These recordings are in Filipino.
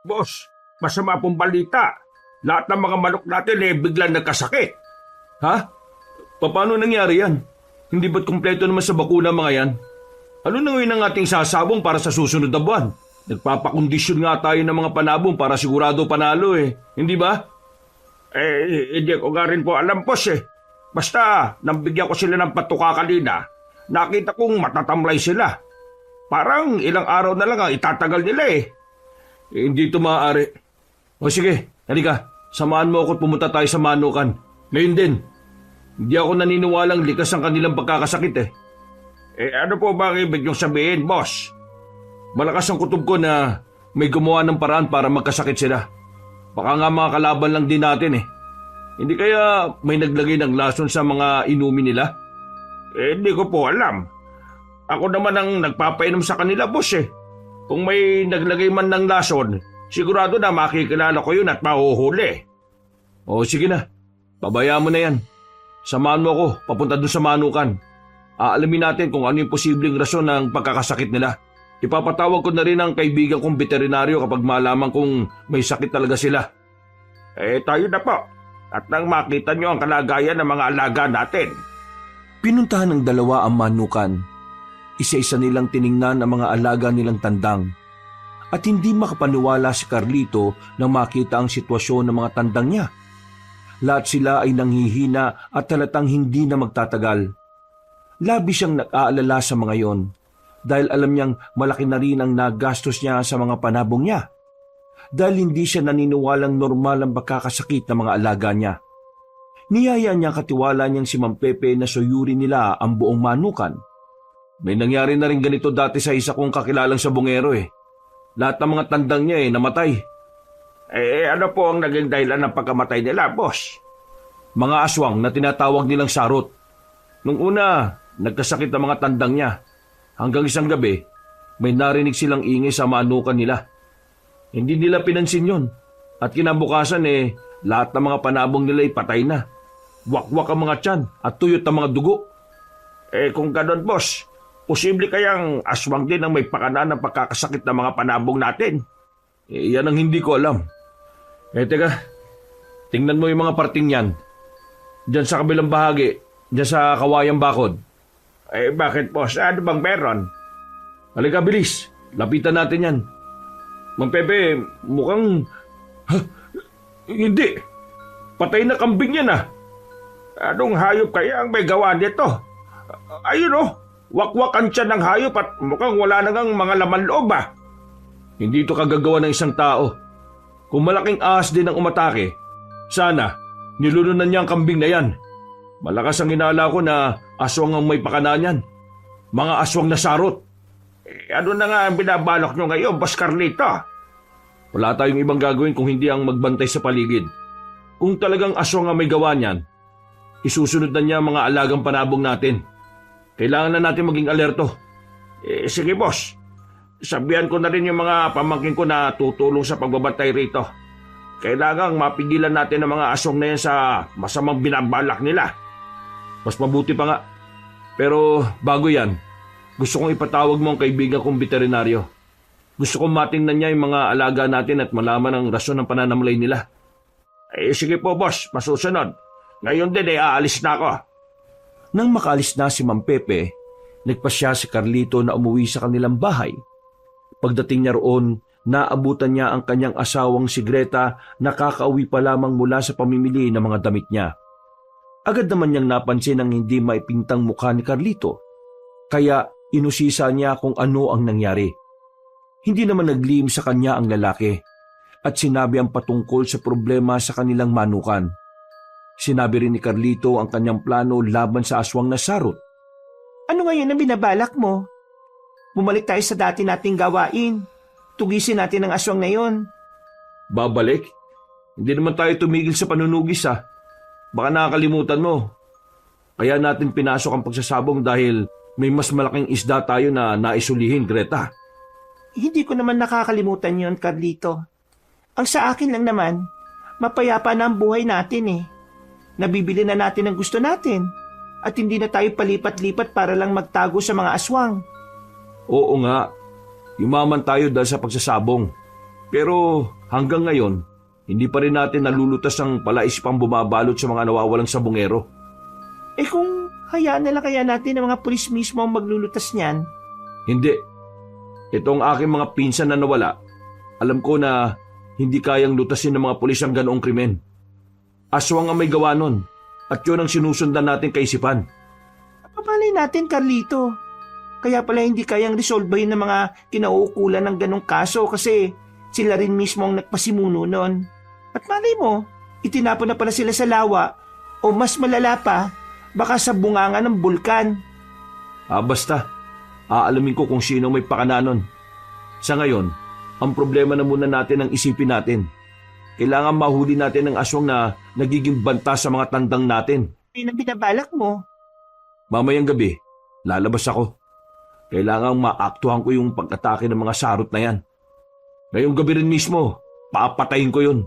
Boss, masama pong balita. Lahat ng mga manok natin biglang nagkasakit. Ha? Paano nangyari yan? Hindi ba't kumpleto naman sa bakuna mga yan? Ano na ngayon ang ating sasabong para sa susunod na buwan? Nagpapakondisyon nga tayo ng mga panabong para sigurado panalo Hindi ba? Hindi ko nga rin po alam, boss Basta, nang bigyan ko sila ng patuka kanina, nakita kong matatamlay sila. Parang ilang araw na lang ang itatagal nila Hindi ito maaari. O sige, halika. Samahan mo ako at pumunta tayo sa manukan. Ngayon din. Hindi ako naniniwalang likas ang kanilang pagkakasakit Ano po ba ang ibig niyong sabihin, boss? Malakas ang kutob ko na may gumawa ng paraan para magkasakit sila. Baka nga mga kalaban lang din natin Hindi kaya may naglagay ng lason sa mga inumin nila? Hindi ko po alam. Ako naman ang nagpapainom sa kanila, boss Kung may naglagay man ng lason, sigurado na makikilala ko yun at mahuhuli. O sige na, pabayaan mo na yan. Samahan mo ako, papunta dun sa manukan. Aalamin natin kung ano yung posibleng rason ng pagkakasakit nila. Ipapatawag ko na rin ang kaibigan kong veterinaryo kapag malaman kung may sakit talaga sila. Tayo na po. At nang makita nyo ang kalagayan ng mga alaga natin. Pinuntahan ng dalawa ang manukan. Isa-isa nilang tiningnan ang mga alaga nilang tandang. At hindi makapaniwala si Carlito nang makita ang sitwasyon ng mga tandang niya. Lahat sila ay nanghihina at talatang hindi na magtatagal. Labis siyang nag-aalala sa mga yon dahil alam niyang malaki na rin ang nagastos niya sa mga panabong niya. Dahil hindi siya naniniwalang normal ang pagkakasakit ng mga alaga niya. Niyaya niya katiwala niyang si Mang Pepe na suyuri nila ang buong manukan. May nangyari na rin ganito dati sa isa kong kakilalang sabongero Lahat ng mga tandang niya namatay. Ano po ang naging dahilan ng pagkamatay nila, boss? Mga aswang na tinatawag nilang sarot. Nung una, nagkasakit ang mga tandang niya. Hanggang isang gabi, may narinig silang ingay sa manukan nila. Hindi nila pinansin yon. At kinabukasan lahat ng mga panabong nila ay patay na. Wakwak ang mga tiyan at tuyot ang mga dugo. Kung ganon, boss, posible kayang aswang din ang may pakana ng pagkakasakit ng mga panabong natin? Yan ang hindi ko alam. Teka, tingnan mo yung mga parting yan. Diyan sa kabilang bahagi, diyan sa kawayang bakod. Bakit, boss? Ano bang meron? Halika, bilis. Lapitan natin yan. Mang Pepe, mukhang... Hindi. Patay na kambing yan Anong hayop kaya ang may gawa nito? Ayun wakwak-wakan siya ng hayop at mukhang wala na ngang mga laman loob Hindi ito kagagawa ng isang tao. Kung malaking ahas din ang umatake, sana nilulunan niya ang kambing na yan. Malakas ang hinala ko na aswang ang may pakana niyan. Mga aswang na sarot. Ano na nga ang binabalak nyo ngayon, Boss Carlito? Wala tayong ibang gagawin kung hindi ang magbantay sa paligid. Kung talagang aswang ang may gawa niyan, isusunod na niya ang mga alagang panabong natin. Kailangan na natin maging alerto. Sige, boss. Sabihan ko na rin yung mga pamangkin ko na tutulong sa pagbabantay rito. Kailangang mapigilan natin ang mga aswang na yan sa masamang binabalak nila. Mas mabuti pa nga. Pero bago yan, gusto kong ipatawag mo ang kaibigan kong veterinaryo. Gusto kong matingnan niya yung mga alaga natin at malaman ang rason ng pananamlay nila. Sige po, boss. Masusunod. Ngayon din aalis na ako. Nang makaalis na si Mang Pepe, nagpasya si Carlito na umuwi sa kanilang bahay. Pagdating niya roon, naabutan niya ang kanyang asawang si Greta na kakauwi pa lamang mula sa pamimili ng mga damit niya. Agad naman niyang napansin ang hindi maipintang mukha ni Carlito, kaya inusisa niya kung ano ang nangyari. Hindi naman naglihim sa kanya ang lalaki at sinabi ang patungkol sa problema sa kanilang manukan. Sinabi rin ni Carlito ang kanyang plano laban sa aswang na sarot. Ano ngayon ang binabalak mo? Bumalik tayo sa dati nating gawain. Tugisin natin ang aswang na yon. Babalik? Hindi naman tayo tumigil sa panunugis Baka nakakalimutan mo. Kaya natin pinasok ang pagsasabong dahil may mas malaking isda tayo na naisulihin, Greta. Hindi ko naman nakakalimutan yon, Carlito. Ang sa akin lang naman, mapayapa na ang buhay natin Nabibili na natin ang gusto natin at hindi na tayo palipat-lipat para lang magtago sa mga aswang. Oo nga. Yumaman tayo dahil sa pagsasabong. Pero hanggang ngayon, hindi pa rin natin nalulutas ang palaisipang bumabalot sa mga nawawalang sabungero. Eh kung hayaan na lang kaya natin ang mga pulis mismo ang maglulutas niyan? Hindi. Ito ang aking mga pinsan na nawala. Alam ko na hindi kayang lutasin ng mga pulis ang ganoong krimen. Aswang ang may gawa nun at yun ang sinusundan natin kaisipan. Papalay natin, Carlito. Kaya pala hindi kayang resolbahin ng mga kinauukulan ng ganong kaso kasi sila rin mismo ang nagpasimuno nun. At malay mo, itinapon na pala sila sa lawa o mas malala pa, baka sa bunganga ng bulkan. Basta, aalamin ko kung sino may pakananon. Sa ngayon, ang problema na muna natin ang isipin natin. Kailangan mahuli natin ang aswang na nagiging banta sa mga tandang natin. Yun ang binabalak mo. Mamayang gabi, lalabas ako. Kailangang maaktuhan ko yung pag-atake ng mga sarot na yan. Ngayong gabi rin mismo, papatayin ko yun.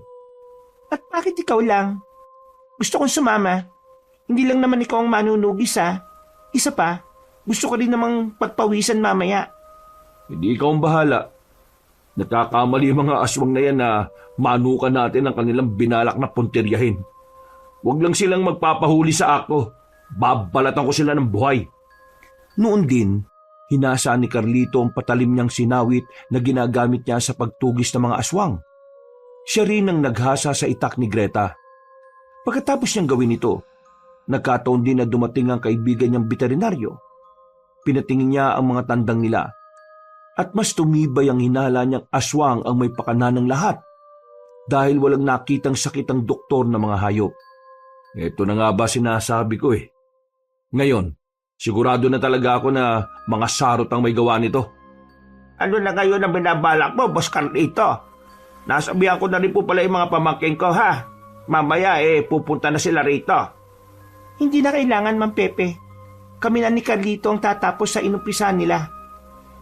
At bakit ikaw lang? Gusto kong sumama. Hindi lang naman ikaw ang manunugis ha. Isa pa, gusto ko rin namang pagpawisan mamaya. Hindi ikaw ang bahala. Nagkakamali ang mga aswang na yan na manukan natin ang kanilang binalak na punteryahin. Huwag lang silang magpapahuli sa ako. Babalatan ko sila ng buhay. Noon din, hinasaan ni Carlito ang patalim niyang sinawit na ginagamit niya sa pagtugis ng mga aswang. Siya rin ang naghasa sa itak ni Greta. Pagkatapos niyang gawin ito, nagkataon din na dumating ang kaibigan niyang veterinaryo. Pinatingin niya ang mga tandang nila at mas tumibay ang hinala niyang aswang ang may pakana ng lahat dahil walang nakitang sakit ang doktor ng mga hayop. Ito na nga ba sinasabi ko eh. Ngayon, sigurado na talaga ako na mga sarot ang may gawa nito. Ano na ngayon ang binabalak mo, Boss Carlito? Nasabihan ko na rin po pala yung mga pamangkin ko, ha? Mamaya pupunta na sila rito. Hindi na kailangan, Ma'am Pepe. Kami na ni Carlito ang tatapos sa inumpisahan nila.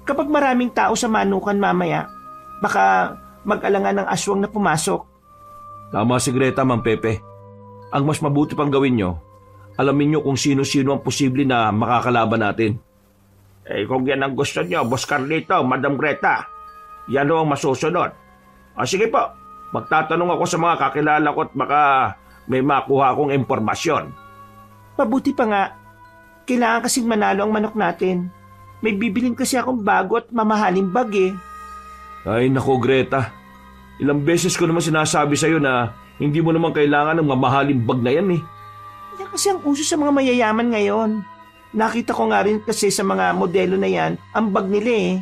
Kapag maraming tao sa manukan mamaya, baka mag-alangan ng aswang na pumasok. Tama si Greta, Ma'am Pepe. Ang mas mabuti pang gawin nyo, alamin nyo kung sino-sino ang posible na makakalaban natin. Kung yan ang gusto nyo, Boss Carlito, Madam Greta, yan ho ang masusunod. Sige po, magtatanong ako sa mga kakilala ko at baka may makuha akong impormasyon. Mabuti pa nga. Kailangan kasing manalo ang manok natin. May bibilin kasi akong bago at mamahaling bag eh. Ay nako Greta, ilang beses ko naman sinasabi sa'yo na hindi mo naman kailangan ng mamahaling bag na yan eh. Yan kasi ang uso sa mga mayayaman ngayon. Nakita ko nga rin kasi sa mga modelo na yan, ang bag nila eh.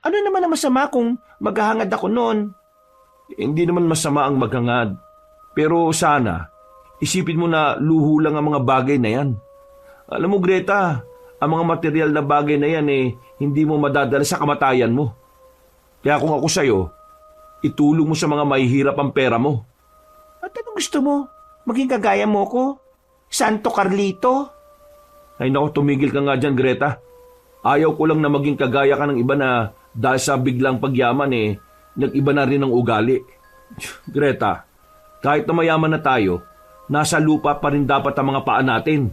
Ano naman ang masama kung maghahangad ako noon? Hindi naman masama ang maghangad. Pero sana, isipin mo na luho lang ang mga bagay na yan. Alam mo Greta, ang mga material na bagay na yan hindi mo madadala sa kamatayan mo. Kaya kung ako sa'yo, itulong mo sa mga mahihirap ang pera mo. At anong gusto mo? Maging kagaya mo ko? Santo Carlito? Ay naku, tumigil ka nga dyan Greta. Ayaw ko lang na maging kagaya ka ng iba na dahil sa biglang pagyaman nag-iba na rin ang ugali. Greta, kahit na mayaman na tayo, nasa lupa pa rin dapat ang mga paa natin.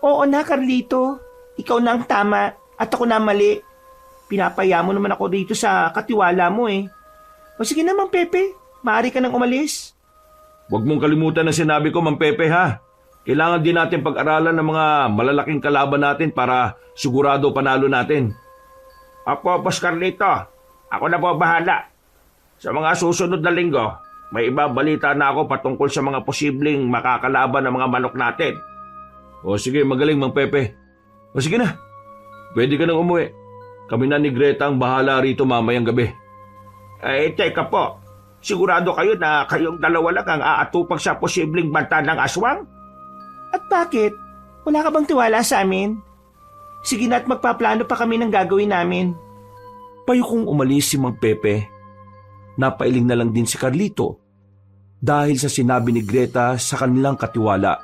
Oo na, Carlito. Ikaw na ang tama at ako na mali. Pinapaya mo naman ako dito sa katiwala mo eh. O sige naman, Pepe. Maaari ka nang umalis. Huwag mong kalimutan ang sinabi ko, Ma'am Pepe, ha? Kailangan din natin pag-aralan ng mga malalaking kalaban natin para sigurado panalo natin. Opo, Boss Carlito. Ako na po bahala. Sa mga susunod na linggo, may ibabalita na ako patungkol sa mga posibleng makakalaban ng mga manok natin. O sige, magaling Mang Pepe. O sige na, pwede ka nang umuwi. Kami na ni Greta ang bahala rito mamayang gabi. Teka po. Sigurado kayo na kayong dalawa lang ang aatupag sa posibleng banta ng aswang? At bakit? Wala ka bang tiwala sa amin? Sige na at magpaplano pa kami ng gagawin namin. Payokong umalis si Mang Pepe. Napailing na lang din si Carlito dahil sa sinabi ni Greta sa kanilang katiwala.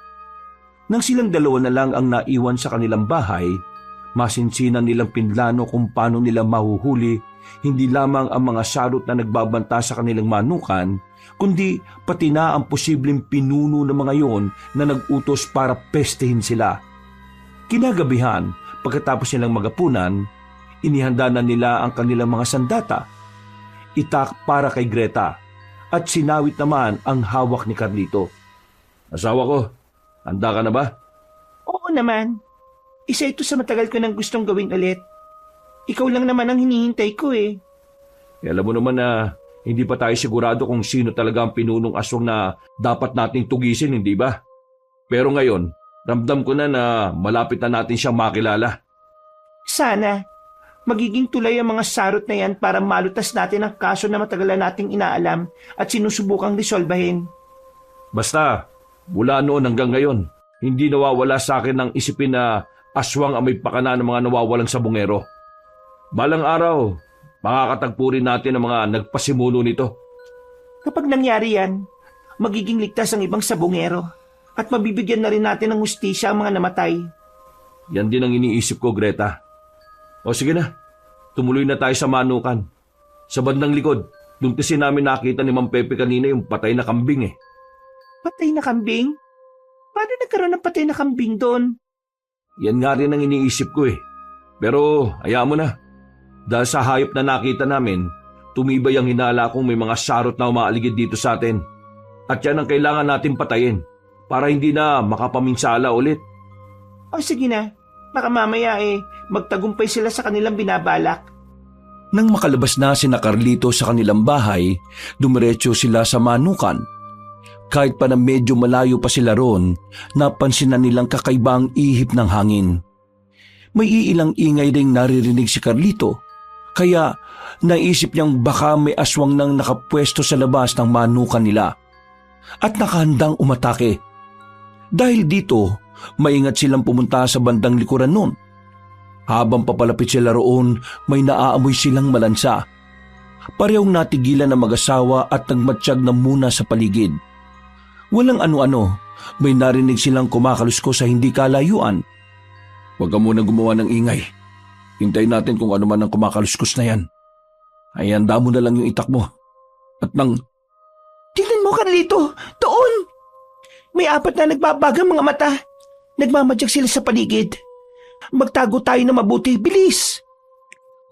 Nang silang dalawa na lang ang naiwan sa kanilang bahay, masinsinan nilang pinlano kung paano nila mahuhuli hindi lamang ang mga sarot na nagbabanta sa kanilang manukan, kundi pati na ang posibleng pinuno ng mga yon na nag-utos para pestehin sila. Kinagabihan, pagkatapos nilang magapunan, inihanda na nila ang kanilang mga sandata. itak para kay Greta at sinawit naman ang hawak ni Carlito. Asawa ko, handa ka na ba? Oo naman. Isa ito sa matagal ko nang gustong gawin ulit. Ikaw lang naman ang hinihintay ko eh. Alam mo naman na hindi pa tayo sigurado kung sino talaga ang pinunong aswang na dapat nating tugisin, hindi ba? Pero ngayon, ramdam ko na malapit na natin siyang makilala. Sana, magiging tulay ang mga sarot na yan para malutas natin ang kaso na matagal na nating inaalam at sinusubukang resolbahin. Basta, mula noon hanggang ngayon, hindi nawawala sa akin ng isipin na aswang ang may pakana ng mga nawawalang sabungero. Balang araw, makakatagpo rin natin ang mga nagpasimuno nito. Kapag nangyari yan, magiging ligtas ang ibang sabungero at mabibigyan na rin natin ng hustisya ang mga namatay. Yan din ang iniisip ko, Greta. O sige na, tumuloy na tayo sa manukan. Sa bandang likod, doon kasi namin nakita ni Mang Pepe kanina yung patay na kambing eh. Patay na kambing? Paano nagkaroon ng patay na kambing doon? Yan nga rin ang iniisip ko eh. Pero hayaan mo na. Dahil sa hayop na nakita namin, tumibay ang hinala kong may mga sarot na umaaligid dito sa atin. At yan ang kailangan natin patayin para hindi na makapaminsala ulit. O sige na, baka mamaya magtagumpay sila sa kanilang binabalak. Nang makalabas na sina Carlito sa kanilang bahay, dumiretso sila sa manukan. Kahit pa na medyo malayo pa sila roon, napansin na nilang kakaiba ang ihip ng hangin. May iilang ingay ring naririnig si Carlito, kaya naisip niyang baka may aswang nang nakapwesto sa labas ng manukan nila at nakahandang umatake. Dahil dito, maingat silang pumunta sa bandang likuran noon. Habang papalapit sila roon, may naaamoy silang malansa. Parehong natigilan ng mag-asawa at nagmatsyag na muna sa paligid. Walang ano-ano, may narinig silang kumakalusko sa hindi kalayuan. Huwag ka muna gumawa ng ingay. Hintayin natin kung ano man ang kumakaluskos na yan. Ay, handa mo na lang yung itak mo. At nang... Tingnan mo, Carlito! Doon! May 4 na nagbabagang mga mata. Nagmamadyag sila sa paligid. Magtago tayo na mabuti. Bilis!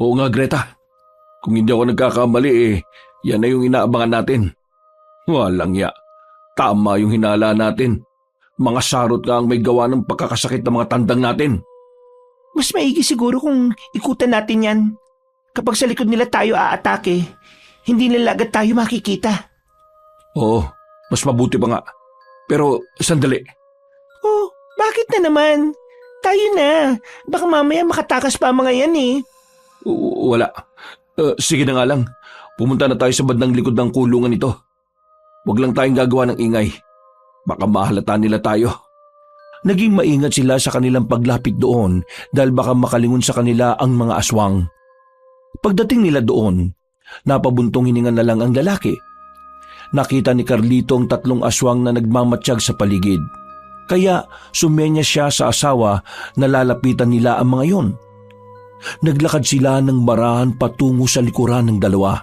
Oo nga, Greta. Kung hindi ako nagkakamali yan na yung inaabangan natin. Walang ya. Tama yung hinala natin. Mga sarot ka ang may gawa ng pagkakasakit ng mga tandang natin. Mas maigi siguro kung ikutan natin yan. Kapag sa likod nila tayo aatake, hindi nila agad tayo makikita. Oo, mas mabuti pa nga. Pero sandali. Oh, bakit na naman? Tayo na. Baka mamaya makatakas pa ang mga yan eh. Wala. Sige na nga lang. Pumunta na tayo sa bandang likod ng kulungan ito. Huwag lang tayong gagawa ng ingay. Baka mahalata nila tayo. Naging maingat sila sa kanilang paglapit doon dahil baka makalingon sa kanila ang mga aswang. Pagdating nila doon, napabuntong hininga na lang ang lalaki. Nakita ni Carlito ang 3 aswang na nagmamatsyag sa paligid. Kaya sumenya siya sa asawa na lalapitan nila ang mga yon. Naglakad sila ng marahan patungo sa likuran ng dalawa.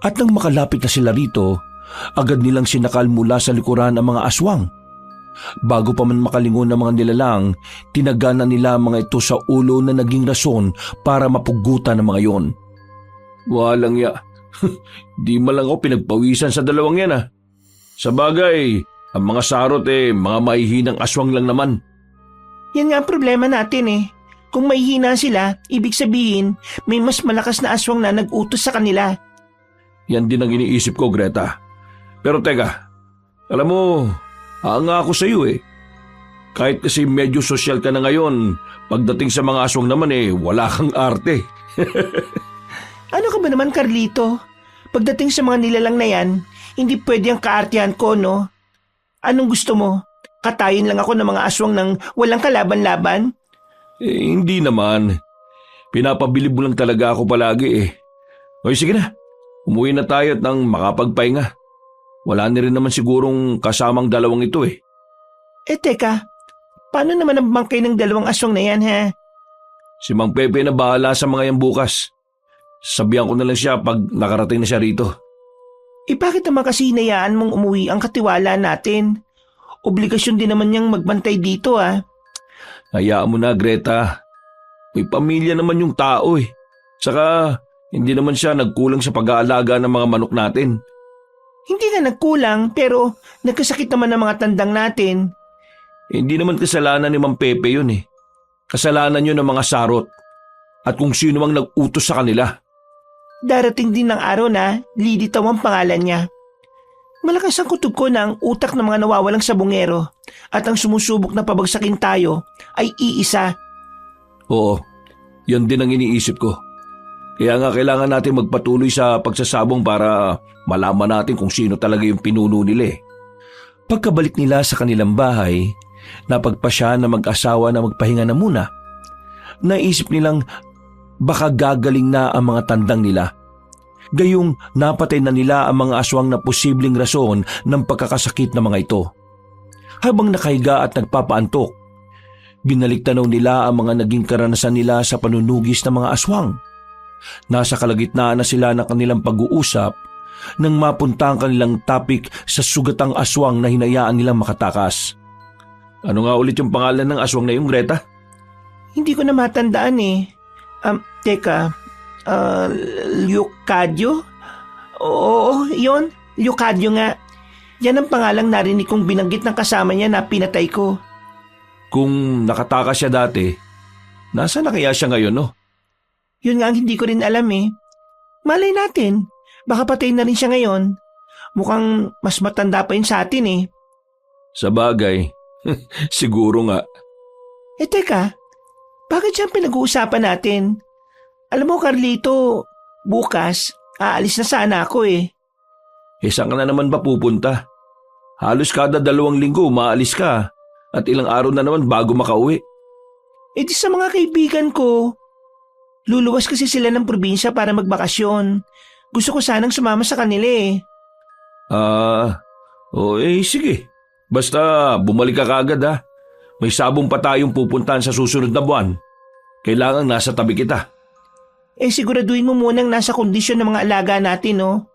At nang makalapit na sila rito, agad nilang sinakal mula sa likuran ang mga aswang. Bago pa man makalingon ng mga nilalang, tinagana nila mga ito sa ulo na naging rason para mapugutan ng mga yon. Walang ya. Di malang ako pinagpawisan sa dalawang yan ah. Sa bagay, ang mga sarot mga mahihinang aswang lang naman. Yan nga ang problema natin eh. Kung may hina sila, ibig sabihin may mas malakas na aswang na nag-utos sa kanila. Yan din ang iniisip ko, Greta. Pero teka, alam mo, hanga ako sa iyo eh. Kahit kasi medyo sosyal ka na ngayon, pagdating sa mga aswang naman wala kang arte. Ano ka ba naman, Carlito? Pagdating sa mga nilalang na yan, hindi pwede ang kaartihan ko, no? Anong gusto mo? Katayin lang ako ng mga aswang ng walang kalaban-laban? Hindi naman. Pinapabilib mo lang talaga ako palagi O sige na, umuwi na tayo at nang makapagpahinga. Wala na rin naman sigurong kasamang dalawang ito Teka, paano naman ang bangkay ng 2 aswang na yan, ha? Si Mang Pepe na bahala sa mga yan bukas. Sabihan ko na lang siya pag nakarating na siya rito. Bakit naman kasi hinayaan mong umuwi ang katiwala natin? Obligasyon din naman niyang magbantay dito, ha? Hayaan mo na, Greta. May pamilya naman yung tao Saka, Hindi naman siya nagkulang sa pag-aalaga ng mga manok natin. Hindi nga nagkulang, pero nagkasakit naman ng mga tandang natin. Hindi naman kasalanan ni Mang Pepe yun eh. Kasalanan yun ng mga sarot. At kung sino mang nag-utos sa kanila. Darating din ng araw na Liditaw ang pangalan niya. Malakas ang kutob ko na ang utak ng mga nawawalang sabungero at ang sumusubok na pabagsakin tayo ay iisa. Oo, yan din ang iniisip ko. Kaya nga kailangan natin magpatuloy sa pagsasabong para malaman natin kung sino talaga yung pinuno nila eh. Pagkabalik nila sa kanilang bahay, napagpasya na mag-asawa na magpahinga na muna. Naisip nilang baka gagaling na ang mga tandang nila. Gayong napatay na nila ang mga aswang na posibleng rason ng pagkakasakit ng mga ito. Habang nakahiga at nagpapaantok, binaliktanaw nila ang mga naging karanasan nila sa panunugis ng mga aswang. Nasa kalagitnaan na sila ng kanilang pag-uusap nang mapunta ang kanilang topic sa sugatang aswang na hinayaan nilang makatakas. Ano nga ulit yung pangalan ng aswang na yung Greta? Hindi ko na matandaan eh. Leocadio? Oo, yun. Leocadio nga. Yan ang pangalang narinig kong binanggit ng kasama niya na pinatay ko. Kung nakatakas siya dati, nasa na kaya siya ngayon no? Yun nga ang hindi ko rin alam eh. Malay natin, baka patay na rin siya ngayon. Mukhang mas matanda pa yun sa atin eh. Sa bagay, siguro nga. Teka, bakit siyang pinag-uusapan natin? Alam mo Carlito, bukas, aalis na sana ako eh. Saan ka na naman ba pupunta? Halos kada 2 linggo umaalis ka at ilang araw na naman bago makauwi. Di sa mga kaibigan ko. Luluwas kasi sila ng probinsya para magbakasyon. Gusto ko sanang sumama sa kanila eh. Sige. Basta bumalik ka kaagad ha. May sabong pa tayong pupuntahan sa susunod na buwan. Kailangan nasa tabi kita. Siguraduhin mo munang nasa kondisyon ng mga alaga natin no.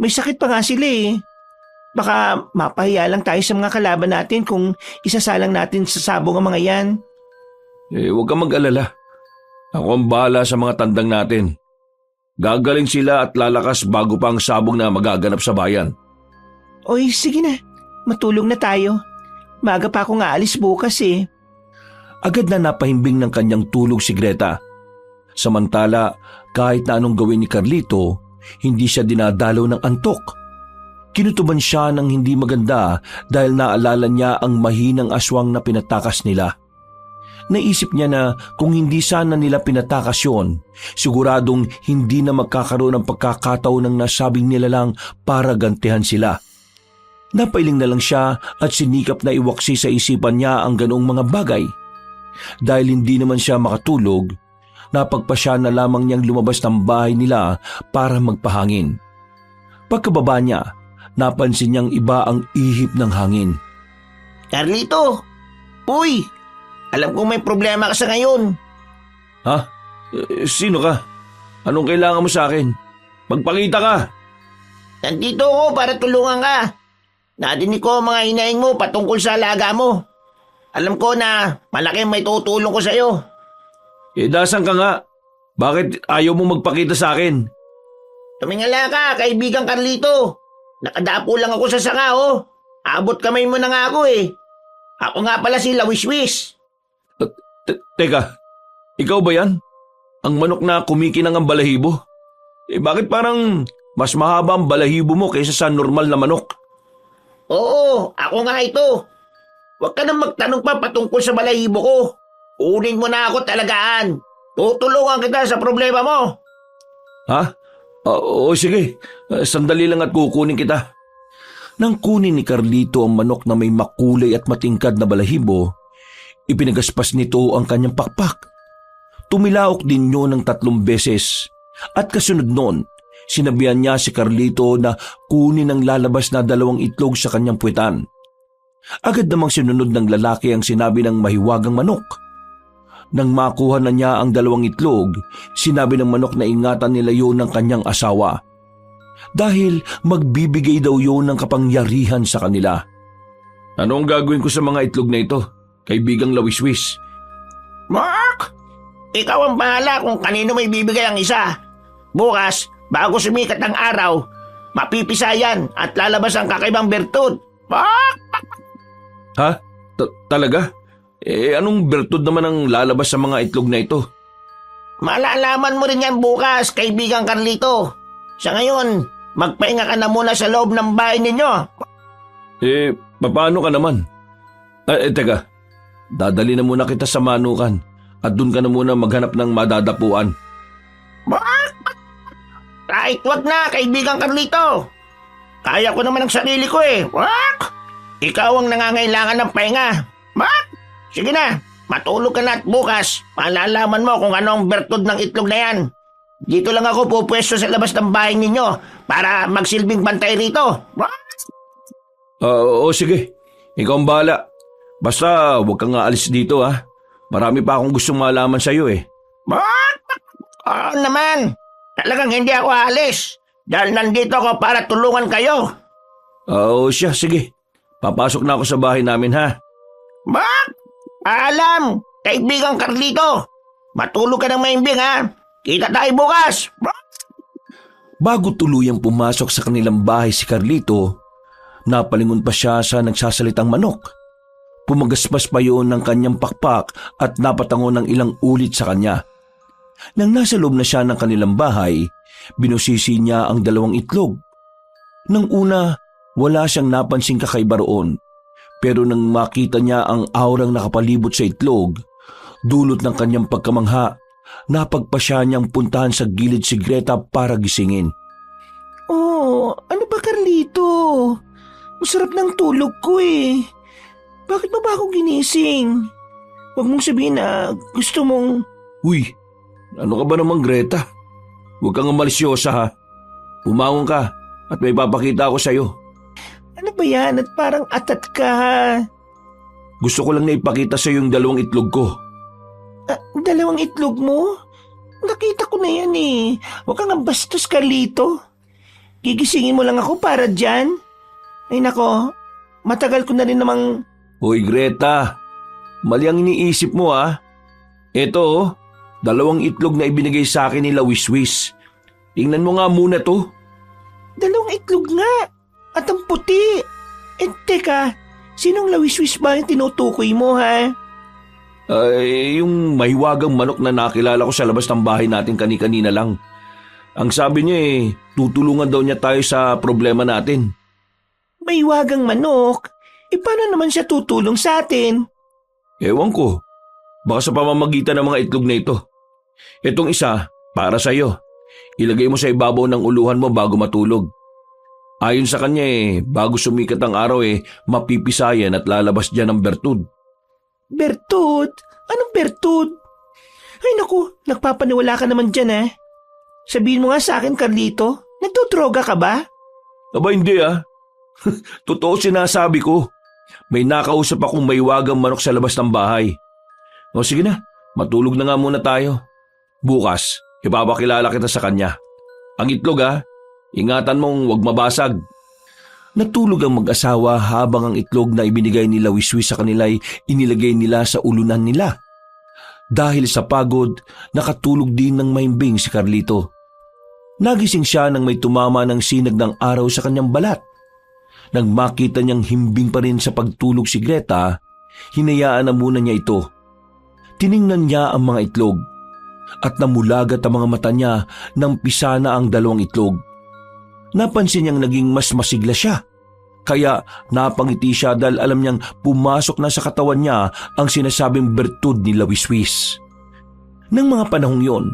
May sakit pa nga sila eh. Baka mapahiya lang tayo sa mga kalaban natin kung isasalang natin sa sabong ang mga yan. Huwag kang mag-alala. Ako ang bahala sa mga tandang natin. Gagaling sila at lalakas bago pa ang sabong na magaganap sa bayan. Sige na. Matulog na tayo. Maaga pa akong aalis bukas eh. Agad na napahimbing ng kanyang tulog si Greta. Samantala, kahit na anong gawin ni Carlito, hindi siya dinadalaw ng antok. Kinutuban siya ng hindi maganda dahil naalala niya ang mahinang aswang na pinatakas nila. Naisip niya na kung hindi sana nila pinatakas yun, siguradong hindi na magkakaroon ng pagkakataon ng nasabing nilalang para gantihan sila. Napailing na lang siya at sinikap na iwaksi sa isipan niya ang ganoong mga bagay. Dahil hindi naman siya makatulog, napagpasya na lamang niyang lumabas ng bahay nila para magpahangin. Pagkababa niya, napansin niyang iba ang ihip ng hangin. Carlito! Uy! Alam kong may problema ka sa ngayon. Ha? Sino ka? Anong kailangan mo sa akin? Magpakita ka! Nandito ako para tulungan ka. Nadinig ko ang mga hinaing mo patungkol sa alaga mo. Alam ko na malaki may tutulong ko sa'yo. Dasan ka nga. Bakit ayaw mo magpakita sa akin? Tumingala ka, kaibigan Carlito. Nakadapo lang ako sa sanga Abot kamay mo na nga ako eh. Ako nga pala si Lawiswis. Teka, ikaw ba yan? Ang manok na kumikinang ang balahibo? Bakit parang mas mahaba ang balahibo mo kaysa sa normal na manok? Oo, ako nga ito. Huwag ka nang magtanong pa patungkol sa balahibo ko. Unin mo na ako talagaan. Tutulungan kita sa problema mo. Ha? Sige. Sandali lang at kukunin kita. Nang kunin ni Carlito ang manok na may makulay at matingkad na balahibo, ipinagaspas nito ang kanyang pakpak. Tumilaok din yun ng 3 beses at kasunod noon, sinabihan niya si Carlito na kunin ang lalabas na 2 itlog sa kanyang puwetan. Agad namang sinunod ng lalaki ang sinabi ng mahiwagang manok. Nang makuha na niya ang 2 itlog, sinabi ng manok na ingatan nila yun ng kanyang asawa. Dahil magbibigay daw yun ng kapangyarihan sa kanila. Ano ang gagawin ko sa mga itlog na ito, kaibigang Lawiswis? Mark! Ikaw ang bahala kung kanino may bibigay ang isa. bukas, bago sumikat ang araw, mapipisa yan at lalabas ang kakaibang bertud. Ha? Talaga? Anong bertud naman ang lalabas sa mga itlog na ito? Malalaman mo rin yan bukas, kaibigang Carlito. Sa ngayon, magpahinga ka na muna sa loob ng bahay ninyo. Paano ka naman? Teka, dadali na muna kita sa manukan at doon ka na muna maghanap ng madadapuan. Kahit wag na, kaibigang Carlito. Kaya ko naman ang sarili ko eh. Ikaw ang nangangailangan ng pahinga. Sige na, matulog ka na at bukas, malalaman mo kung ano ang bertud ng itlog na yan. Dito lang ako pupwesto sa labas ng bahay ninyo para magsilbing bantay rito. Oo, sige. Ikaw ang bahala. Basta huwag kang aalis dito ha. Marami pa akong gustong malaman sa'yo eh. Oo naman, talagang hindi ako aalis. Dahil nandito ako para tulungan kayo. Oo siya, sige. Papasok na ako sa bahay namin ha. Alam, kaibigang Carlito. Matulog ka ng maimbing ha. Kita tayo bukas. Bago tuluyang pumasok sa kanilang bahay si Carlito, napalingon pa siya sa nagsasalitang manok. Pumagaspas pa yun ng kanyang pakpak at napatango ng ilang ulit sa kanya. Nang nasa loob na siya ng kanilang bahay, binusisi niya ang 2 itlog. Nang una, wala siyang napansing kakaiba roon. Pero nang makita niya ang aurang nakapalibot sa itlog, dulot ng kanyang pagkamangha, napagpasya niyang puntahan sa gilid si Greta para gisingin. Oh, ano ba Carlito? Masarap ng tulog ko eh. Bakit mo ba ako ginising? Huwag mong sabihin na gusto mong... Uy, ano ka ba naman Greta? Huwag kang malisyosa ha. Pumangon ka at may papakita ako sa'yo. Ano ba yan at parang atat ka? Gusto ko lang na ipakita sa'yo yung 2 itlog ko. 2 itlog mo? Nakita ko na yan eh. Huwag kang bastos, Carlito. Gigisingin mo lang ako para dyan. Ay nako, matagal ko na rin namang... Hoy Greta, mali ang iniisip mo ha. Ito 2 itlog na ibinigay sa akin ni Wiswis. Tingnan mo nga muna to. 2 itlog nga. At ang puti. Teka, sinong Wiswis ba yung tinutukoy mo ha? Yung mahiwagang manok na nakilala ko sa labas ng bahay natin kani-kanina lang. Ang sabi niya tutulungan daw niya tayo sa problema natin. Mahiwagang manok? Paano naman siya tutulong sa atin? Ewan ko. Baka sa pamamagitan ng mga itlog na ito. Itong isa, para sa'yo. Ilagay mo sa ibabaw ng uluhan mo bago matulog. Ayon sa kanya bago sumikat ang araw mapipisayan at lalabas dyan ang bertud. Bertud? Anong bertud? Ay naku, nagpapaniwala ka naman dyan Sabihin mo nga sa akin, Carlito, nagdodroga ka ba? Aba hindi Totoo sinasabi ko. May nakausap akong mahiwagang manok sa labas ng bahay. O sige na, matulog na nga muna tayo. Bukas, ipapakilala kita sa kanya. Ang itlog ingatan mong huwag mabasag. Natulog ang mag-asawa habang ang itlog na ibinigay ni Wiswis sa kanila ay inilagay nila sa ulunan nila. Dahil sa pagod, nakatulog din ng maimbing si Carlito. Nagising siya nang may tumama ng sinag ng araw sa kanyang balat. Nang makita niyang himbing pa rin sa pagtulog si Greta, hinayaan na muna niya ito. Tiningnan niya ang mga itlog at namulagat ang mga mata niya nang pisa na ang 2 itlog. Napansin niyang naging mas masigla siya. Kaya napangiti siya dahil alam niyang pumasok na sa katawan niya ang sinasabing bertud ni Wiswis. Nang mga panahong yon,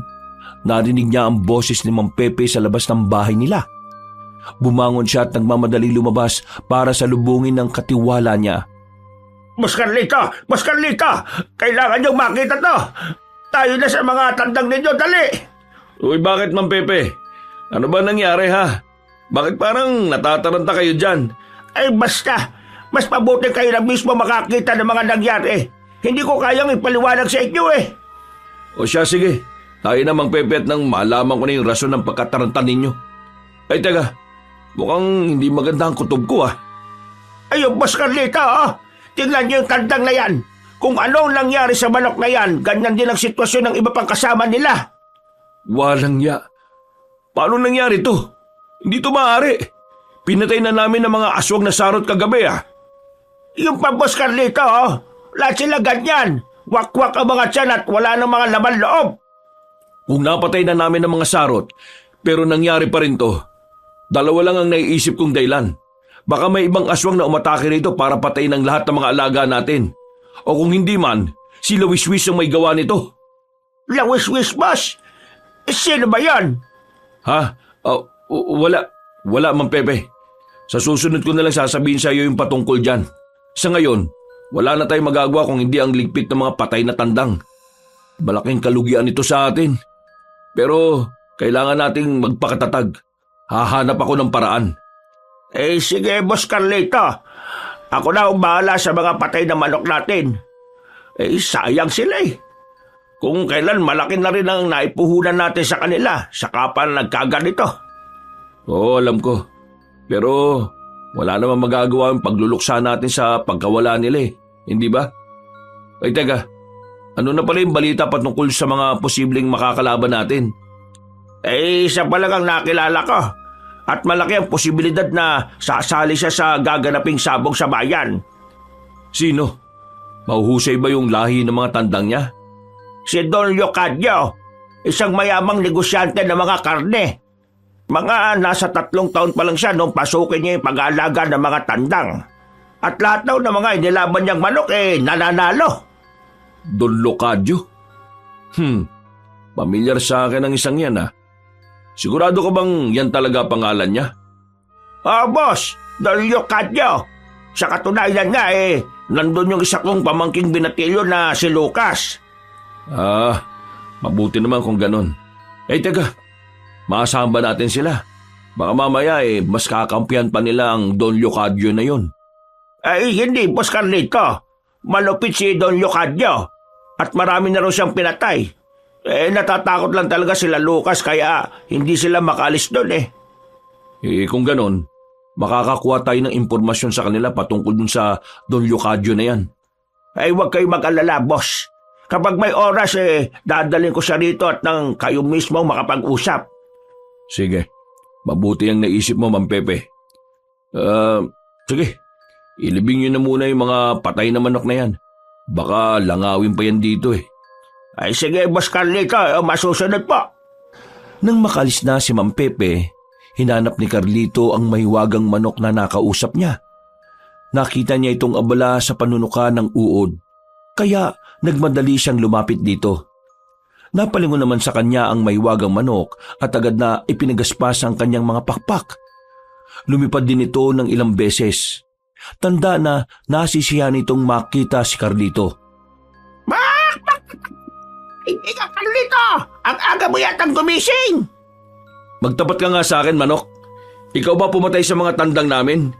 narinig niya ang boses ni Mang Pepe sa labas ng bahay nila. Bumangon siya at nagmamadali lumabas para salubungin ng katiwala niya. Mas Carlita! Kailangan niyong makita to! Tayo na sa mga tandang ninyo, dali! Uy, bakit Mang Pepe? Ano ba nangyari ha? Bakit parang natataranta kayo dyan? Ay basta, mas mabuti kayo na mismo makakita ng mga nangyari. Hindi ko kayang ipaliwanag sa inyo O siya, sige. Tayo na Mang Pepe at nang malaman ko na yung rason ng pagkataranta ninyo. Ay teka, mukhang hindi maganda ang kutob ko Ayun, Boss Carlita tingnan niyo yung tandang na yan. Kung anong nangyari sa manok na yan, ganyan din ang sitwasyon ng iba pang kasama nila. Walang ya. Paano nangyari to? Hindi to maaari. Pinatay na namin ang mga aswang na sarot kagabi ah. Yung pa, Boss Carlito, lahat sila ganyan. Wakwak ang mga tiyan at wala ng mga laman loob. Kung napatay na namin ang mga sarot, pero nangyari pa rin to, dalawa lang ang naiisip kong dahilan. Baka may ibang aswang na umatake rito para patayin ang lahat ng mga alaga natin. O kung hindi man, si Lawiswis ang may gawa nito. Lawiswis, boss. Sino ba yan? Ha? Wala. Wala, Mang Pepe. Sa susunod ko na lang sasabihin sa iyo yung patungkol dyan. Sa ngayon, wala na tayong magagawa kung hindi ang ligpit ng mga patay na tandang. Malaking kalugian ito sa atin. Pero kailangan nating magpakatatag. Hahanap ako ng paraan. Sige, Boss Carlito. Ako na ang bahala sa mga patay na manok natin. Sayang sila eh. Kung kailan malaki na rin ang naipuhunan natin sa kanila, saka pa nagkaganito. Oo, alam ko. Pero wala namang magagawa ang pagluluksa natin sa pagkawala nila eh. Hindi ba? Ay teka, ano na pala yung balita patungkol sa mga posibleng makakalaban natin? Isa pa lang ang nakilala ko. At malaki ang posibilidad na sasali siya sa gaganaping sabong sa bayan. Sino? Mahuhusay ba yung lahi ng mga tandang niya? Si Don Leocadio, isang mayamang negosyante ng mga karne. Mga nasa 3 taon pa lang siya nung pasukin niya yung pag-aalaga ng mga tandang. At lahat daw ng mga inilaban niyang manok nananalo. Don Leocadio? Pamilyar sa akin ang isang yan ah. Sigurado ka bang yan talaga pangalan niya? Boss, Don Leocadio. Sa katunayan nga nandun yung isa kong pamangking binatilyo na si Lucas. Mabuti naman kung ganon. Teka, maasahan ba natin sila? Baka mamaya mas kakampihan pa nila ang Don Leocadio na yun. Hindi, Boss Carlito. Malupit si Don Leocadio. At marami na rin siyang pinatay. Natatakot lang talaga sila Lucas kaya hindi sila makalis doon kung ganon, makakakuha tayo ng impormasyon sa kanila patungkol dun sa Don Leocadio na yan. Huwag kayo mag-alala, boss. Kapag may oras dadalhin ko siya rito at nang kayo mismo makapag-usap. Sige, mabuti ang naisip mo, Mang Pepe. Sige, ilibing nyo na muna yung mga patay na manok na yan. Baka langawin pa yan dito Sige, Boss Carlito, masusunod po. Nang makalis na si Mang Pepe, hinanap ni Carlito ang mahiwagang manok na nakausap niya. Nakita niya itong abala sa panunuka ng uod, kaya nagmadali siyang lumapit dito. Napalingon naman sa kanya ang mahiwagang manok at agad na ipinagaspas ang kanyang mga pakpak. Lumipad din ito ng ilang beses. Tanda na nasisiyahan itong makita si Carlito. Ikaw, Carlito! Ang aga mo yatang gumising! Magtapat ka nga sa akin, manok. Ikaw ba pumatay sa mga tandang namin?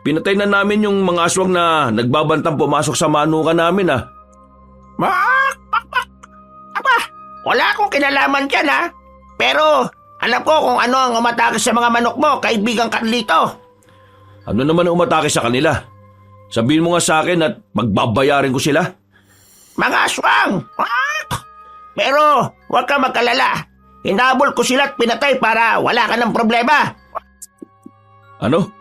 Pinatay na namin yung mga aswang na nagbabantang pumasok sa manukan namin Aba, wala akong kinalaman dyan Pero alam ko kung ano ang umatake sa mga manok mo, kaibigang Carlito. Ano naman ang umatake sa kanila? Sabihin mo nga sa akin at magbabayarin ko sila. Mga aswang! Pero huwag ka magkalala. Hinabol ko sila at pinatay para wala ka ng problema. Ano?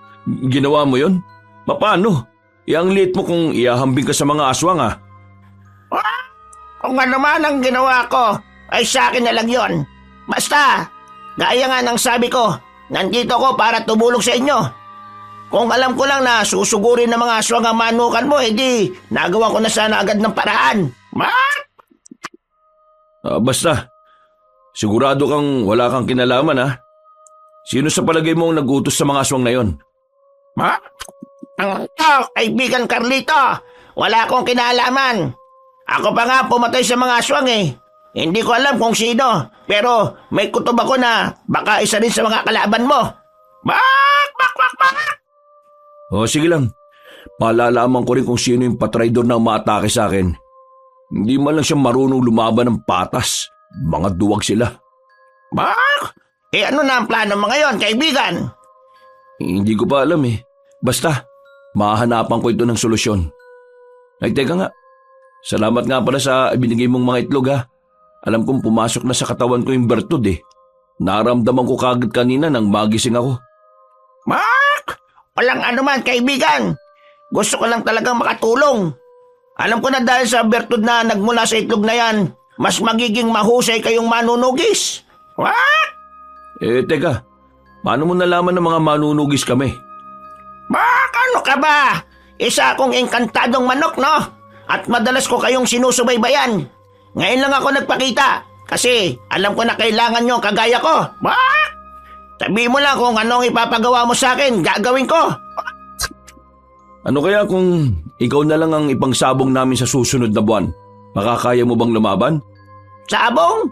Ginawa mo yun? Paano? Ang liit mo kung iahambing ka sa mga aswang Kung ano man ang ginawa ko, ay sa akin na lang yon. Basta, gaya nga ng sabi ko, nandito ko para tumulong sa inyo. Kung alam ko lang na susugurin ng mga aswang ang manukan mo, edi nagawa ko na sana agad ng paraan. Basta, sigurado kang wala kang kinalaman Sino sa palagay mo ang nag-utos sa mga aswang na yon? Kaibigan Carlito, wala akong kinalaman. Ako pa nga pumatay sa mga aswang Hindi ko alam kung sino, pero may kutob ako na baka isa rin sa mga kalaban mo. Sige lang. Palalaman ko rin kung sino yung patraidor na umaatake sa akin. Hindi man lang siya marunong lumaban ng patas. Mga duwag sila. Ano na ang plano mo ngayon, kaibigan? Hindi ko pa alam Basta, mahahanapan ko ito ng solusyon. Ay, teka nga. Salamat nga pala sa ibinigay mong mga itlog Alam kong pumasok na sa katawan ko yung bertud Naramdaman ko kagad kanina nang magising ako. Mark! Walang anuman, kaibigan. Gusto ko lang talagang makatulong. Alam ko na dahil sa bertud na nagmula sa itlog na yan, mas magiging mahusay kayong manunugis. What? Teka, paano mo nalaman ng mga manunugis kami? Mark, ano ka ba? Isa akong engkantadong manok, no? At madalas ko kayong sinusubaybayan. Ngayon lang ako nagpakita kasi alam ko na kailangan nyo kagaya ko. Mark! Sabihin mo lang kung anong ipapagawa mo sa akin, gagawin ko. Ano kaya kung ikaw na lang ang ipangsabong namin sa susunod na buwan? Makakaya mo bang lumaban? Sabong?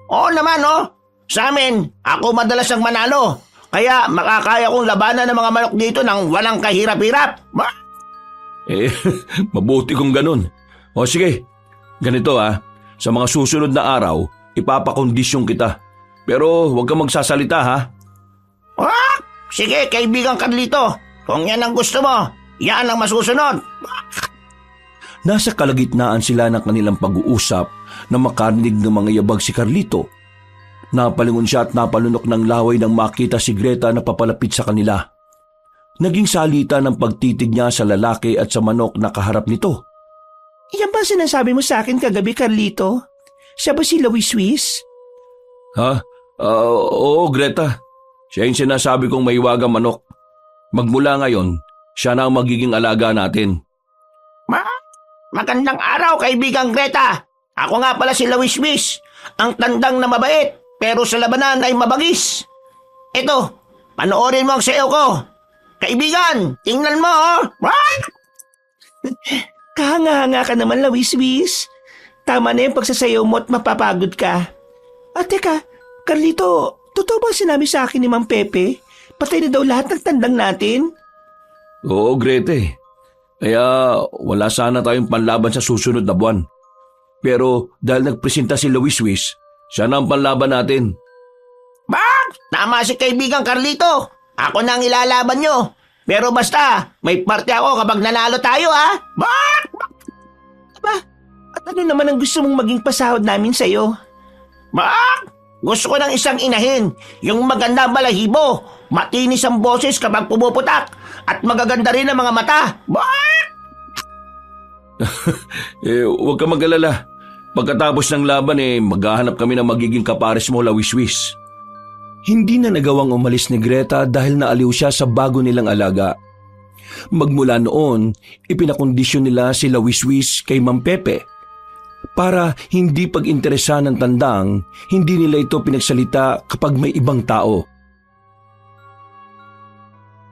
Oo naman, oh. Sa amin, ako madalas ang manalo. Kaya makakaya kong labanan ng mga manok dito nang walang kahirap-hirap. Mabuti kung ganun. O sige, ganito sa mga susunod na araw, ipapakondisyon kita. Pero huwag kang magsasalita ha. Sige, kaibigan Carlito. Kung yan ang gusto mo, yan ang masusunod. Nasa kalagitnaan sila ng kanilang pag-uusap na makarinig ng mga yabag si Carlito. Napalingon siya at napalunok ng laway nang makita si Greta na papalapit sa kanila. Naging salita ng pagtitig niya sa lalaki at sa manok na kaharap nito. Yan ba sinasabi mo sa akin kagabi, Carlito? Siya ba si Lawiswis? Ha? Oo, Greta. Siya yung sinasabi kong mahiwagang manok. Magmula ngayon, siya na ang magiging alaga natin. Magandang araw, kaibigang Greta. Ako nga pala si Lawiswis, ang tandang na mabait, pero sa labanan ay mabagis. Ito, panoorin mo ang sayaw ko. Kaibigan, tingnan mo, oh. Kahanga-hanga ka naman, Lawiswis. Tama na yung pagsasayaw mo at mapapagod ka. Teka, Carlito, totoo ba sinabi sa akin ni Mang Pepe? Patay na daw lahat ng tandang natin? Oo, Greta. Kaya wala sana tayong panlaban sa susunod na buwan. Pero dahil nagpresenta si Lawiswis, siya na ang panlaban natin. Tama si kaibigang Carlito. Ako na ang ilalaban nyo. Pero basta, may parte ako kapag nanalo tayo, ha? At ano naman ang gusto mong maging pasahod namin sa'yo? Gusto ko ng isang inahin, yung maganda balahibo, matinis ang boses kapag pumuputak, at magaganda rin ang mga mata. Huwag ka mag-alala. Pagkatapos ng laban maghahanap kami ng magiging kapares mo, Lawiswis. Hindi na nagawang umalis ni Greta dahil naaliw siya sa bago nilang alaga. Magmula noon, ipinakondisyon nila si Lawiswis kay Mang Pepe. Para hindi pag-interesa ng tandang, hindi nila ito pinagsalita kapag may ibang tao.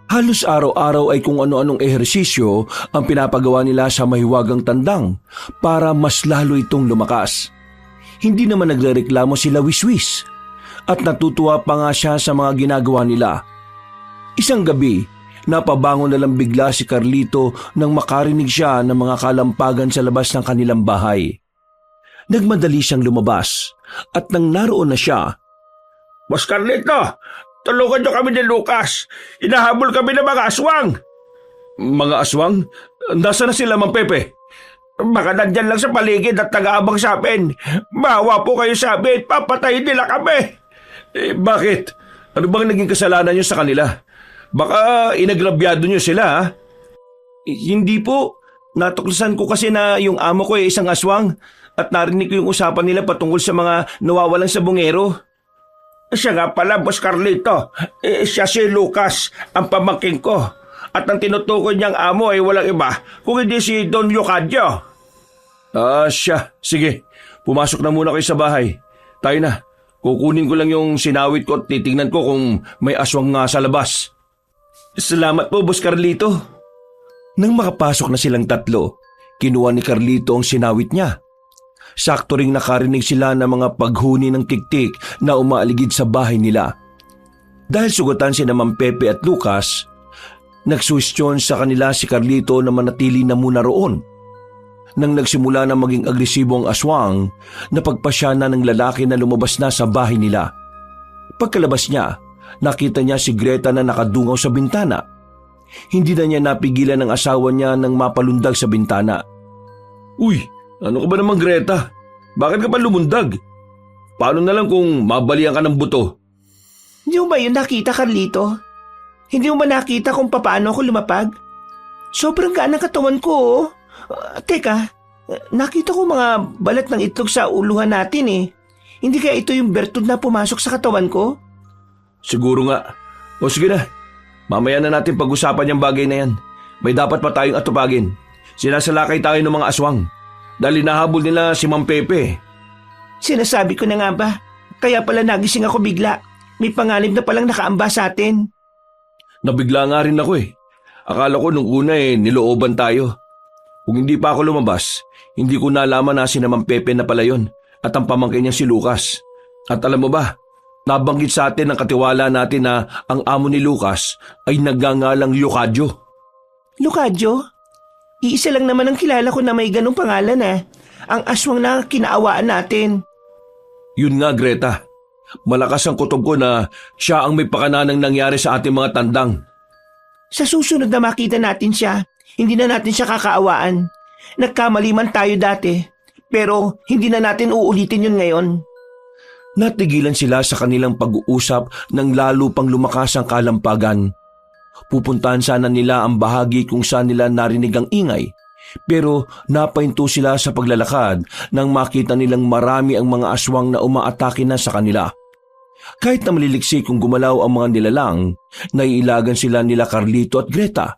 Halos araw-araw ay kung ano-anong ehersisyo ang pinapagawa nila sa mahiwagang tandang para mas lalo itong lumakas. Hindi naman nagrereklamo si Lawiswis at natutuwa pa nga siya sa mga ginagawa nila. Isang gabi, napabangon na lang bigla si Carlito nang makarinig siya ng mga kalampagan sa labas ng kanilang bahay. Nagmadali siyang lumabas at nang naroon na siya, Boss Carlito, tulungan niyo kami ni Lucas. Inahabol kami ng mga aswang. Mga aswang? Nasaan na sila, Mang Pepe? Baka nandyan lang sa paligid at nag-aabang sa amin. Maawa po kayo sa amin, papatayin nila kami. Bakit? Ano bang naging kasalanan niyo sa kanila? Baka inagrabyado niyo sila, ha? Hindi po. Natuklasan ko kasi na yung amo ko ay isang aswang at narinig ko yung usapan nila patungkol sa mga nawawalan sa bungero. Siya nga pala, Boss Carlito. Siya si Lucas, ang pamangking ko. At ang tinutukoy niyang amo ay walang iba kung hindi si Don Leocadio. Siya. Sige, pumasok na muna kayo sa bahay. Tayo na. Kukunin ko lang yung sinawit ko at titingnan ko kung may aswang nga sa labas. Salamat po, Boss Carlito. Nang makapasok na silang tatlo, kinuha ni Carlito ang sinawit niya. Sakto ring nakarinig sila ng mga paghuni ng tiktik na umaaligid sa bahay nila. Dahil sugatan si Mang Pepe at Lucas, nagsuwestyon sa kanila si Carlito na manatili na muna roon. Nang nagsimula na maging agresibo ang aswang, napagpasya na ng lalaki na lumabas na sa bahay nila. Pagkalabas niya, nakita niya si Greta na nakadungaw sa bintana. Hindi na niya napigilan ang asawa niya nang mapalundag sa bintana. Uy! Ano ka ba naman, Greta? Bakit ka pa lumundag? paano na lang kung mabalian ka ng buto? Hindi mo ba yun nakita, Carlito? Hindi mo ba nakita kung paano ako lumapag? Sobrang gaan ng katawan ko, oh. Teka, nakita ko mga balat ng itlog sa uluhan natin eh. Hindi kaya ito yung bertud na pumasok sa katawan ko? Siguro nga. O sige na, mamaya na natin pag-usapan yung bagay na yan. May dapat pa tayong atupagin. Sinasalakay tayo ng mga aswang. Dahil nahabol nila si Mang Pepe. Sinasabi ko na nga ba? Kaya pala nagising ako bigla. May panganib na palang nakaamba sa atin. Nabigla nga rin ako eh. Akala ko nung una nilooban tayo. Kung hindi pa ako lumabas, hindi ko nalaman na si Mang Pepe na pala yun at ang pamangkin niya si Lucas. At alam mo ba, nabanggit sa atin ng katiwala natin na ang amo ni Lucas ay nagngangalang Leocadio. Leocadio? Iisa lang naman ang kilala ko na may ganong pangalan Ang aswang na kinaawaan natin. Yun nga, Greta. Malakas ang kutob ko na siya ang may pakananang nangyari sa ating mga tandang. Sa susunod na makita natin siya, hindi na natin siya kakaawaan. Nagkamali man tayo dati, pero hindi na natin uulitin yun ngayon. Natigilan sila sa kanilang pag-uusap nang lalo pang lumakas ang kalampagan. Pupuntahan sana nila ang bahagi kung saan nila narinig ang ingay, pero napahinto sila sa paglalakad nang makita nilang marami ang mga aswang na umaatake na sa kanila. Kahit na maliliksik kung gumalaw ang mga nilalang, naiilagan sila nila Carlito at Greta.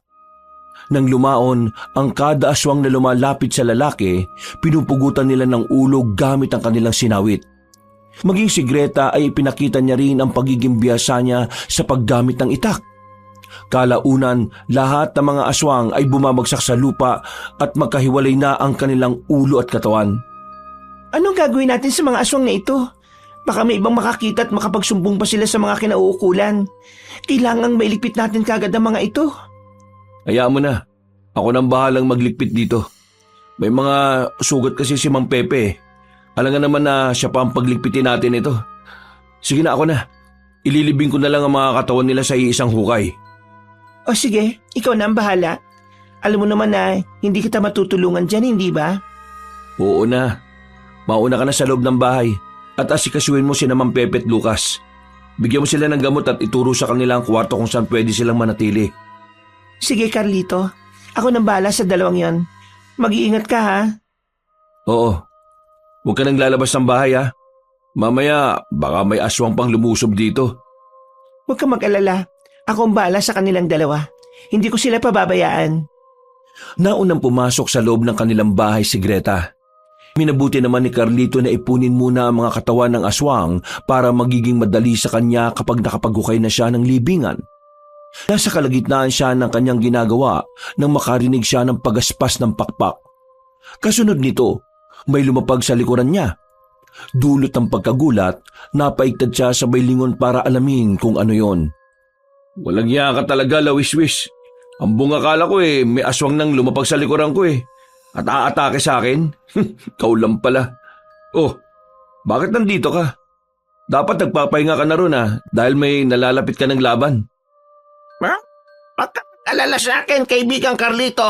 Nang lumaon ang kada aswang na lumalapit sa lalaki, pinupugutan nila ng ulo gamit ang kanilang sinawit. Maging si Greta ay ipinakita niya rin ang pagiging biyasa niya sa paggamit ng itak. Kalaunan, lahat ng mga aswang ay bumabagsak sa lupa at magkahiwalay na ang kanilang ulo at katawan. Anong gagawin natin sa mga aswang na ito? Baka may ibang makakita at makapagsumbong pa sila sa mga kinauukulan. Kailangang mailigpit natin kagad ang mga ito. Hayaan mo na. Ako nang bahalang magligpit dito. May mga sugat kasi si Mang Pepe. Alam nga naman na siya pa ang pagligpitin natin ito. Sige na, ako na. Ililibing ko na lang ang mga katawan nila sa iisang hukay. O sige, ikaw na ang bahala. Alam mo naman na hindi kita matutulungan dyan, hindi ba? Oo na. Mauna ka na sa loob ng bahay at asikasuhin mo si Mang Pepe at Lucas. Bigyan mo sila ng gamot at ituro sa kanila ang kwarto kung saan pwede silang manatili. Sige, Carlito. Ako nang bahala sa dalawang yon. Mag-iingat ka, ha? Oo. Huwag ka nang lalabas ng bahay, ha? Mamaya, baka may aswang pang lumusob dito. Huwag kang mag-alala. Ako ang bahala sa kanilang dalawa. Hindi ko sila pababayaan. Naunang pumasok sa loob ng kanilang bahay si Greta. Minabuti naman ni Carlito na ipunin muna ang mga katawan ng aswang para magiging madali sa kanya kapag nakapaghukay na siya ng libingan. Nasa kalagitnaan siya ng kanyang ginagawa nang makarinig siya ng pagaspas ng pakpak. Kasunod nito, may lumapag sa likuran niya. Dulot ng pagkagulat, napaigtad siya sa may lingon para alamin kung ano yon. Walang iya ka talaga, Lawiswis. Ang bunga kala ko may aswang nang lumapag sa likuran ko at aatake sa akin. Kau lang pala. Oh, bakit nandito ka? Dapat nagpapahinga ka na ron dahil may nalalapit ka ng laban. Ha? Alala sa akin, kaibigang Carlito.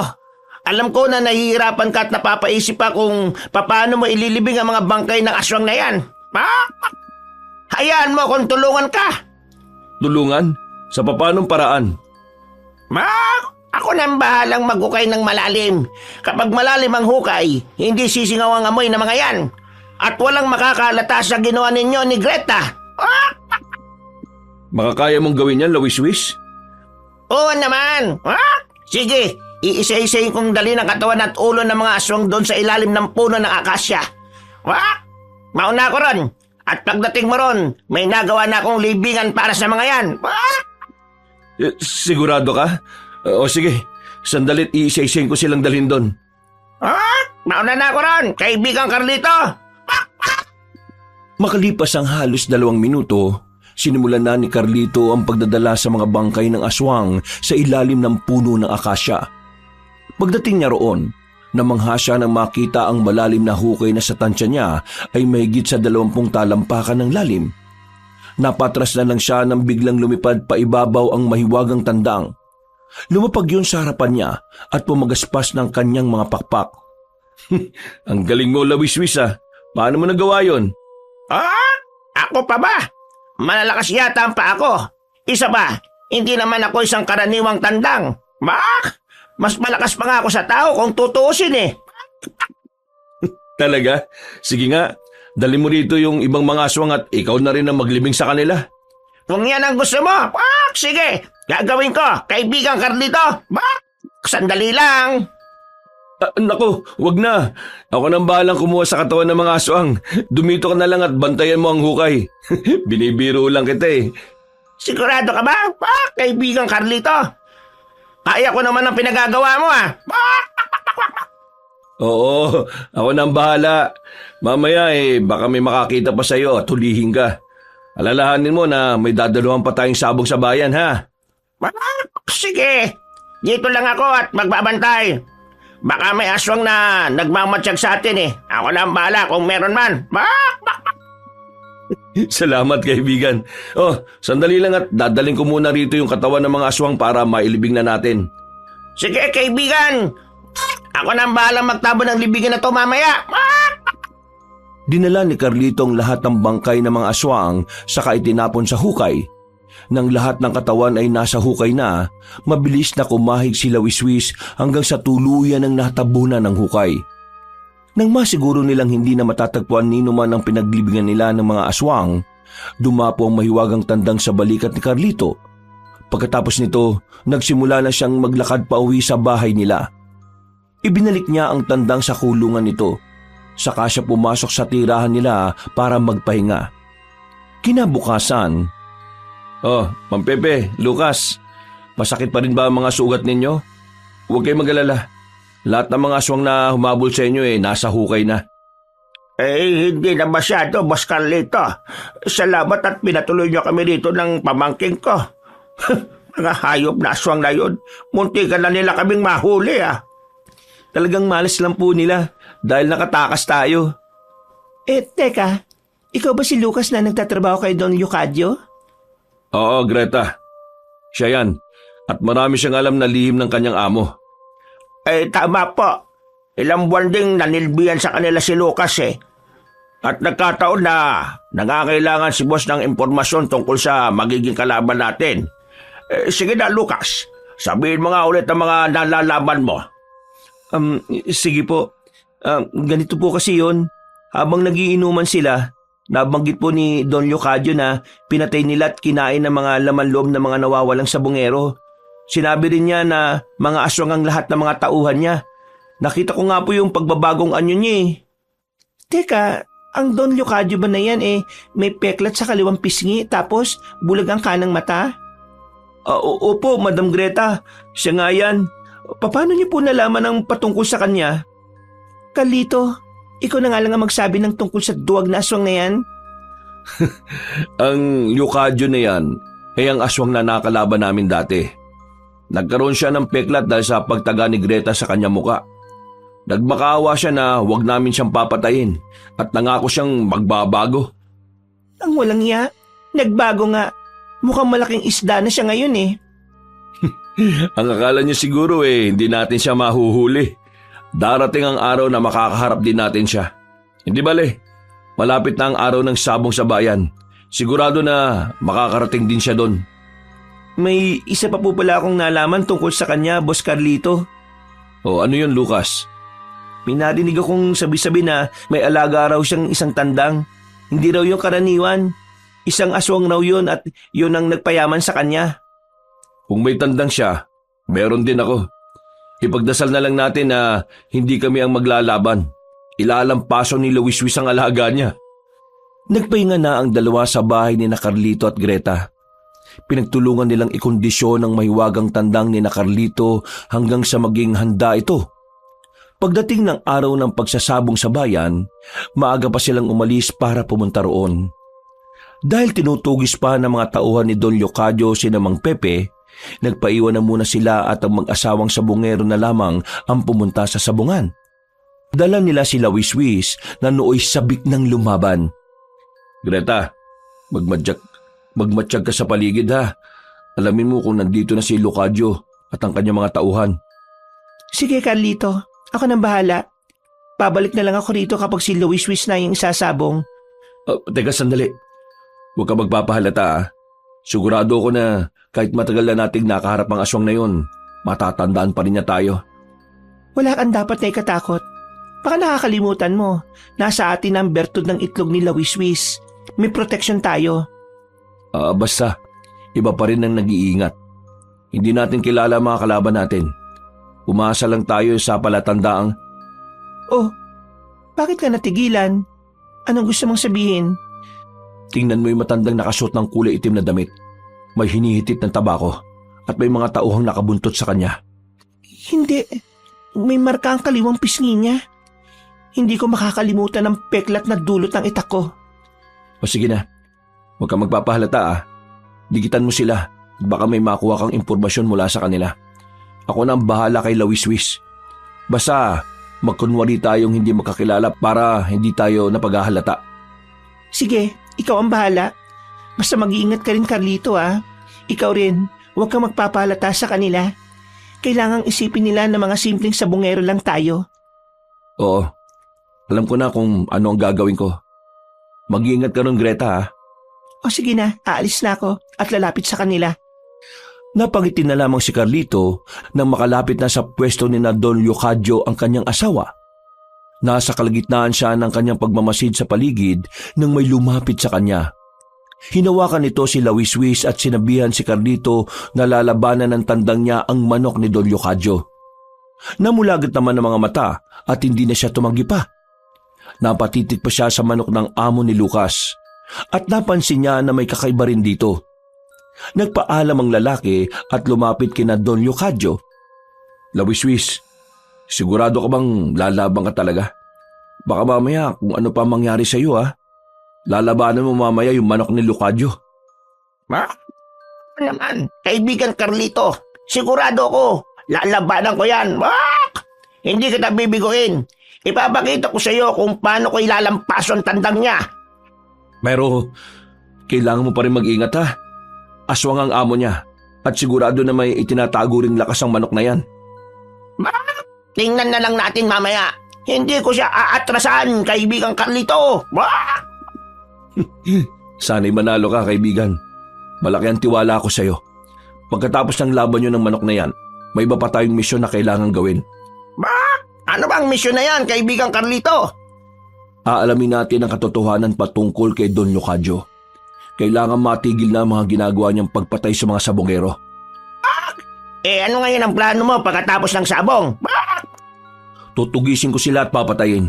Alam ko na nahihirapan ka at napapaisip pa kung paano mo ililibing ang mga bangkay ng aswang na yan. Ha? Hayaan mo kung tulungan ka. Tulungan? Sa papanong paraan? Ako na ang bahalang maghukay ng malalim. Kapag malalim ang hukay, hindi sisingaw ang amoy ng mga yan. At walang makakalata sa ginawa ninyo ni Greta. Makakaya mong gawin yan, Lawiswis? Oo naman. Sige, iisa-isayin kong dali ng katawan at ulo ng mga aswang doon sa ilalim ng puno ng akasya. Mauna ko ron. At pagdating mo ron, may nagawa na akong libingan para sa mga yan. Sigurado ka? O sige, sandalit iisa-isayin ko silang dalhin doon. Mauna na ako ron, kaibigang Carlito. Makalipas ang halos 2 minuto, sinimulan na ni Carlito ang pagdadala sa mga bangkay ng aswang sa ilalim ng puno ng akasya. Pagdating niya roon, namangha siya nang makita ang malalim na hukay na sa tansya niya ay mahigit sa 20 talampakan ng lalim. Napatras na lang siya nang biglang lumipad pa ibabaw ang mahiwagang tandang. Lumapag yun sa harapan niya at pumagaspas ng kanyang mga pakpak. Ang galing mo, Lawiswis. Paano mo nagawa yun? Ako pa ba? Malalakas yata ang paa ko. Isa pa, hindi naman ako isang karaniwang tandang. Mas malakas pa nga ako sa tao kung tutuusin eh. Talaga? Sige nga, dali mo rito yung ibang mga aswang at ikaw na rin ang maglibing sa kanila. Kung yan ang gusto mo, sige, gagawin ko, kaibigang Carlito. Sandali lang. Naku, wag na. Ako nang bahalang kumuha sa katawan ng mga aswang. Dumito ka na lang at bantayan mo ang hukay. Binibiro lang kita eh. Sigurado ka ba? Kaibigang Carlito. Kaya ko naman ang pinagagawa mo Oo, ako nang bahala. Mamaya baka may makakita pa sa'yo at hulihin ka. Alalahanin mo na may dadaluhan pa tayong sabog sa bayan, ha? Sige, dito lang ako at magbabantay. Baka may aswang na nagmamatsyag sa atin eh. Ako lang bahala kung meron man. Salamat, kaibigan. Sandali lang at dadaling ko muna rito yung katawan ng mga aswang para mailibing na natin. Sige, kaibigan. Ako nang bahala magtabo ng libigan na to mamaya. Dinala ni Carlito ang lahat ng bangkay ng mga aswang saka itinapon sa hukay. Nang lahat ng katawan ay nasa hukay na, mabilis na kumahig sila wiswis hanggang sa tuluyan ng natabunan ng hukay. Nang masiguro nilang hindi na matatagpuan nino man ang pinaglibingan nila ng mga aswang, dumapo ang mahiwagang tandang sa balikat ni Carlito. Pagkatapos nito, nagsimula na siyang maglakad pa uwi sa bahay nila. Ibinalik niya ang tandang sa kulungan nito, saka siya pumasok sa tirahan nila para magpahinga. Kinabukasan, Ma'am Pepe, Lucas, masakit pa rin ba ang mga sugat ninyo? Huwag kayong mag-alala. Lahat ng mga aswang na humabol sa inyo nasa hukay na. Hindi na masyado, Boss Carlito. Salamat at pinatuloy niyo kami dito ng pamangking ko. Mga hayop na aswang na yun. Muntikan na nila kaming mahuli talagang malas lang po nila dahil nakatakas tayo. Teka, ikaw ba si Lucas na nagtatrabaho kay Don Leocadio? Oo, Greta. Siya yan. At marami siyang alam na lihim ng kanyang amo. Tama po. Ilang buwan ding nanilbihan sa kanila si Lucas At nagkataon na nangangailangan si boss ng impormasyon tungkol sa magiging kalaban natin. Sige na, Lucas. Sabihin mo nga ulit ang mga nalalaban mo. Sige po. Ganito po kasi yon. Habang nagiinuman sila, nabanggit po ni Don Leocadio na pinatay nila at kinain ng mga laman loob ng mga nawawalang sabongero. Sinabi rin niya na mga aswang ang lahat ng mga tauhan niya. Nakita ko nga po yung pagbabagong anyo niya Teka, ang Don Leocadio ba na yan may peklat sa kaliwang pisngi tapos bulag ang kanang mata? Opo, Madam Greta. Siya nga yan. Paano niyo po nalaman ang patungkol sa kanya? Carlito, ikaw na nga lang ang magsabi ng tungkol sa duwag na aswang na yan. Ang Leocadio na yan ay ang aswang na nakalaban namin dati. Nagkaroon siya ng peklat dahil sa pagtaga ni Greta sa kanyang muka. Nagmakaawa siya na huwag namin siyang papatayin at nangako siyang magbabago. Ang walang iya, nagbago nga. Mukhang malaking isda na siya ngayon Ang akala niya siguro hindi natin siya mahuhuli. Darating ang araw na makakaharap din natin siya. Hindi bale, malapit na ang araw ng sabong sa bayan. Sigurado na makakarating din siya doon. May isa pa po pala akong nalaman tungkol sa kanya, Boss Carlito. Ano yun, Lucas? May narinig akong sabi-sabi na may alaga raw siyang isang tandang. Hindi raw yung karaniwan. Isang aswang raw yun at yun ang nagpayaman sa kanya. Kung may tandang siya, meron din ako. Ipagdasal na lang natin na hindi kami ang maglalaban. Ilalampaso ni Luwiswis ang alaga niya. Nagpahinga na ang dalawa sa bahay ni na Carlito at Greta. Pinagtulungan nilang ikondisyon ang mahiwagang tandang ni na Carlito hanggang sa maging handa ito. Pagdating ng araw ng pagsasabong sa bayan, maaga pa silang umalis para pumunta roon. Dahil tinutugis pa ng mga tauhan ni Don Leocadio si Mang Pepe, nagpaiwan na muna sila at ang mag-asawang sabongero na lamang ang pumunta sa sabungan. Dala nila sila Wiswis na nooy sabik ng lumaban. Greta, magmatsyag ka sa paligid ha. Alamin mo kung nandito na si Leocadio at ang kanyang mga tauhan. Sige, Carlito. Ako nang bahala. Pabalik na lang ako rito kapag si Luwiswis na yung isasabong. Teka sandali. Huwag ka magpapahalata ah. Sigurado ko na kahit matagal na nating nakaharap ang aswang na yun, matatandaan pa rin niya tayo. Wala kang dapat na ikatakot. Baka nakakalimutan mo, nasa atin ang bertud ng itlog ni Lawiswis. May protection tayo. Basta, iba pa rin ang nag-iingat. Hindi natin kilala mga kalaban natin. Umasa lang tayo sa palatandaang, Oh, bakit ka natigilan? Anong gusto mong sabihin? tingnan mo yung matandang nakasuot ng kulay itim na damit. May hinihitit ng tabako at may mga tauhang nakabuntot sa kanya. Hindi. May marka ang kaliwang pisngi niya. Hindi ko makakalimutan ang peklat na dulot ng itak ko. O sige na, huwag kang magpapahalata ah. Digitan mo sila at baka may makuha kang impormasyon mula sa kanila. Ako na ang bahala kay Lawiswis. Basta magkunwari tayong hindi makakilala para hindi tayo napaghahalata. Sige, ikaw ang bahala. Basta mag-iingat ka rin, Carlito, ah. Ikaw rin, huwag kang magpapalata sa kanila. Kailangang isipin nila na mga simpleng sabungero lang tayo. Oo, alam ko na kung ano ang gagawin ko. Mag-iingat ka nun, Greta ha. O sige na, aalis na ako at lalapit sa kanila. Napangiti na lamang si Carlito nang makalapit na sa pwesto ni na Don Leocadio ang kanyang asawa. Nasa kalagitnaan siya ng kanyang pagmamasid sa paligid nang may lumapit sa kanya. Hinawakan nito si Lawiswis at sinabihan si Carlito na lalabanan ng tandang niya ang manok ni Don Leocadio. Namulagat naman ang mga mata at hindi na siya tumanggi pa. Napatitig pa siya sa manok ng amo ni Lucas at napansin niya na may kakaiba rin dito. Nagpaalam ang lalaki at lumapit kina Don Leocadio. Lawiswis, sigurado ka bang lalaban ka talaga? Baka mamaya kung ano pa mangyari sa iyo ha. Lalabanan mo mamaya yung manok ni Leocadio. Ma? Naman, kaibigan Carlito, sigurado ko, lalabanan ko yan. Hindi kita bibiguin. Ipapakita ko sa iyo kung paano ko ilalampas ang tandang niya. Pero kailangan mo pa rin mag-ingat ha. Aswang ang amo niya at sigurado na may itinatago rin lakas ang manok na yan. Tingnan na lang natin mamaya. Hindi ko siya aatrasan, kaibigan Carlito. Sana'y manalo ka, kaibigan. Malaki ang tiwala ko sa'yo. Pagkatapos ng laban nyo ng manok na yan, may iba pa tayong misyon na kailangan gawin. Ano bang misyon na yan, kaibigan Carlito? Aalamin natin ang katotohanan patungkol kay Don Leocadio. Kailangan matigil na ang mga ginagawa niyang pagpatay sa mga sabongero. Ano ngayon ang plano mo pagkatapos ng sabong? Tutugisin ko sila at papatayin.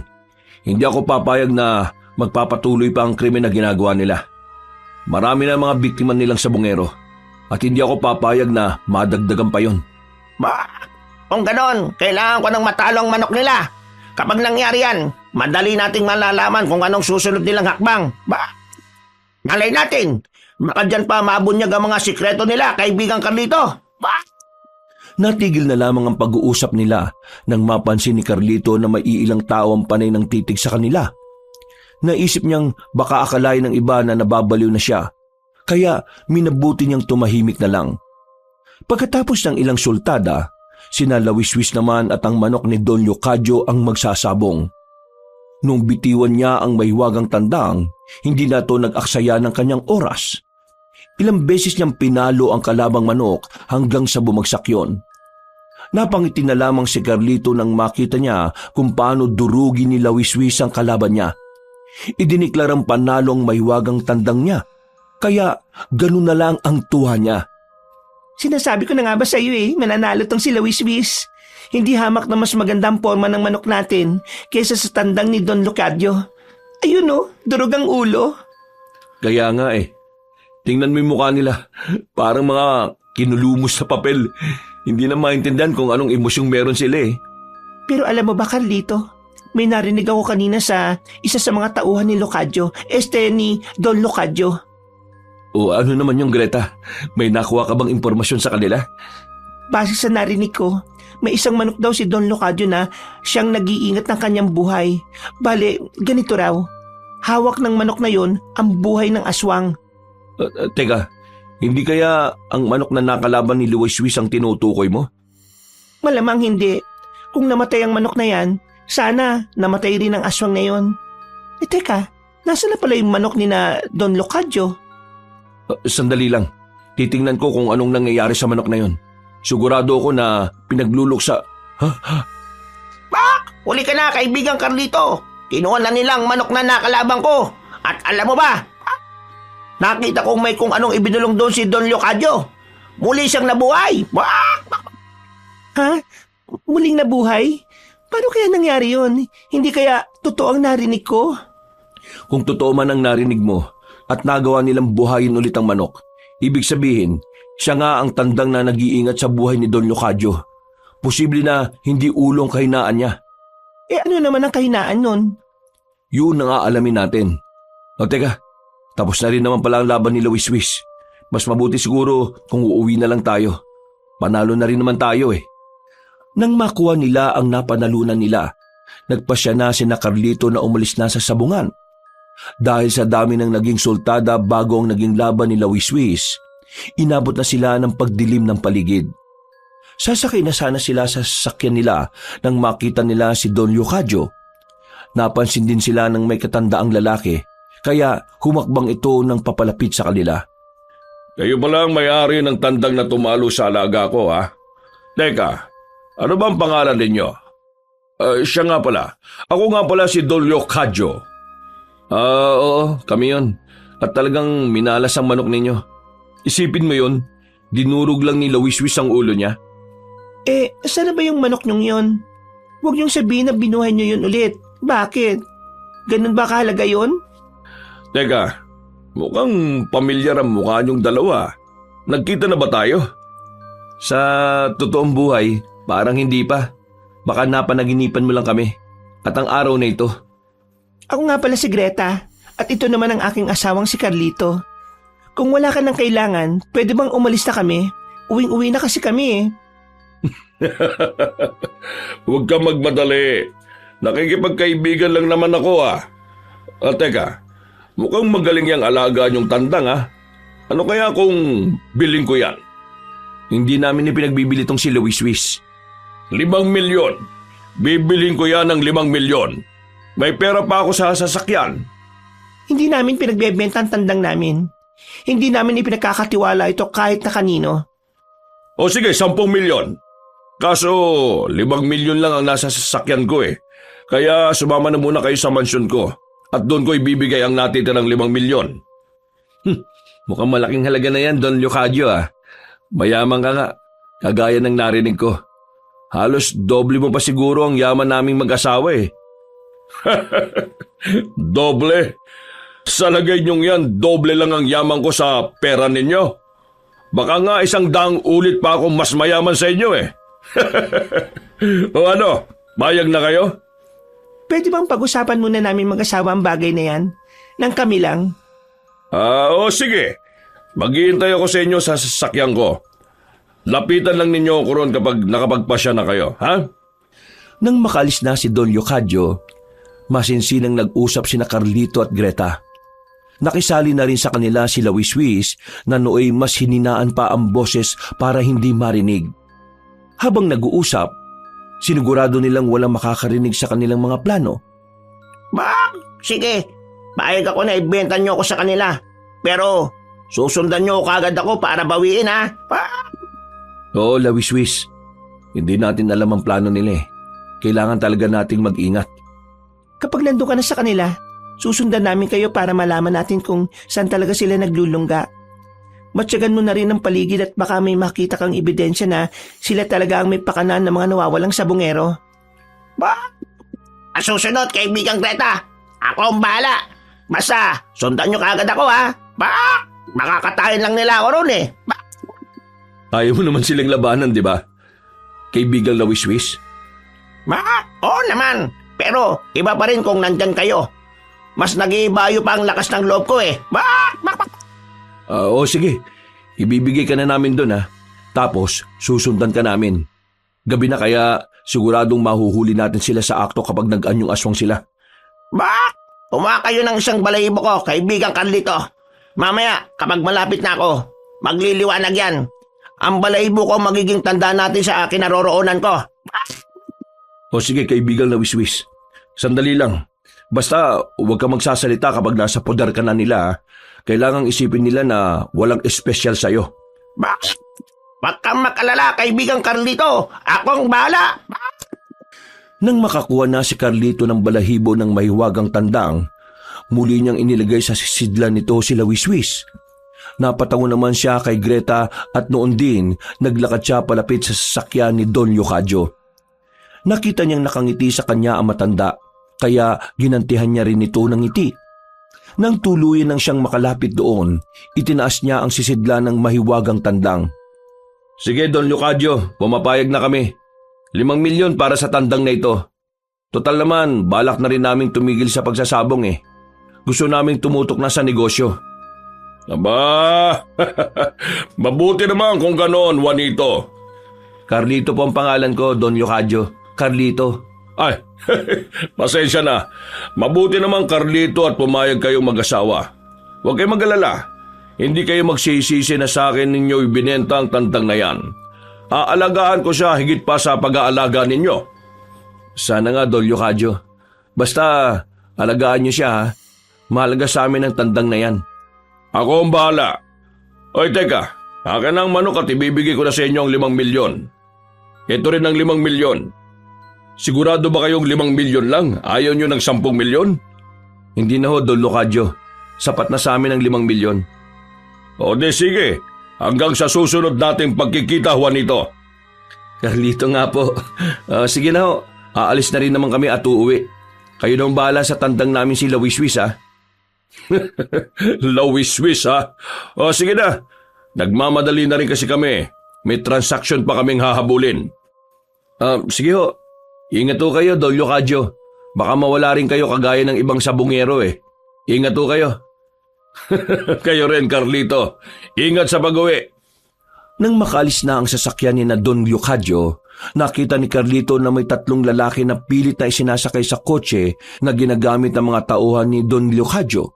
Hindi ako papayag na magpapatuloy pa ang krimen na ginagawa nila. Marami na mga biktima nilang sabongero at hindi ako papayag na madagdagan pa yon. Kung ganon, kailangan ko ng matalo ang manok nila. Kapag nangyari yan, madali nating malalaman kung anong susunod nilang hakbang. Malay natin, baka dyan pa mabunyag ang mga sikreto nila, kaibigan Carlito. Natigil na lamang ang pag-uusap nila nang mapansin ni Carlito na may iilang tao ang panay ng titig sa kanila. Naisip niyang baka akalain ng iba na nababaliw na siya, kaya minabuti niyang tumahimik na lang. Pagkatapos ng ilang sultada, sina Lawiswis naman at ang manok ni Don Leocadio ang magsasabong. Nung bitiwan niya ang mahiwagang tandang, hindi na ito nag-aksaya ng kanyang oras. Ilang beses niyang pinalo ang kalabang manok hanggang sa bumagsak yon. Napangiti na lamang si Carlito nang makita niya kung paano durugi ni Lawiswis ang kalaban niya. Idiniklarang panalo ang mahiwagang tandang niya, kaya ganun na lang ang tuwa niya. Sinasabi ko na nga ba sa iyo mananalo tong si Lawiswis. Hindi hamak na mas maganda ang forma ng manok natin kaysa sa tandang ni Don Leocadio. Ayun durog ang ulo. Kaya nga tingnan mo yung mukha nila, parang mga kinulumos sa papel. Hindi na maintindihan kung anong emosyong meron sila Pero alam mo ba, Carlito, may narinig ako kanina sa isa sa mga tauhan ni Leocadio, ni Don Leocadio. O ano naman yung Greta? May nakuha ka bang impormasyon sa kanila? Base sa narinig ko, may isang manok daw si Don Leocadio na siyang nag-iingat ng kanyang buhay. Bale, ganito raw. Hawak ng manok na yon ang buhay ng aswang. Teka, hindi kaya ang manok na nakalaban ni Lawiswis ang tinutukoy mo? Malamang hindi. Kung namatay ang manok na yan, sana namatay rin ang aswang na yon. Teka, nasa na pala yung manok ni na Don Leocadio? Sandali lang. Titingnan ko kung anong nangyayari sa manok na yon. Sigurado ako na pinagluluksa. Huli ka na, kaibigang Carlito. Kinuha na nilang manok na nakalabang ko. At alam mo ba, nakita kong may kung anong ibinulong doon si Don Leocadio. Muli siyang nabuhay. Ha? Muling nabuhay? Paano kaya nangyari yun? Hindi kaya totoo ang narinig ko? Kung totoo man ang narinig mo at nagawa nilang buhayin ulit ang manok, ibig sabihin, siya nga ang tandang na nag-iingat sa buhay ni Don Leocadio. Posible na hindi ulong kahinaan niya. Ano naman ang kahinaan nun? Yun ang aalamin natin. O teka, tapos na rin naman pala ang laban nila Wiswis. Mas mabuti siguro kung uuwi na lang tayo. Panalo na rin naman tayo eh. Nang makuha nila ang napanalunan nila, nagpasya na sina Carlito na umalis na sa sabungan. Dahil sa dami ng naging sultada bago ang naging laban nila Wiswis, inabot na sila ng pagdilim ng paligid. Sasakay na sana sila sa sasakyan nila nang makita nila si Don Leocadio. Napansin din sila ng may katandaang lalaki, kaya humakbang ito ng papalapit sa kanila. Kayo pala ang may-ari ng tandang na tumalo sa alaga ko, ha? Teka, ano bang pangalan ninyo? Siya nga pala. Ako nga pala si Don Leocadio. Oo, kami yon. At talagang minalas ang manok ninyo. Isipin mo yon, dinurog lang ni Wiswis ang ulo niya. Sana ba yung manok nyong yon? Huwag niyong sabihin na binuhay niyo yun ulit. Bakit? Ganun ba kahalaga yun? Teka, mukhang pamilyar ang mukha niyong dalawa. Nagkita na ba tayo? Sa totoong buhay, parang hindi pa. Baka napanaginipan mo lang kami. At ang araw na ito. Ako nga pala si Greta. At ito naman ang aking asawang si Carlito. Kung wala ka ng kailangan, pwede bang umalis na kami? Uwing-uwi na kasi kami eh. Huwag kang magmadali. Nakikipagkaibigan lang naman ako, teka, mukhang magaling yung alaga niyong tandang, Ano kaya kung biling ko yan? Hindi namin ipinagbibili tong si Wiswis. 5 milyon. Bibiling ko yan ng 5 milyon. May pera pa ako sa sasakyan. Hindi namin pinagbebenta ang tandang namin. Hindi namin ipinagkakatiwala ito kahit na kanino. O sige, 10 milyon. Kaso, 5 milyon lang ang nasa sasakyan ko eh. Kaya sumama na muna kayo sa mansyon ko. At doon ko ibibigay ang natitirang 5 milyon. Mukhang malaking halaga na yan, Don Leocadio Mayaman ka nga, kagaya ng narinig ko. Halos doble mo pa siguro ang yaman naming mag-asawa eh. Doble? Sa lagay niyong yan, doble lang ang yaman ko sa pera ninyo. Baka nga 100 ulit pa ako mas mayaman sa inyo eh. O ano, bayag na kayo? Pwede bang pag-usapan muna namin mag-asawa ang bagay na yan? Nang kami lang? O sige. Maghihintay ako sa inyo sa sasakyan ko. Lapitan lang ninyo ako ron kapag nakapagpasya na kayo, ha? Nang makalis na si Don Leocadio, masinsinang nag-usap sina Carlito at Greta. Nakisali na rin sa kanila sila Wiswis na nooy mas hininaan pa ang boses para hindi marinig. Habang nag-uusap, sinigurado nilang walang makakarinig sa kanilang mga plano. Sige, paayag ako na ibenta niyo ako sa kanila. Pero susundan niyo kagad ako para bawiin ha. Oo, Wiswis. Hindi natin alam ang plano nila eh. Kailangan talaga nating mag-ingat. Kapag nandun ka na sa kanila, susundan namin kayo para malaman natin kung saan talaga sila naglulungga. Matyagan mo na rin ang paligid at baka may makita kang ebidensya na sila talaga ang may pakanan ng mga nawawalang sabungero. Susunod, kaibigang Greta. Ako ang bahala. Basta, sundan nyo kagad ako ha. Makakatayin lang nila ako ron eh. Ayaw mo naman silang labanan, di ba? Kaibigan Wiswis? Oo naman. Pero iba pa rin kung nandyan kayo. Mas nag-iibayo pa ang lakas ng loob ko eh. Oo, sige. Ibibigay ka na namin doon Tapos, susundan ka namin. Gabi na kaya siguradong mahuhuli natin sila sa akto kapag nag-anyong aswang sila. Kayo ng isang balahibo ko, kaibigang Carlito. Mamaya, kapag malapit na ako, magliliwanag yan. Ang balahibo ko magiging tanda natin sa kinaroroonan ko. O sige, kaibigan Wiswis. Sandali lang. Basta huwag ka magsasalita kapag nasa poder ka na nila. Kailangang isipin nila na walang espesyal sa'yo. Bakit? Huwag kang mag-alala, kaibigang Carlito. Ako ang bahala. Nang makakuha na si Carlito ng balahibo ng mahiwagang tandang, muli niyang inilagay sa sisidlan nito si Wiswis. Napatango naman siya kay Greta at noon din naglakad siya palapit sa sasakyan ni Don Leocadio. Nakita niyang nakangiti sa kanya ang matanda, kaya ginantihan niya rin ito ng ngiti. Nang tuluyan nang siyang makalapit doon, itinaas niya ang sisidlan ng mahiwagang tandang. Sige Don Leocadio, pumapayag na kami. 5 milyon para sa tandang na ito. Total naman, balak na rin naming tumigil sa pagsasabong eh. Gusto naming tumutok na sa negosyo. Aba, mabuti naman kung ganoon, Juanito. Carlito po ang pangalan ko, Don Leocadio. Carlito. Ay, pasensya na. Mabuti naman, Carlito, at pumayag kayong mag-asawa. Huwag kayong mag-alala. Hindi kayo magsisisi na sa akin ninyo ibinenta ang tandang na yan. Aalagaan ko siya higit pa sa pag-aalaga ninyo. Sana nga, Don Leocadio. Basta, alagaan niyo siya ha. Mahalaga sa amin ang tandang na yan. Ako ang bahala. Oy, teka. Akin ang manok at ibibigay ko na sa inyo ang 5 milyon. Ito rin ang 5 milyon. Sigurado ba kayong 5 milyon lang? Ayaw nyo ng 10 milyon? Hindi na ho, Don Leocadio. Sapat na sa amin ang 5 milyon. O de sige. Hanggang sa susunod nating pagkikita, Juanito. Carlito nga po. Sige na ho. Aalis na rin naman kami at uuwi. Kayo na ang bahala sa tandang namin si Wiswis ha. Wiswis ha? O sige na. Nagmamadali na rin kasi kami. May transaction pa kaming hahabulin. Sige ho. Ingat ho kayo, Don Leocadio. Baka mawala rin kayo kagaya ng ibang sabungero eh. Ingat ho kayo. Kayo rin, Carlito. Ingat sa pag-uwi. Nang makalis na ang sasakyan ni na Don Leocadio, nakita ni Carlito na may 3 lalaki na pilit na isinasakay sa kotse na ginagamit ng mga tauhan ni Don Leocadio.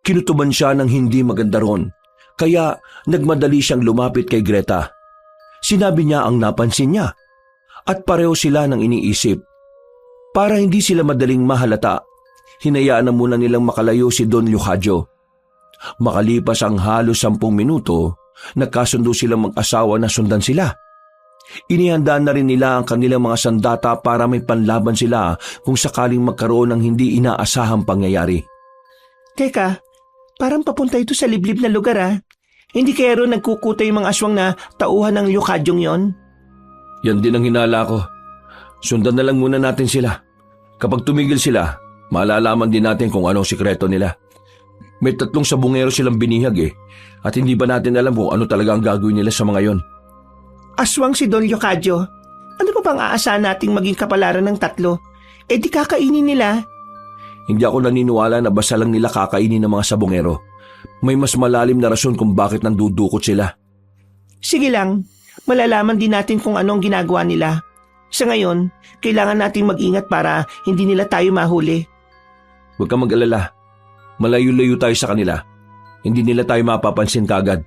Kinutuban siya ng hindi maganda ron, kaya nagmadali siyang lumapit kay Greta. Sinabi niya ang napansin niya, at pareho sila ng iniisip. Para hindi sila madaling mahalata, hinayaan na muna nilang makalayo si Don Leocadio. Makalipas ang halos 10 minuto, nagkasundo silang mag-asawa na sundan sila. Inihanda na rin nila ang kanilang mga sandata para may panlaban sila kung sakaling magkaroon ng hindi inaasahang pangyayari. Teka, parang papunta ito sa liblib na lugar ah. Hindi kaya ron nagkukuta yung mga aswang na tauhan ng Leocadyong yon? Yan din ang hinala ko. Sundan na lang muna natin sila. Kapag tumigil sila, malalaman din natin kung anong sikreto nila. May 3 sabungero silang binihag eh, at hindi ba natin alam kung ano talaga ang gagawin nila sa mga yon. Aswang si Don Leocadio. Ano pa bang aasahan nating maging kapalaran ng 3? Eh di kakainin nila. Hindi ako naniniwala na basta lang nila kakainin ng mga sabungero. May mas malalim na rason kung bakit nandudukot sila. Sige lang, malalaman din natin kung ano ang ginagawa nila. Sa ngayon, kailangan nating mag-ingat para hindi nila tayo mahuli. Huwag kang mag-alala. Malayo-layo tayo sa kanila. Hindi nila tayo mapapansin kagad.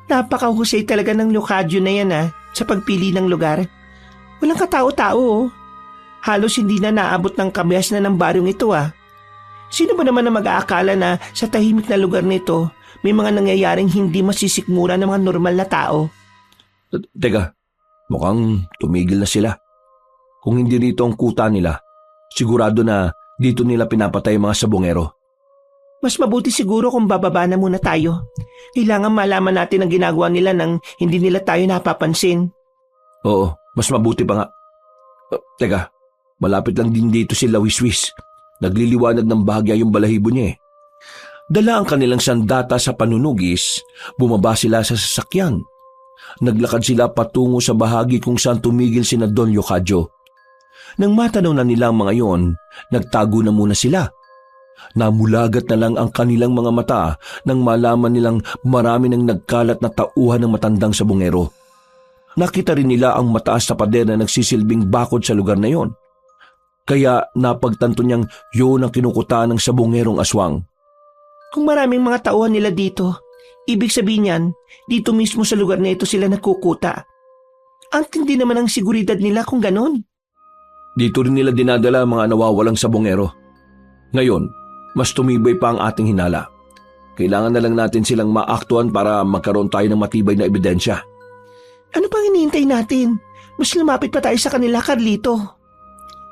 Napakahusay talaga ng Leocadio na yan sa pagpili ng lugar. Walang katao-tao oh. Halos hindi na naabot ng kabias na ng baryong ito Sino ba naman na mag-aakala na sa tahimik na lugar nito may mga nangyayaring hindi masisikmura ng mga normal na tao? Teka, mukhang tumigil na sila. Kung hindi rito ang kuta nila, sigurado na dito nila pinapatay mga sabungero. Mas mabuti siguro kung bababa na muna tayo. Kailangan malaman natin ang ginagawa nila nang hindi nila tayo napapansin. Oo, mas mabuti pa nga. Teka, malapit lang din dito si Wiswis. Nagliliwanag ng bahagya yung balahibo niya eh. Dala ang kanilang sandata sa panunugis, bumaba sila sa sasakyan. Naglakad sila patungo sa bahagi kung saan tumigil sina Don Leocadio. Nang matanaw na nila ang mga yon, nagtago na muna sila. Namulagat na lang ang kanilang mga mata nang malaman nilang marami nang nagkalat na tauhan ng matandang sabungero. Nakita rin nila ang mataas na pader na nagsisilbing bakod sa lugar na yon. Kaya napagtanto niyang yun ang kinukutaan ng sabungerong aswang. Kung maraming mga tauhan nila dito, ibig sabihin yan, dito mismo sa lugar na ito sila nagkukuta. Ang tindi naman ang seguridad nila kung ganon. Dito rin nila dinadala ang mga nawawalang sabungero. Ngayon, mas tumibay pa ang ating hinala. Kailangan na lang natin silang maaktuhan para magkaroon tayo ng matibay na ebidensya. Ano pang hinihintay natin? Mas lumapit pa tayo sa kanila, Carlito.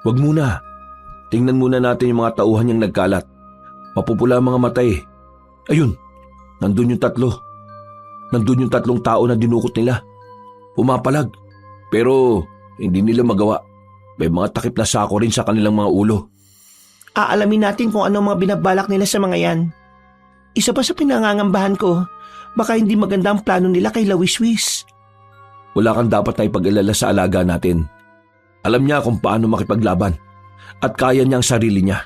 Wag muna. Tingnan muna natin yung mga tauhan niyang nagkalat. Mapupula ang mga mata eh. Ayun, nandun yung tatlo. Nandun yung tatlong tao na dinukot nila. Pumapalag. Pero hindi nila magawa. May mga takip na sako rin sa kanilang mga ulo. Aalamin natin kung ano mga binabalak nila sa mga yan. Isa pa sa pinangangambahan ko, baka hindi maganda ang plano nila kay Lawiswis. Wala kang dapat na ipag-alala sa alaga natin. Alam niya kung paano makipaglaban. At kaya niya ang sarili niya.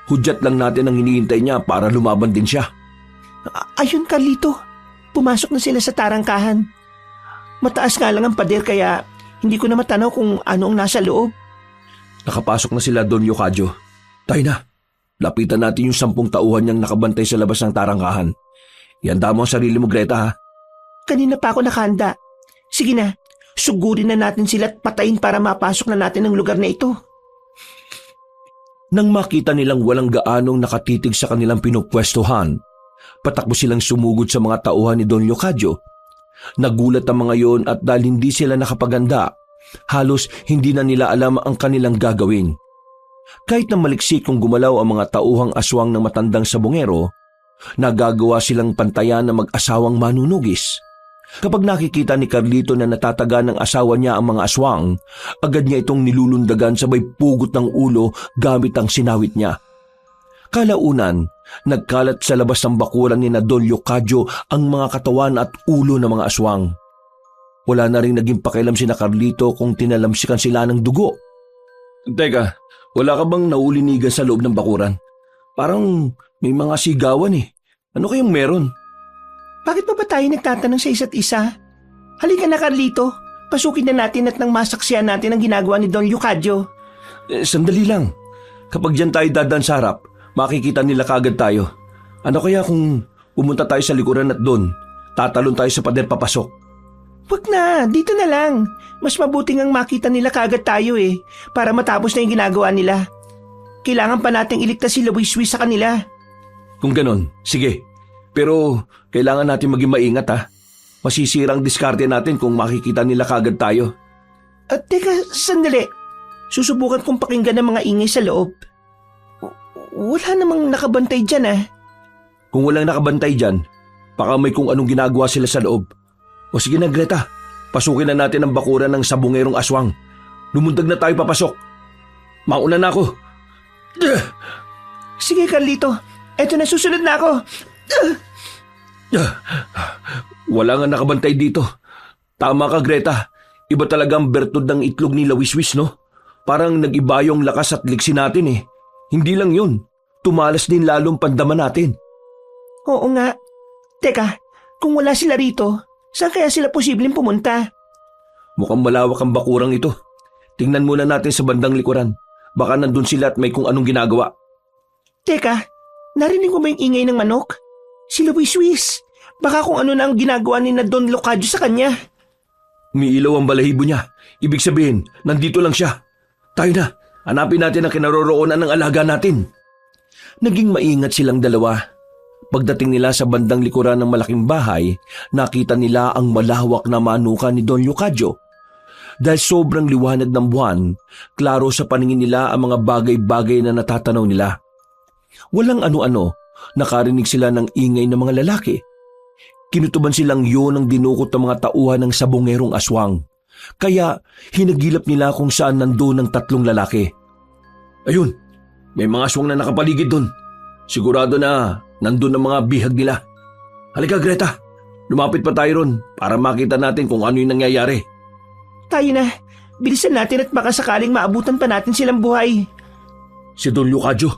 Hudyat lang natin ang hinihintay niya para lumaban din siya. Ayun, Carlito. Pumasok na sila sa tarangkahan. Mataas nga lang ang pader kaya hindi ko na matanaw kung ano ang nasa loob. Nakapasok na sila Don Yocadio. Tayo na. Lapitan natin yung 10 tauhan niyang nakabantay sa labas ng tarangkahan. Ihanda mo ang sarili mo, Greta, ha? Kanina pa ako nakahanda. Sige na, sugurin na natin sila at patayin para mapasok na natin ang lugar na ito. Nang makita nilang walang gaanong nakatitig sa kanilang pinupwestuhan, patakbo silang sumugod sa mga tauhan ni Don Yocadio. Nagulat ang mga yon at dahil hindi sila nakapaganda, halos hindi na nila alam ang kanilang gagawin. Kahit na maliksik kung gumalaw ang mga tauhang aswang ng matandang sabongero, nagagawa silang pantayan na mag-asawang manunugis. Kapag nakikita ni Carlito na natataga ng asawa niya ang mga aswang, agad niya itong nilulundagan sabay pugot ng ulo gamit ang sinawit niya. Kalaunan, nagkalat sa labas ng bakuran ni Don Yocadio ang mga katawan at ulo ng mga aswang. Wala na rin naging pakialam si Carlito kung tinalamsikan sila ng dugo. Teka, wala ka bang naulinigan sa loob ng bakuran? Parang may mga sigawan eh. Ano kayong meron? Bakit pa ba tayo nagtatanong sa isa't isa? Halika na, Carlito. Pasukin na natin at nang masaksiyan natin ang ginagawa ni Don Yocadio. Sandali lang. Kapag dyan tayo dadaan sa harap, makikita nila kagad tayo. Ano kaya kung pumunta tayo sa likuran at doon, tatalon tayo sa pader papasok? Wag na, dito na lang. Mas mabuting ang makita nila kagad tayo eh, para matapos na yung ginagawa nila. Kailangan pa nating iligtas si Lawiswis sa kanila. Kung ganon, sige. Pero kailangan natin maging maingat ha. Masisira ang diskarte natin kung makikita nila kagad tayo. At teka, sandali. Susubukan kong pakinggan ang mga ingay sa loob. Wala namang nakabantay dyan ah. Kung walang nakabantay dyan, baka may kung anong ginagawa sila sa loob. O sige na, Greta. Pasukin na natin ang bakuran ng sabongerong aswang. Lumundag na tayo papasok. Mauna na ako. Sige, Carlito. Eto na, susunod na ako. Wala nga nakabantay dito. Tama ka, Greta. Iba talaga ang bertud ng itlog ni Lawiswis, no? Parang nag-iba yung lakas at liksi natin eh. Hindi lang yun. Tumalas din lalong pandaman natin. Oo nga. Teka, kung wala sila rito, saan kaya sila posibleng pumunta? Mukhang malawak ang bakurang ito. Tingnan muna natin sa bandang likuran. Baka nandun sila at may kung anong ginagawa. Teka, narinig mo ba yung ingay ng manok? Si Lawiswis. Baka kung ano na ang ginagawa ni na Don Yocadio sa kanya. Umiilaw ang balahibo niya. Ibig sabihin, nandito lang siya. Tayo na, hanapin natin ang kinaroroonan ng alaga natin. Naging maingat silang dalawa. Pagdating nila sa bandang likuran ng malaking bahay, nakita nila ang malawak na manukan ni Don Yocadio. Dahil sobrang liwanag ng buwan, klaro sa paningin nila ang mga bagay-bagay na natatanaw nila. Walang ano-ano, nakarinig sila ng ingay ng mga lalaki. Kinutuban silang yun ang dinukot ng mga tauhan ng sabongerong aswang. Kaya hinagilap nila kung saan nandoon ang 3 lalaki. Ayun, may mga aswang na nakapaligid doon. Sigurado na nandun ang mga bihag nila. Halika, Greta. Lumapit pa tayo ron para makita natin kung ano yung nangyayari. Tayo na. Bilisan natin at baka sakaling maabutan pa natin silang buhay. Si Don Yocadio,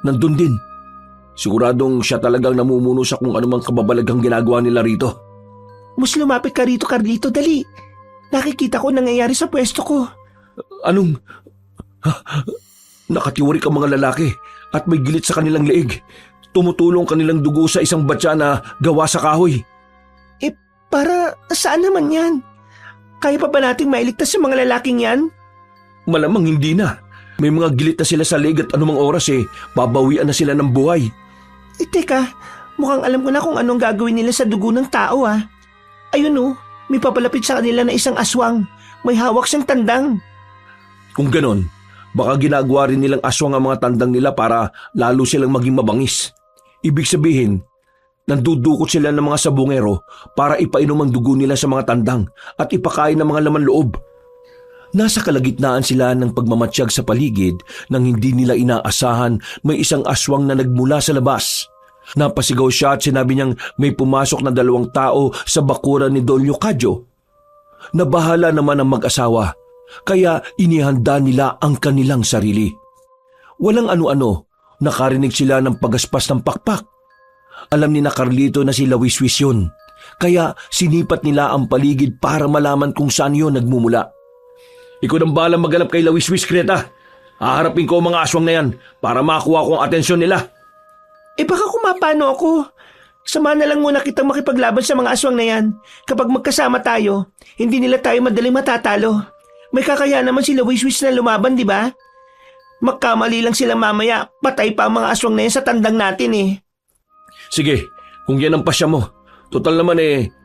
nandun din. Siguradong siya talagang namumuno sa kung anumang kababalaghang ginagawa nila rito. Mas lumapit ka rito, Carlito, dali. Nakikita ko nangyayari sa pwesto ko. Anong? Nakatiwarik ang mga lalaki at may gilit sa kanilang leeg. Tumutulong kanilang dugo sa isang batya na gawa sa kahoy. Para saan naman yan? Kaya pa ba nating mailigtas sa mga lalaking yan? Malamang hindi na. May mga gilit na sila sa leeg at anumang oras babawian na sila ng buhay. Teka, Mukhang alam ko na kung anong gagawin nila sa dugo ng tao ah. Ayun oh, may papalapit sa kanila na isang aswang. May hawak siyang tandang. Kung ganon, baka ginagawa rin nilang aswang ang mga tandang nila para lalo silang maging mabangis. Ibig sabihin, nandudukot sila ng mga sabungero para ipainom ang dugo nila sa mga tandang at ipakain ng mga laman loob. Nasa kalagitnaan sila ng pagmamatsyag sa paligid nang hindi nila inaasahan may isang aswang na nagmula sa labas. Napasigaw siya at sinabi niyang may pumasok na 2 tao sa bakuran ni Don Leocadio. Nabahala naman ang mag-asawa, kaya inihanda nila ang kanilang sarili. Walang ano-ano, nakarinig sila ng pagaspas ng pakpak. Alam ni na Carlito na si Lawiswis yun, kaya sinipat nila ang paligid para malaman kung saan yun nagmumula. Ikaw nang balang maghanap kay Lawiswis, Greta. Haharapin ko ang mga aswang na yan para makuha ko ang atensyon nila. Baka kumapano ako. Sama na lang muna kitang makipaglaban sa mga aswang na yan. Kapag magkasama tayo, hindi nila tayo madaling matatalo. May kakaya naman sila Wiswis na lumaban, di ba? Magkamali lang silang mamaya, patay pa ang mga aswang na yan sa tandang natin eh. Sige, kung yan ang pasya mo. Total naman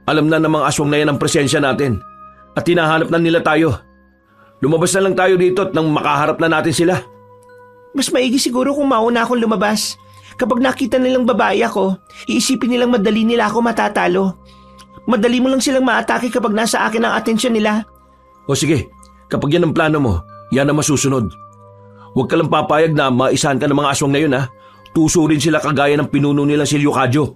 alam na ng mga aswang na yan ang presensya natin. At hinahanap na nila tayo. Lumabas na lang tayo dito at nang makaharap na natin sila. Mas maigi siguro kung mauna akong lumabas. Kapag nakita nilang babae ako, iisipin nilang madali nila ako matatalo. Madali mo lang silang maatake kapag nasa akin ang atensyon nila. O sige, kapag yan ang plano mo, yan ang masusunod. Huwag ka lang papayag na maisahan ka ng mga aswang na yun ha. Tuso rin sila kagaya ng pinuno nila si Leocadio.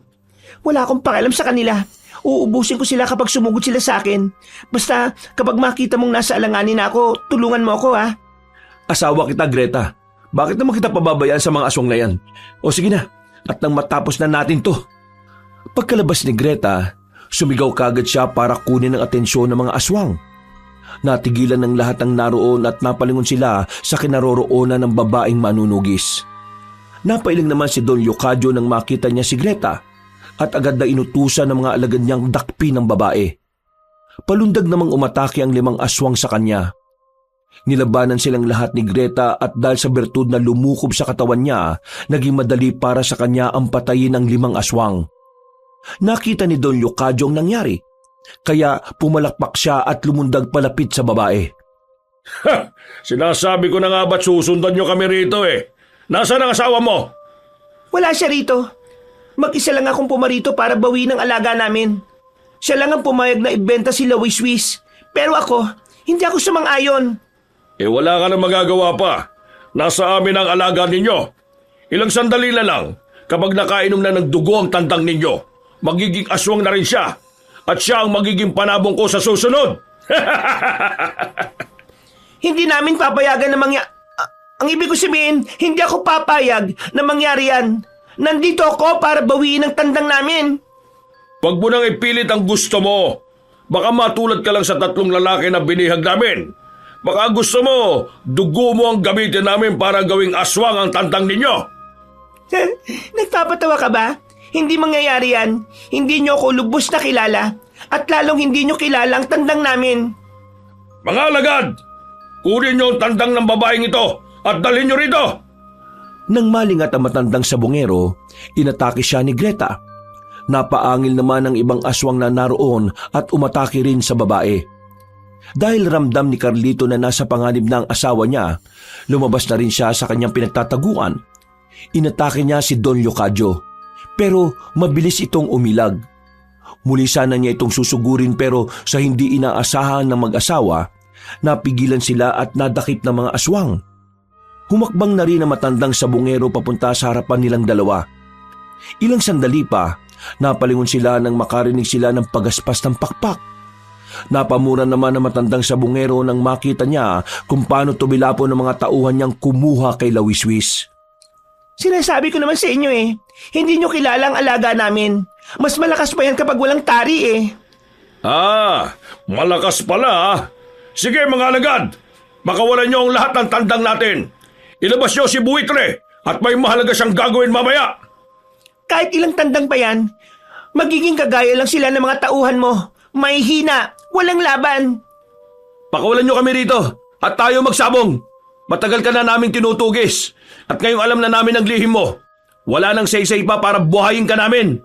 Wala akong pakialam sa kanila. Uubusin ko sila kapag sumugod sila sa akin. Basta kapag makita mong nasa alanganin ako, tulungan mo ako ha. Asawa kita, Greta. Bakit naman kita pababayaan sa mga aswang na yan? O sige na, at nang matapos na natin to. Pagkalabas ni Greta, sumigaw kagad siya para kunin ang atensyon ng mga aswang. Natigilan ng lahat ng naroon at napalingon sila sa kinaroroonan ng babaeng manunugis. Napailing naman si Don Leocadio nang makita niya si Greta at agad na inutusan ng mga alagad niyang dakpi ng babae. Palundag namang umatake ang 5 aswang sa kanya. Nilabanan silang lahat ni Greta at dahil sa bertud na lumukob sa katawan niya, naging madali para sa kanya ang patayin ng 5 aswang. Nakita ni Don Leocadio ang nangyari, kaya pumalakpak siya at lumundag palapit sa babae. Ha! Sinasabi ko na nga ba't susundan nyo kami rito eh? Nasaan ang asawa mo? Wala siya rito. Mag-isa lang akong pumarito para bawiin ang alaga namin. Siya lang ang pumayag na ibenta si Lawiswis. Pero ako, hindi ako sumang-ayon. Wala ka na magagawa pa. Nasa amin ang alaga ninyo. Ilang sandali na lang, kapag nakainom na ng dugo ang tandang ninyo, magiging aswang na rin siya. At siya ang magiging panabong ko sa susunod. Hindi namin papayagan na Ang ibig ko sabihin, hindi ako papayag na mangyari yan. Nandito ako para bawiin ang tandang namin. Pag mo nang ipilit ang gusto mo, baka matulad ka lang sa 3 lalaki na binihag namin. Baka gusto mo, dugo mo ang gamitin namin para gawing aswang ang tandang ninyo. Nagpapatawa ka ba? Hindi mangyayari yan. Hindi nyo ako lubos na kilala. At lalong hindi nyo kilala ang tandang namin. Mga alagad, kunin nyo ang tandang ng babaeng ito at dalhin nyo rito. Nang malingat ang matandang sabongero, inatake siya ni Greta. Napaangil naman ang ibang aswang na naroon at umatake rin sa babae. Dahil ramdam ni Carlito na nasa panganib na ang asawa niya, lumabas na rin siya sa kanyang pinagtataguan. Inatake niya si Don Leocadio, pero mabilis itong umilag. Muli sana niya itong susugurin pero sa hindi inaasahan ng mag-asawa, napigilan sila at nadakip ng mga aswang. Humakbang na rin ang matandang sabongero papunta sa harapan nilang dalawa. Ilang sandali pa, napalingon sila nang makarinig sila ng pagaspas ng pakpak. Napamura naman ang matandang sabongero nang makita niya kung paano tumilapo ng mga tauhan niyang kumuha kay Lawiswis. Sinasabi ko naman sa inyo hindi nyo kilala ang alaga namin. Mas malakas pa yan kapag walang tari Malakas pala. Sige mga alagad, makawalan nyo ang lahat ng tandang natin. Ilabas nyo si Buitre at may mahalaga siyang gagawin mamaya. Kahit ilang tandang pa yan, magiging kagaya lang sila ng mga tauhan mo. May hina, walang laban. Pakawalan niyo kami rito at tayo magsabong. Matagal ka na naming tinutugis at ngayong alam na namin ang lihim mo. Wala nang say-say pa para buhayin ka namin.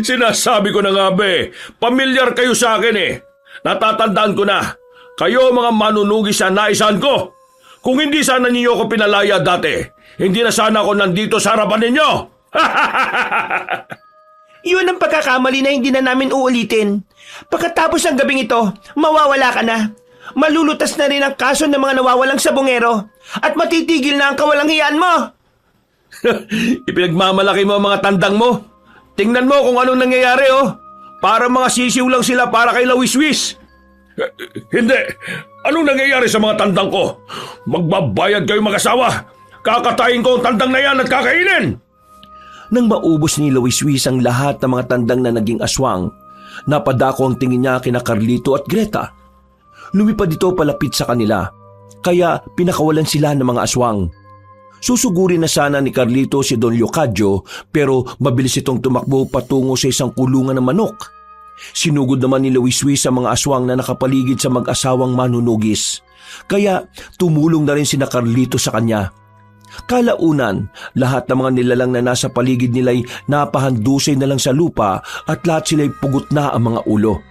Sinasabi ko na nga be, pamilyar kayo sa akin eh. Natatandaan ko na, kayo mga manunugi sa naisahan ko. Kung hindi sana ninyo ako pinalaya dati, hindi na sana ako nandito sa harapan ninyo. Yun ang pagkakamali na hindi na namin uulitin. Pagkatapos ng gabing ito, mawawala ka na. Malulutas na rin ang kaso ng mga nawawalang sabongero at matitigil na ang kawalanghiyaan mo. Ipinagmamalaki mo ang mga tandang mo. Tingnan mo kung anong nangyayari oh. Para mga sisiw lang sila para kay Lawiswis. Hindi. Anong nangyayari sa mga tandang ko? Magbabayad kayo mag-asawa. Kakatayin ko ang tandang na yan at kakainin. Nang maubos ni Lawiswis ang lahat ng mga tandang na naging aswang, napadako ang tingin niya kina Carlito at Greta. Lumipad ito palapit sa kanila, kaya pinakawalan sila ng mga aswang. Susugurin na sana ni Carlito si Don Leocadio pero mabilis itong tumakbo patungo sa isang kulungan ng manok. Sinugod naman ni Lawiswis ang mga aswang na nakapaligid sa mag-asawang manunugis, kaya tumulong na rin sina Carlito sa kanya. Kalaunan, lahat ng mga nilalang na nasa paligid nila'y napahandusay na lang sa lupa at lahat sila'y pugot na ang mga ulo.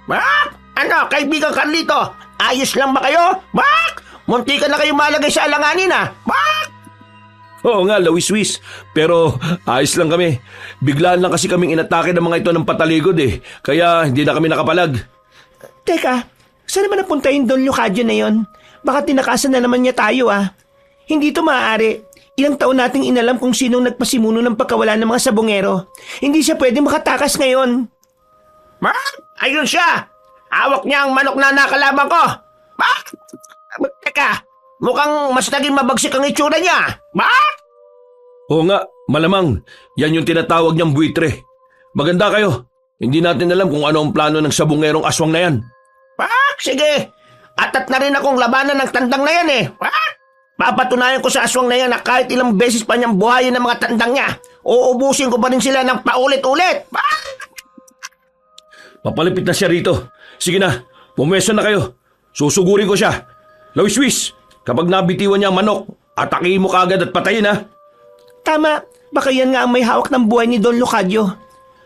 Bak! Ano, kaibigan Carlito? Ayos lang ba kayo? Bak! Munti ka na kayo malagay sa alanganin ah! Bak! Oo nga, Lawiswis. Pero ayos lang kami. Biglaan lang kasi kaming inatake ng mga ito ng pataligod eh. Kaya hindi na kami nakapalag. Teka, saan naman napunta yung Don Leocadio na yon? Baka tinakasan na naman niya tayo ah. Hindi ito maaari. Ilang taon nating inalam kung sinong nagpasimuno ng pagkawala ng mga sabongero. Hindi siya pwede makatakas ngayon. Ayun siya! Hawak niya ang manok na nakalaban ko! Teka, mukhang mas naging mabagsik ang itsura niya! Oo nga, malamang. Yan yung tinatawag niyang buitre. Maganda kayo. Hindi natin alam kung ano ang plano ng sabongerong aswang na yan. Sige! Atat na rin akong labanan ng tandang na yan eh! Papatunayan ko sa aswang na yan na kahit ilang beses pa niyang buhayin ng mga tandang niya, uubusin ko pa rin sila ng paulit-ulit! Papalipit na siya rito. Sige na, pumwesto na kayo. Susugurin ko siya. Lawiswis, kapag nabitiwan niya ang manok, atakihin mo kaagad at patayin ha. Tama, baka yan nga ang may hawak ng buhay ni Don Leocadio.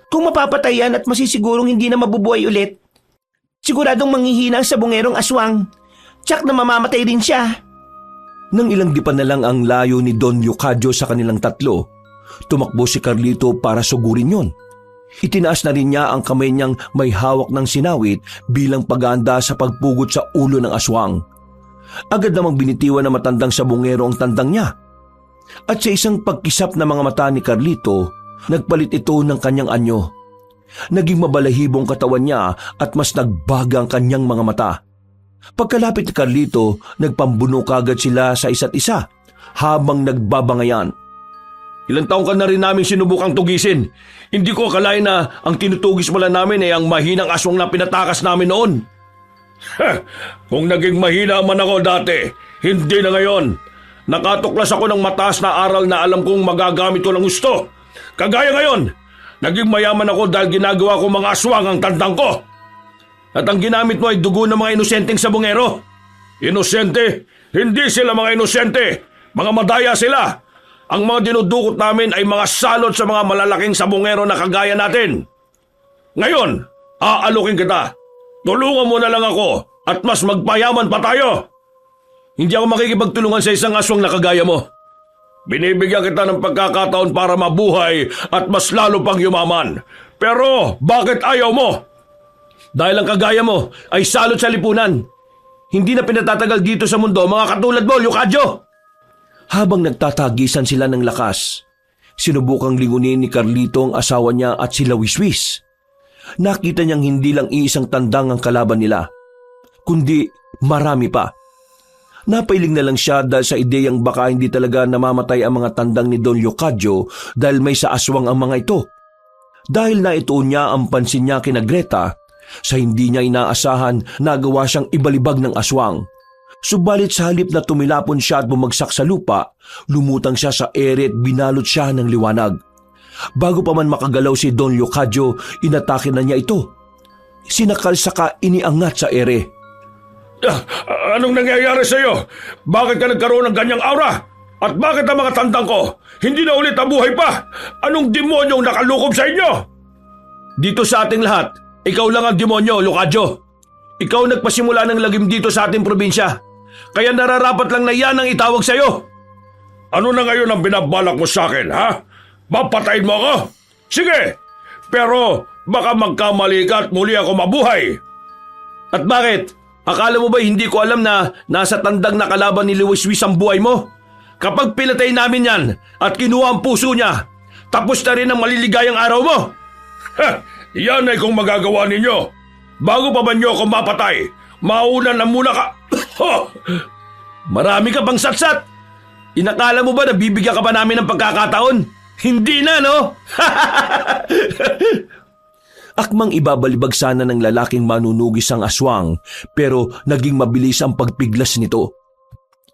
Kung mapapatay yan at masisigurong hindi na mabubuhay ulit, siguradong manghihina ang sabongerong aswang. Tsak na mamamatay rin siya. Nang ilang dipan na lang ang layo ni Don Leocadio sa kanilang tatlo, tumakbo si Carlito para sugurin yon. Itinaas na rin niya ang kamay niyang may hawak ng sinawit bilang pag-aanda sa pagpugot sa ulo ng aswang. Agad namang binitiwan ng matandang sabongero ang tandang niya. At sa isang pagkisap na mga mata ni Carlito, nagpalit ito ng kanyang anyo. Naging mabalahibong katawan niya at mas nagbaga ang kanyang mga mata. Pagkalapit ni Carlito, nagpambuno kagad sila sa isa't isa habang nagbabangayan. Ilang taong ka na rin namin sinubukang tugisin. Hindi ko akalain na ang tinutugis mo lang namin ay ang mahinang aswang na pinatakas namin noon. Kung naging mahina man ako dati, hindi na ngayon. Nakatuklas ako ng mataas na aral na alam kong magagamit ko ng gusto. Kagaya ngayon, naging mayaman ako dahil ginagawa ko mga aswang ang tandang ko. At ang ginamit mo ay dugo ng mga inosenteng sabongero. Inosente? Hindi sila mga inosente. Mga madaya sila. Ang mga dinudukot namin ay mga salot sa mga malalaking sabongero na kagaya natin. Ngayon, aalukin kita. Tulungan mo na lang ako at mas magpayaman pa tayo. Hindi ako makikipagtulungan sa isang aswang na kagaya mo. Binibigyan kita ng pagkakataon para mabuhay at mas lalo pang yumaman. Pero bakit ayaw mo? Dahil ang kagaya mo ay salot sa lipunan. Hindi na pinatatagal dito sa mundo mga katulad mo, Leocadio. Habang nagtatagisan sila ng lakas, sinubukang lingunin ni Carlito ang asawa niya at si Lawiswis. Nakita niyang hindi lang iisang tandang ang kalaban nila, kundi marami pa. Napailing na lang siya dahil sa ideyang baka hindi talaga namamatay ang mga tandang ni Don Leocadio dahil may sa aswang ang mga ito. Dahil naituon niya ang pansin niya kina Greta, sa hindi niya inaasahan nagawa siyang ibalibag ng aswang. Subalit sa halip na tumilapon siya at bumagsak sa lupa, lumutang siya sa ere at binalot siya ng liwanag. Bago pa man makagalaw si Don Leocadio, inatake na niya ito. Sinakal saka iniangat sa ere. Anong nangyayari sa iyo? Bakit ka nagkaroon ng ganyang aura? At bakit ang mga tandang ko hindi na ulit nabuhay pa? Anong demonyong nakalukob sa inyo? Dito sa ating lahat, ikaw lang ang demonyo, Lucadyo. Ikaw nagpasimula ng lagim dito sa ating probinsya. Kaya nararapat lang na yan ang itawag sa'yo. Ano na ngayon ang binabalak mo sa akin, ha? Papatayin mo ako? Sige, pero baka magkamali ka at muli ako mabuhay. At bakit? Akala mo ba hindi ko alam na nasa tandang na kalaban ni Luwiswis ang buhay mo? Kapag pinatay namin yan at kinuha ang puso niya, tapos na rin ang maliligayang araw mo. Ha! Yan ay kung magagawa ninyo. Bago pa ba niyo ako mapatay, mauna na muna ka. Marami ka pang satsat. Inakala mo ba na bibigyan ka pa namin ng pagkakataon? Hindi na, no? Akmang ibabalibag sana ng lalaking manunugis ang aswang pero naging mabilis ang pagpiglas nito.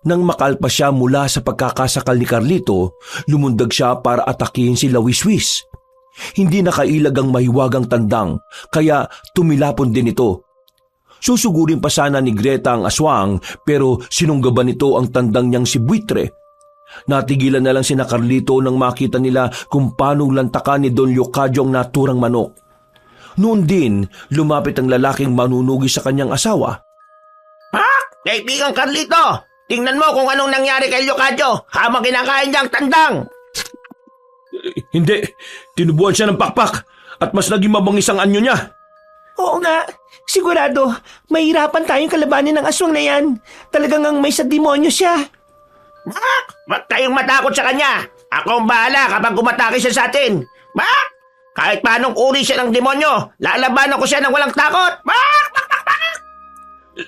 Nang makalpa siya mula sa pagkakasakal ni Carlito, lumundag siya para atakihin si Lawiswis. Hindi nakailag ang mahiwagang tandang kaya tumilapon din ito. Susugurin pa sana ni Greta ang aswang pero sinunggaban nito ang tandang niyang si Buitre. Natigilan na lang sina Carlito nang makita nila kung paano lantakan ni Don Leocadio ang naturang manok. Noon din, lumapit ang lalaking manunugis sa kanyang asawa. Ha? Kaibigang Carlito, tingnan mo kung anong nangyari kay Leocadio habang kinakain niya ang tandang. Hindi, tinubuan siya ng pakpak at mas naging mabangis ang anyo niya. Oo nga, sigurado, mahirapan tayong kalabanin ng aswang na yan. Talagang ang may sa demonyo siya. Ba't kayong matakot sa kanya? Ako ang bahala kapag gumatake siya sa atin. Kahit paanong uri siya ng demonyo, lalabanan ko siya ng walang takot.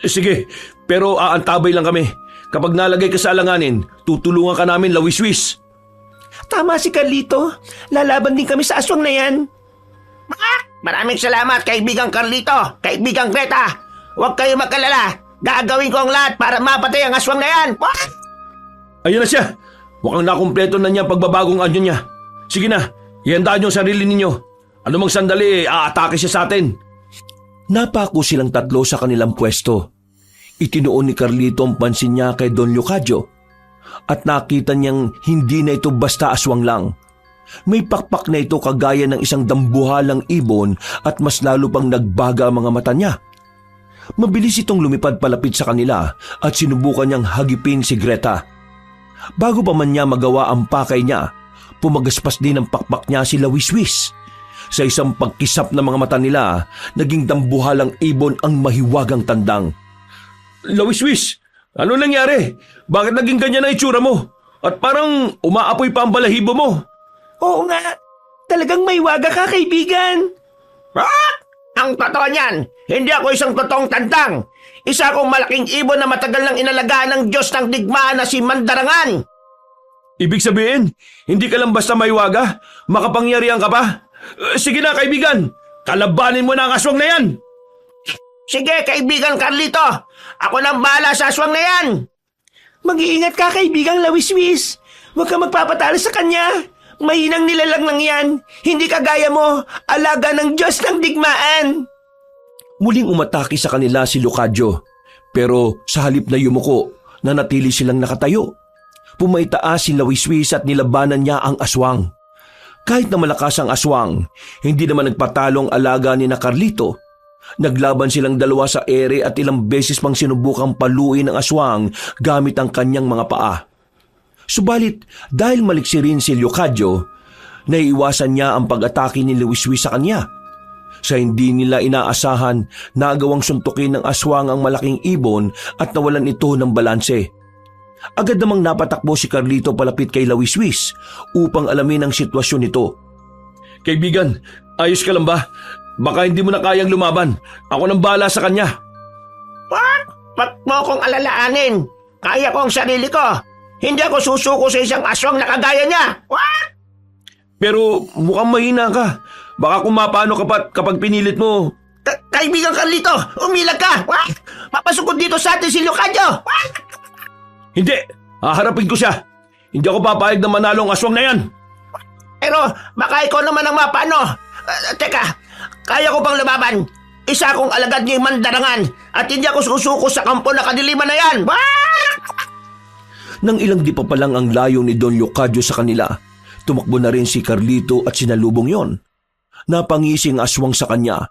Sige, pero aantabay lang kami. Kapag nalagay ka sa alanganin, tutulungan ka namin, Lawiswis. Tama si Carlito, lalaban din kami sa aswang na yan. Maraming salamat, kaibigang Carlito, kaibigang Greta. Huwag kayo magkalala, gagawin ko ang lahat para mapatay ang aswang na yan. Ayun na siya. Mukhang nakumpleto na niya ang pagbabagong anyo niya. Sige na, ihandaan niyo ang sarili ninyo. Ano mang sandali, aatake siya sa atin. Napako silang tatlo sa kanilang pwesto. Itinuon ni Carlito ang pansin niya kay Don Leocadio at nakita niyang hindi na ito basta aswang lang. May pakpak na ito kagaya ng isang dambuhalang ibon at mas lalo pang nagbaga ang mga mata niya. Mabilis itong lumipad palapit sa kanila at sinubukan niyang hagipin si Greta. Bago pa man niya magawa ang pakay niya, pumagaspas din ang pakpak niya si Lawiswis. Sa isang pagkisap ng mga mata nila, naging dambuhalang ibon ang mahiwagang tandang. Lawiswis, ano nangyari? Bakit naging ganyan ang itsura mo? At parang umaapoy pa ang balahibo mo. Oo nga, talagang may waga ka, kaibigan. Ang totoo niyan, hindi ako isang totoong tandang. Isa akong malaking ibon na matagal nang inalagaan ng Diyos ng digmaan na si Mandarangan. Ibig sabihin, hindi ka lang basta maywaga, makapangyarihan ka pa. Sige na, kaibigan, kalabanin mo na ang aswang na yan. Sige, kaibigan Carlito, ako nang bahala sa aswang na yan. Mag-iingat ka, kaibigang Lawiswis. Huwag ka magpapatalo sa kanya. Mahinang nilalang lang yan. Hindi kagaya mo, alaga ng Diyos ng digmaan. Muling umatake sa kanila si Leocadio, pero sa halip na yumuko, nanatili silang nakatayo. Pumaitaas si Lawiswis at nilabanan niya ang aswang. Kahit na malakas ang aswang, hindi naman nagpatalong alaga ni na Carlito. Naglaban silang dalawa sa ere at ilang beses pang sinubukang paluin ang aswang gamit ang kanyang mga paa. Subalit dahil maliksi rin si Leocadio, naiiwasan niya ang pag-atake ni Lawiswis sa kanya. Sa hindi nila inaasahan, nagawang suntukin ng aswang ang malaking ibon at nawalan ito ng balanse. Agad namang napatakbo si Carlito palapit kay Lawiswis upang alamin ang sitwasyon nito. Kaibigan, ayos ka lang ba? Baka hindi mo na kayang lumaban. Ako nang bahala sa kanya. Ba't mo akong alalaanin? Kaya ko ang sarili ko. Hindi ako susuko sa isang aswang na kagaya niya. Pero mukhang mahina ka. Baka kung mapano kapag pinilit mo. Kaibigan Carlito, umilag ka. Papasukod dito sa atin si Leocadio. Hindi, haharapin ko siya. Hindi ako papayag na manalo ang aswang na yan. Pero baka ikaw naman ang mapano. Teka, kaya ko pang lumaban. Isa akong alagad ni Mandarangan at hindi ako susuko sa kampo na kadiliman na yan. Nang ilang di pa palang ang layo ni Don Leocadio sa kanila, tumakbo na rin si Carlito at sinalubong yon. Napangisi ang aswang sa kanya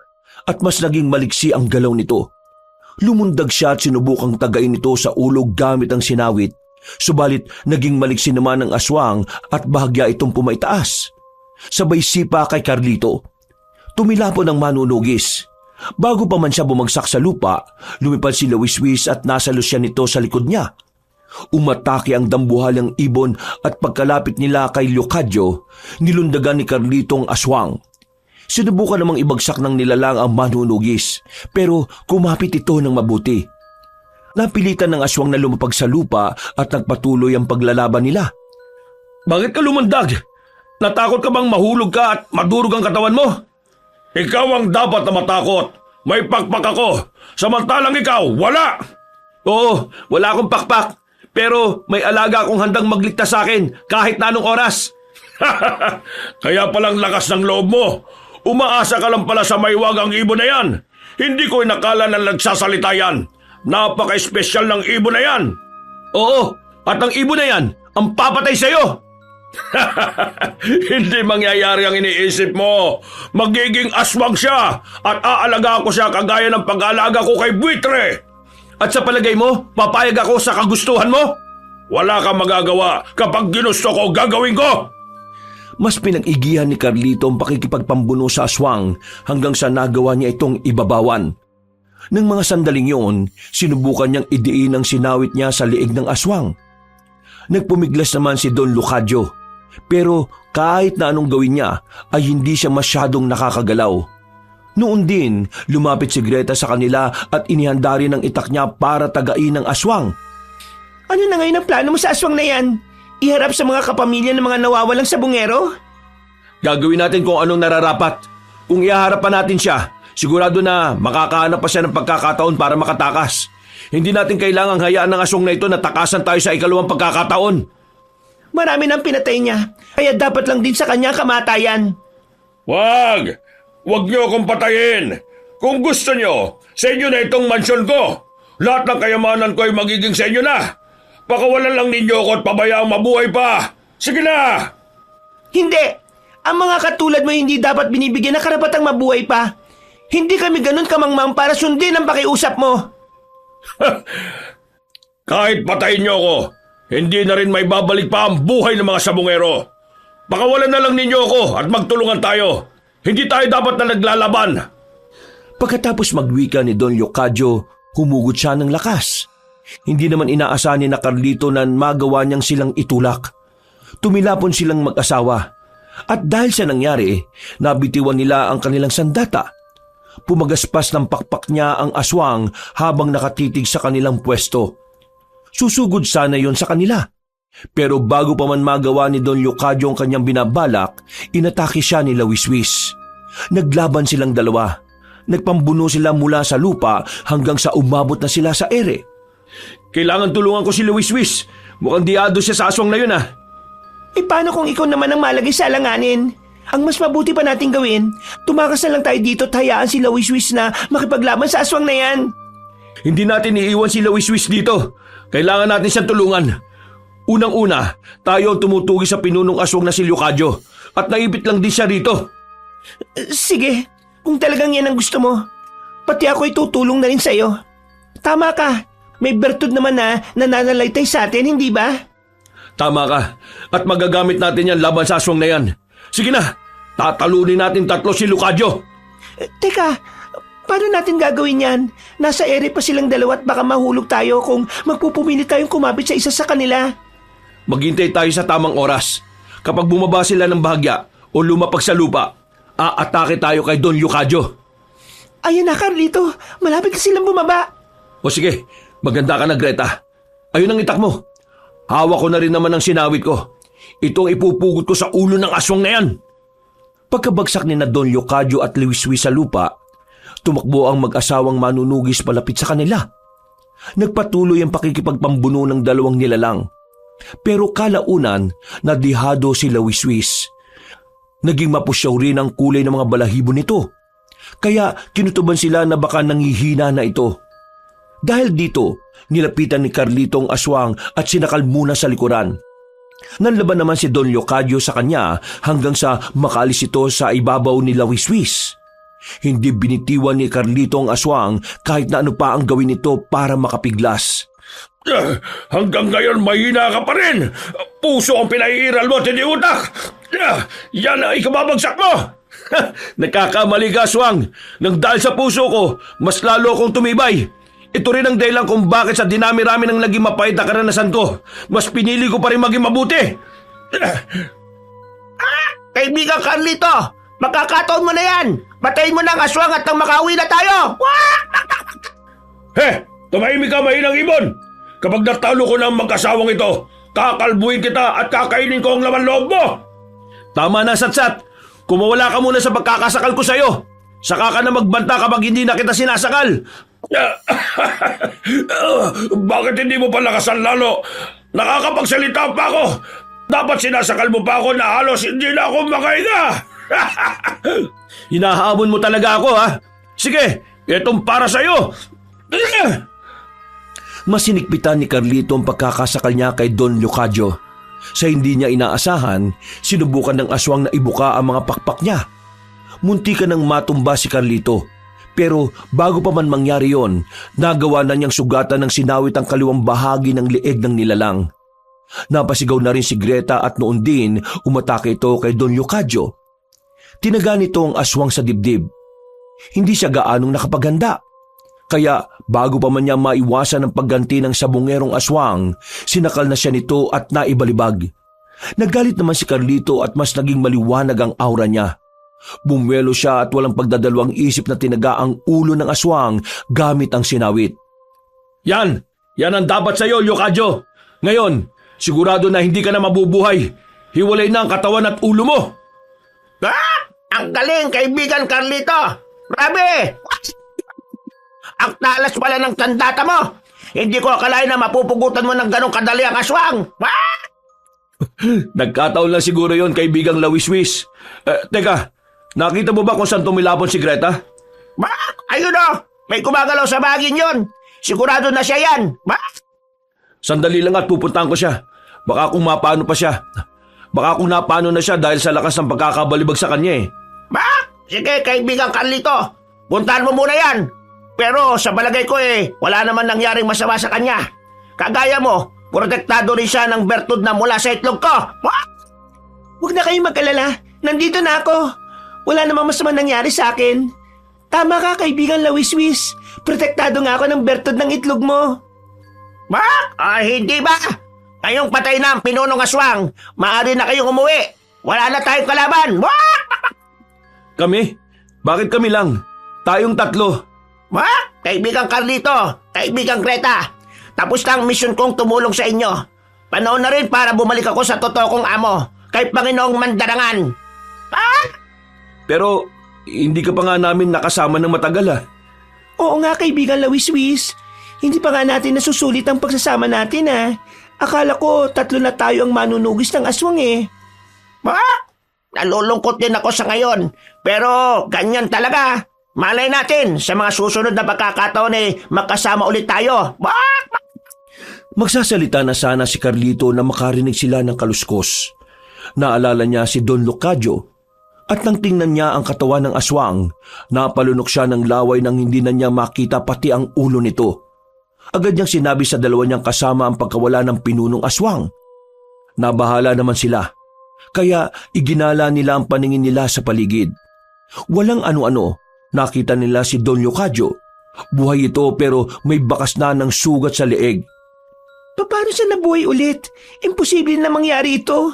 at mas naging maliksi ang galaw nito. Lumundag siya at sinubukang tagayin ito sa ulo gamit ang sinawit, subalit naging maliksi naman ang aswang at bahagya itong pumaitaas. Sabay sipa kay Carlito. Tumilapon ang manunugis. Bago pa man siya bumagsak sa lupa, lumipad si Lawiswis at nasalo siya nito sa likod niya. Umatake ang dambuhalang ibon at pagkalapit nila kay Leocadio, nilundagan ni Carlito ang aswang. Sinubukan namang ibagsak ng nilalang ang manunugis, pero kumapit ito ng mabuti. Napilitan ng aswang na lumapag sa lupa at nagpatuloy ang paglalaban nila. Bakit ka lumundag? Natakot ka bang mahulog ka at madurog ang katawan mo? Ikaw ang dapat na matakot. May pakpak ako. Samantalang ikaw, wala! Oo, wala akong pakpak. Pero may alaga akong handang magligtas sa akin kahit na anong oras. Kaya palang lakas ng loob mo. Umaasa ka lang pala sa maiwagang ibon na yan. Hindi ko inakala na nagsasalita yan. Napaka-espesyal ng ibon na yan. Oo, at ang ibon na yan ang papatay sa'yo. Hindi mangyayari ang iniisip mo. Magiging aswang siya at aalaga ko siya kagaya ng pag-aalaga ko kay buitre. At sa palagay mo, papayag ako sa kagustuhan mo? Wala kang magagawa. Kapag ginusto ko, gagawin ko. Mas pinag-igihan ni Carlito ang pakikipagpambuno sa aswang hanggang sa nagawa niya itong ibabawan. Nang mga sandaling yun, sinubukan niyang idiin ang sinawit niya sa liig ng aswang. Nagpumiglas naman si Don Leocadio, pero kahit na anong gawin niya ay hindi siya masyadong nakakagalaw. Noon din, lumapit si Greta sa kanila at inihanda rin ang itak niya para tagain ang aswang. Ano na ngayon ang plano mo sa aswang na yan? Iharap sa mga kapamilya ng mga nawawalang sabungero? Gagawin natin kung anong nararapat. Kung ihaharap pa natin siya, sigurado na makakahanap pa siya ng pagkakataon para makatakas. Hindi natin kailangang hayaan ng aswang na ito na takasan tayo sa ikalawang pagkakataon. Marami nang pinatay niya, kaya dapat lang din sa kanya kamatayan. Wag! Wag niyo akong patayin! Kung gusto niyo, sa inyo na itong mansyon ko. Lahat ng kayamanan ko ay magiging sa inyo na. Pakawalan lang ninyo ako at pabayaang mabuhay pa. Sige na! Hindi! Ang mga katulad mo hindi dapat binibigyan ng karapatang mabuhay pa. Hindi kami ganun kamangmang para sundin ang pakiusap mo. Kahit patayin niyo ako, hindi na rin may babalik pa ang buhay ng mga sabungero. Pakawalan na lang ninyo ako at magtulungan tayo. Hindi tayo dapat na naglalaban. Pagkatapos magwika ni Don Leocadio, humugot siya ng lakas. Hindi naman inaasahan ni na Carlito na magawa niyang silang itulak. Tumilapon silang mag-asawa. At dahil sa nangyari, nabitiwan nila ang kanilang sandata. Pumagaspas ng pakpak niya ang aswang habang nakatitig sa kanilang pwesto. Susugod sana yon sa kanila. Pero bago pa man magawa ni Don Leocadio ang kanyang binabalak, inatake siya ni Lawiswis. Naglaban silang dalawa. Nagpambuno sila mula sa lupa hanggang sa umabot na sila sa ere. Kailangan tulungan ko si Lawiswis. Mukhang diado siya sa aswang na yun ah. E paano kung ikaw naman ang malagay sa alanganin? Ang mas mabuti pa nating gawin, tumakas na lang tayo dito at hayaan si Lawiswis na makipaglaban sa aswang na yan. Hindi natin iiwan si Lawiswis dito. Kailangan natin siyang tulungan. Unang-una, tayo ang tumutugi sa pinunong aswang na si Leocadio at naibit lang din siya rito. Sige, kung talagang yan ang gusto mo, pati ako ay tutulong na rin sa'yo. Tama ka, may bertud naman na nananalaytay sa atin, hindi ba? Tama ka, at magagamit natin yan laban sa aswang na yan. Sige na, tatalunin natin tatlo si Leocadio. Teka, paano natin gagawin yan? Nasa ere pa silang dalawa at baka mahulog tayo kung magpupumili tayong kumapit sa isa sa kanila. Maghintay tayo sa tamang oras. Kapag bumaba sila ng bahagya o lumapag sa lupa, aatake tayo kay Don Leocadio. Ayun na, Carlito, malapit na silang bumaba. O sige, maganda ka na, Greta. Ayun ang itak mo. Hawak ko na rin naman ang sinawit ko. Ito ang ipupugot ko sa ulo ng aswang na yan. Pagkabagsak ni na Don Leocadio at Lawiswis sa lupa, tumakbo ang mag-asawang manunugis palapit sa kanila. Nagpatuloy ang pakikipagpambuno ng dalawang nilalang. Pero kalaunan, nadihado si Lawiswis. Naging mapusyaw rin ang kulay ng mga balahibo nito. Kaya kinutuban sila na baka nangihina na ito. Dahil dito, nilapitan ni Carlito ang aswang at sinakal muna sa likuran. Nanlaban naman si Don Leocadio sa kanya hanggang sa makaalis ito sa ibabaw ni Lawiswis. Hindi binitiwan ni Carlito ang aswang kahit na ano pa ang gawin nito para makapiglas. Hanggang ngayon mahina ka pa rin. Puso ang pinaiiral mo, hindi utak. Yan ang ikababagsak mo. Nagkakamali ka, aswang. Nang dahil sa puso ko, mas lalo akong tumibay. Ito rin ang dahilan kung bakit sa dinami-rami ng naging mapait na karanasan ko, mas pinili ko pa rin maging mabuti. Kaibigan Carlito, magkakataon mo na yan. Patayin mo na ang aswang at nang makauwi na tayo. Tumahimik ka, mahinang ibon. Kapag natalo ko ng magkasawang ito, kakalbuhin kita at kakainin ko ang laman loob mo. Tama na, Satsat. Kumawala ka muna sa pagkakasakal ko sa'yo. Saka ka na magbanta kapag hindi na kita sinasakal. Bakit hindi mo pa lakasan lalo? Nakakapagsalita pa ako. Dapat sinasakal mo pa ako na halos hindi na ako makahinga. Hinahamon mo talaga ako, ha? Sige, itong para sa'yo. Masinikpitan ni Carlito ang pagkakasakal niya kay Don Leocadio. Sa hindi niya inaasahan, sinubukan ng aswang na ibuka ang mga pakpak niya. Munti ka nang matumba si Carlito. Pero bago pa man mangyari yon, nagawa na niyang sugatan ng sinawit ang kaliwang bahagi ng leeg ng nilalang. Napasigaw na rin si Greta at noon din umatake ito kay Don Leocadio. Tinaga nito ang aswang sa dibdib. Hindi siya gaanong nakapaghanda. Kaya bago pa man niya maiwasan ang pagganti ng sabungerong aswang, sinakal na siya nito at naibalibag. Nagalit naman si Carlito at mas naging maliwanag ang aura niya. Bumwelo siya at walang pagdadalawang isip na tinaga ang ulo ng aswang gamit ang sinawit. Yan ang dapat sa'yo, Leocadio. Ngayon, sigurado na hindi ka na mabubuhay. Hiwalay na ang katawan at ulo mo. Ang galing, kaibigan Carlito. Grabe! Ang talas pala ng tandata mo. Hindi ko akalain na mapupugutan mo ng ganong kadali ang aswang. Nagkataon lang siguro yon, kaibigang Lawiswis. Teka, nakita mo ba kung saan tumilapon si Greta? Ayun o, may kumagalaw sa baging yon. Sigurado na siya yan. Sandali lang at pupuntahan ko siya. Baka kung mapano pa siya. Baka kung napano na siya dahil sa lakas ng pagkakabalibag sa kanya eh. Sige, kaibigang Carlito. Puntahan mo muna yan. Pero sa balagay ko wala naman nangyaring masama sa kanya. Kagaya mo, protektado rin siya ng bertud na mula sa itlog ko. Huwag na kayong mag-alala. Nandito na ako. Wala namang masama nangyari sa akin. Tama ka, kaibigan Lawiswis. Protektado nga ako ng bertud ng itlog mo. Hindi ba? Ngayong patay na ang pinunong aswang. Maaari na kayong umuwi. Wala na tayong kalaban. Kami? Bakit kami lang? Tayong tatlo. Kaibigang Carlito, kaibigang Greta, tapos na ang misyon kong tumulong sa inyo. Panahon na rin para bumalik ako sa totoo kong amo, kay Panginoong Mandarangan. Pero hindi ka pa nga namin nakasama ng matagal Oo nga, kaibigan Lawiswis. Hindi pa nga natin nasusulit ang pagsasama natin Akala ko 3 na tayo ang manunugis ng aswang Nalulungkot din ako sa ngayon, pero ganyan talaga. Malay natin, sa mga susunod na pagkakataon magkasama ulit tayo. Magsasalita na sana si Carlito na makarinig sila ng kaluskos. Naalala niya si Don Leocadio at nang tingnan niya ang katawan ng aswang, napalunok siya ng laway nang hindi na niya makita pati ang ulo nito. Agad niyang sinabi sa dalawa niyang kasama ang pagkawala ng pinunong aswang. Nabahala naman sila, kaya iginala nila ang paningin nila sa paligid. Walang ano-ano. Nakita nila si Don Leocadio. Buhay ito pero may bakas na ng sugat sa leeg. Paano siya nabuhay ulit? Imposible na mangyari ito.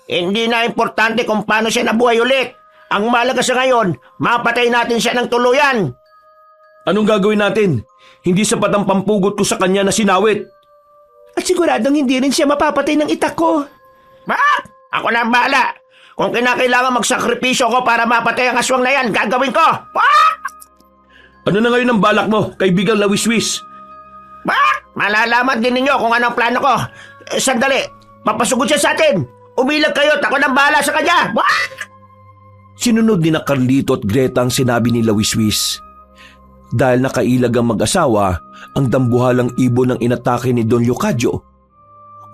Hindi na importante kung paano siya nabuhay ulit. Ang mahalaga sa ngayon, mapatay natin siya ng tuluyan. Anong gagawin natin? Hindi sapat ang pampugot ko sa kanya na sinawit. At siguradong hindi rin siya mapapatay ng itak ko. Ako na ang bahala. Kung kinakailangan magsakripisyo ko para mapatay ang aswang na yan, gagawin ko! Ano na ngayon ang balak mo, kaibigang Lawiswis? Malalaman din ninyo kung anong plano ko. Sandali, papasugod siya sa atin. Umilag kayo at ako nang bahala sa kanya. Sinunod ni na Carlito at Greta ang sinabi ni Lawiswis. Dahil nakailag ang mag-asawa, ang dambuhalang ibon ng inatake ni Don Leocadio.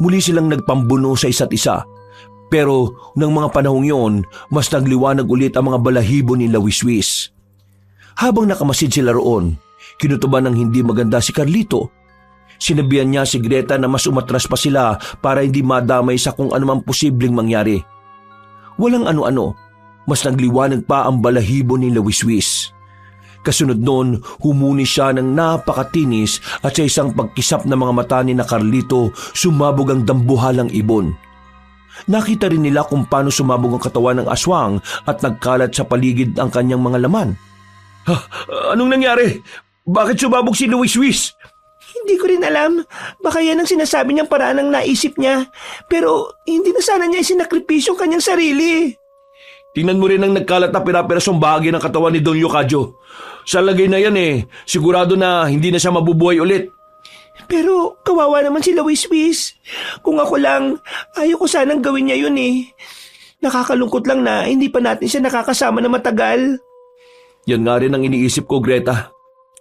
Muli silang nagpambuno sa isa't isa. Pero ng mga panahong yon, mas nagliwanag ulit ang mga balahibo ni Lawiswis. Habang nakamasid sila roon, kinutuban ng hindi maganda si Carlito. Sinabihan niya si Greta na mas umatras pa sila para hindi madamay sa kung anumang posibleng mangyari. Walang ano-ano, mas nagliwanag pa ang balahibo ni Lawiswis. Kasunod noon, humuni siya ng napakatinis at sa isang pagkisap ng mga mata ni na Carlito, sumabog ang dambuhalang ibon. Nakita rin nila kung paano sumabog ang katawan ng aswang at nagkalat sa paligid ang kanyang mga laman. Anong nangyari? Bakit sumabog si Lawiswis? Hindi ko rin alam. Baka yan ang sinasabi niyang paraan ng naisip niya. Pero hindi na sana niya isinakripisyo ang kanyang sarili. Tingnan mo rin ang nagkalat na pira-pirasong bahagi ng katawan ni Don Leocadio. Sa lagay na yan sigurado na hindi na siya mabubuhay ulit. Pero kawawa naman si Lawiswis. Kung ako lang, ayaw ko sanang gawin niya yun Nakakalungkot lang na hindi pa natin siya nakakasama na matagal. Yan nga rin ang iniisip ko, Greta.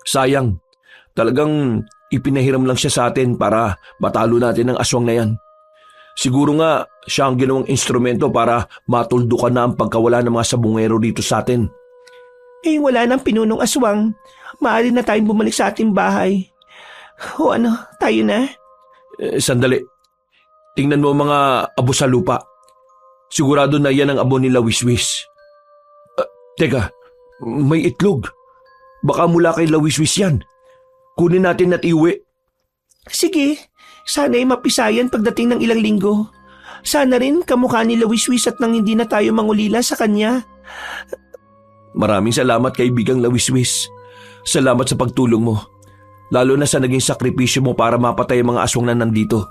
Sayang, talagang ipinahiram lang siya sa atin para matalo natin ang aswang na yan. Siguro nga siya ang ginawang instrumento para matuldukan na ang pagkawala ng mga sabungero dito sa atin. Wala nang pinunong aswang. Maaari na tayong bumalik sa ating bahay. O tayo na? Sandali. Tingnan mo mga abo sa lupa. Sigurado na yan ang abo ni Lawiswis. Teka, may itlog. Baka mula kay Lawiswis yan. Kunin natin at iwi. Sige, sana'y mapisayan pagdating ng ilang linggo. Sana rin kamukha ni Lawiswis at nang hindi na tayo mangulila sa kanya. Maraming salamat kaibigang Lawiswis. Salamat sa pagtulong mo. Lalo na sa naging sakripisyo mo para mapatay ang mga aswang na nandito.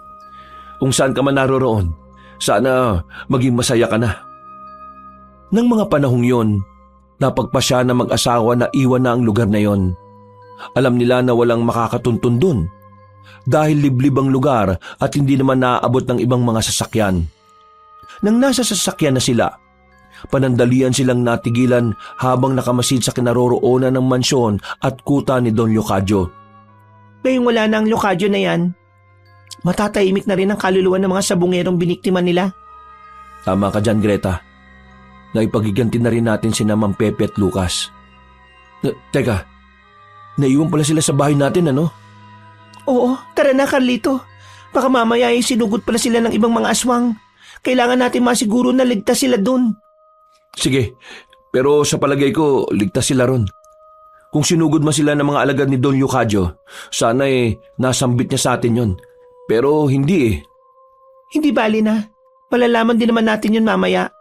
Kung saan ka man naroroon, sana maging masaya ka na. Nang mga panahong yon, napagpasya na mag-asawa na iwan na ang lugar na yon. Alam nila na walang makakatuntun dun. Dahil liblib ang lugar at hindi naman naaabot ng ibang mga sasakyan. Nang nasa sasakyan na sila, panandalian silang natigilan habang nakamasid sa kinaroroonan ng mansyon at kuta ni Don Leocadio. Ngayong wala na ang Leocadio na yan, matatahimik na rin ang kaluluwa ng mga sabungerong biniktima nila. Tama ka dyan, Greta. Naipagiganti na rin natin sina Ma'am Pepe at Lucas. Teka, naiwan pala sila sa bahay natin, ano? Oo, tara na Carlito. Baka mamaya sinugod pala sila ng ibang mga aswang. Kailangan natin masiguro na ligtas sila dun. Sige, pero sa palagay ko, ligtas sila ron. Kung sinugod man sila ng mga alagad ni Don Leocadio, sana nasambit niya sa atin yon. Pero hindi Hindi bali na. Malalaman din naman natin yun mamaya.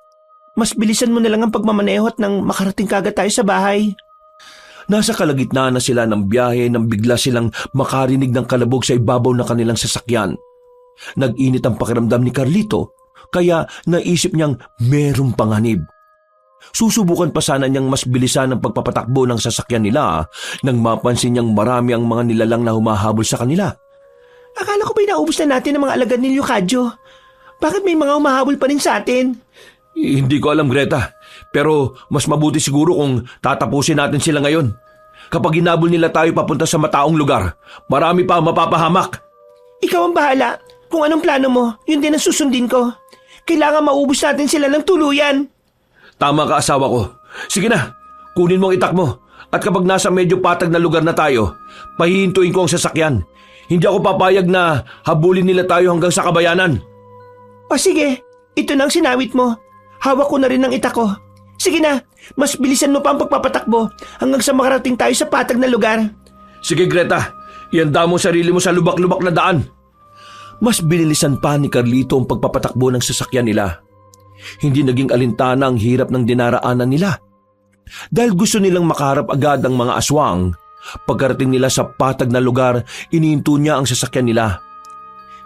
Mas bilisan mo na lang ang pagmamaneho at nang makarating kagad tayo sa bahay. Nasa kalagitnaan na sila ng biyahe nang bigla silang makarinig ng kalabog sa ibabaw ng kanilang sasakyan. Nag-init ang pakiramdam ni Carlito, kaya naisip niyang merong panganib. Susubukan pa sana niyang mas bilisan ang pagpapatakbo ng sasakyan nila nang mapansin niyang marami ang mga nilalang na humahabol sa kanila. Akala ko ba'y naubos na natin ang mga alagad ni Leocadio? Bakit may mga humahabol pa rin sa atin? Hindi ko alam, Greta. Pero mas mabuti siguro kung tatapusin natin sila ngayon. Kapag hinabol nila tayo papunta sa mataong lugar, marami pa mapapahamak. Ikaw ang bahala. Kung anong plano mo, yun din ang susundin ko. Kailangan maubos natin sila ng tuluyan. Tama ka, asawa ko. Sige na, kunin mo ang itak mo. At kapag nasa medyo patag na lugar na tayo, pahihintuin ko ang sasakyan. Hindi ako papayag na habulin nila tayo hanggang sa kabayanan. O sige, ito na ang sinawit mo. Hawak ko na rin ang itak ko. Sige na, mas bilisan mo pa ang pagpapatakbo hanggang sa makarating tayo sa patag na lugar. Sige, Greta, ihanda mo sarili mo sa lubak-lubak na daan. Mas binilisan pa ni Carlito ang pagpapatakbo ng sasakyan nila. Hindi naging alintana ang hirap ng dinaraanan nila. Dahil gusto nilang makaharap agad ang mga aswang, pagkarating nila sa patag na lugar, inihinto niya ang sasakyan nila.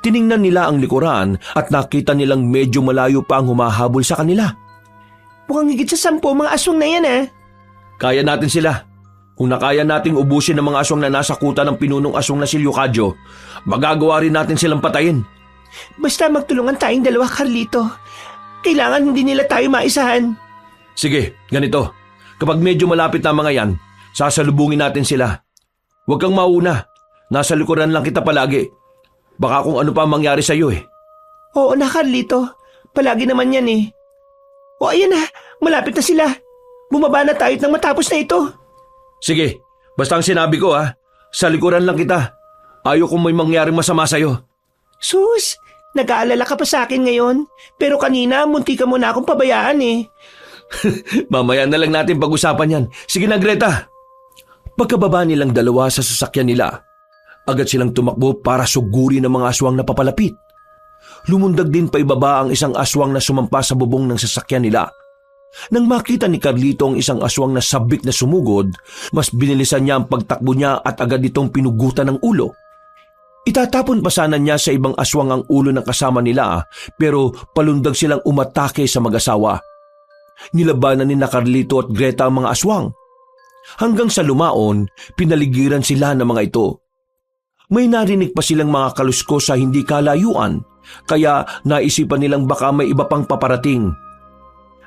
Tiningnan nila ang likuran at nakita nilang medyo malayo pa ang humahabol sa kanila. Mukhang higit sa 10 mga aswang na yan Kaya natin sila. Kung nakaya nating ubusin ang mga aswang na nasa kuta ng pinunong aswang na si Leocadio, magagawa rin natin silang patayin. Basta magtulungan tayong dalawa, Carlito. Kailangan hindi nila tayo maisahan. Sige, ganito. Kapag medyo malapit na mga yan, sasalubungin natin sila. Huwag kang mauna. Nasa likuran lang kita palagi. Baka kung ano pa ang mangyari sa'yo eh. Oo na, Carlito. Palagi naman yan eh. O ayan na, malapit na sila. Bumaba na tayo nang matapos na ito. Sige, basta ang sinabi ko ha. Sa likuran lang kita. Ayaw kung may mangyaring masama sa'yo. Sus, nag-aalala ka pa sa akin ngayon. Pero kanina, munti ka muna akong pabayaan eh. Mamaya na lang natin pag-usapan yan. Sige na, Greta. Pagkababa nilang dalawa sa sasakyan nila, agad silang tumakbo para sugurin ng mga aswang na papalapit. Lumundag din pa ibaba ang isang aswang na sumampa sa bubong ng sasakyan nila. Nang makita ni Carlito ang isang aswang na sabik na sumugod, mas binilisan niya ang pagtakbo niya at agad itong pinugutan ng ulo. Itatapon pa sana niya sa ibang aswang ang ulo ng kasama nila pero palundag silang umatake sa mag-asawa. Nilabanan ni Carlito at Greta ang mga aswang. Hanggang sa lumaon, pinaligiran sila ng mga ito. May narinig pa silang mga kaluskos sa hindi kalayuan, kaya naisipan nilang baka may iba pang paparating.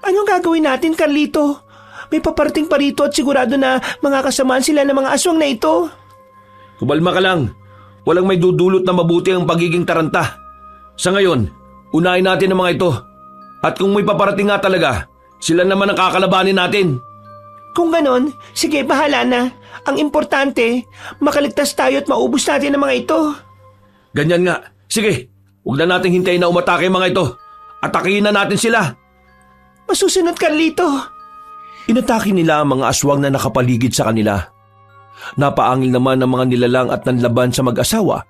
Anong gagawin natin, Carlito? May paparating pa rito at sigurado na mga kasamaan sila ng mga aswang na ito. Kumalma ka lang. Walang may dudulot na mabuti ang pagiging taranta. Sa ngayon, unahin natin ang mga ito. At kung may paparating nga talaga, sila naman ang kakalabanin natin. Kung ganon, sige, bahala na. Ang importante, makaligtas tayo at maubos natin ang mga ito. Ganyan nga. Sige, huwag na natin hintayin na umatake ang mga ito. Atakihin na natin sila. Masusunod, Carlito. Inatake nila ang mga aswang na nakapaligid sa kanila. Napaangil naman ang mga nilalang at nanlaban sa mag-asawa.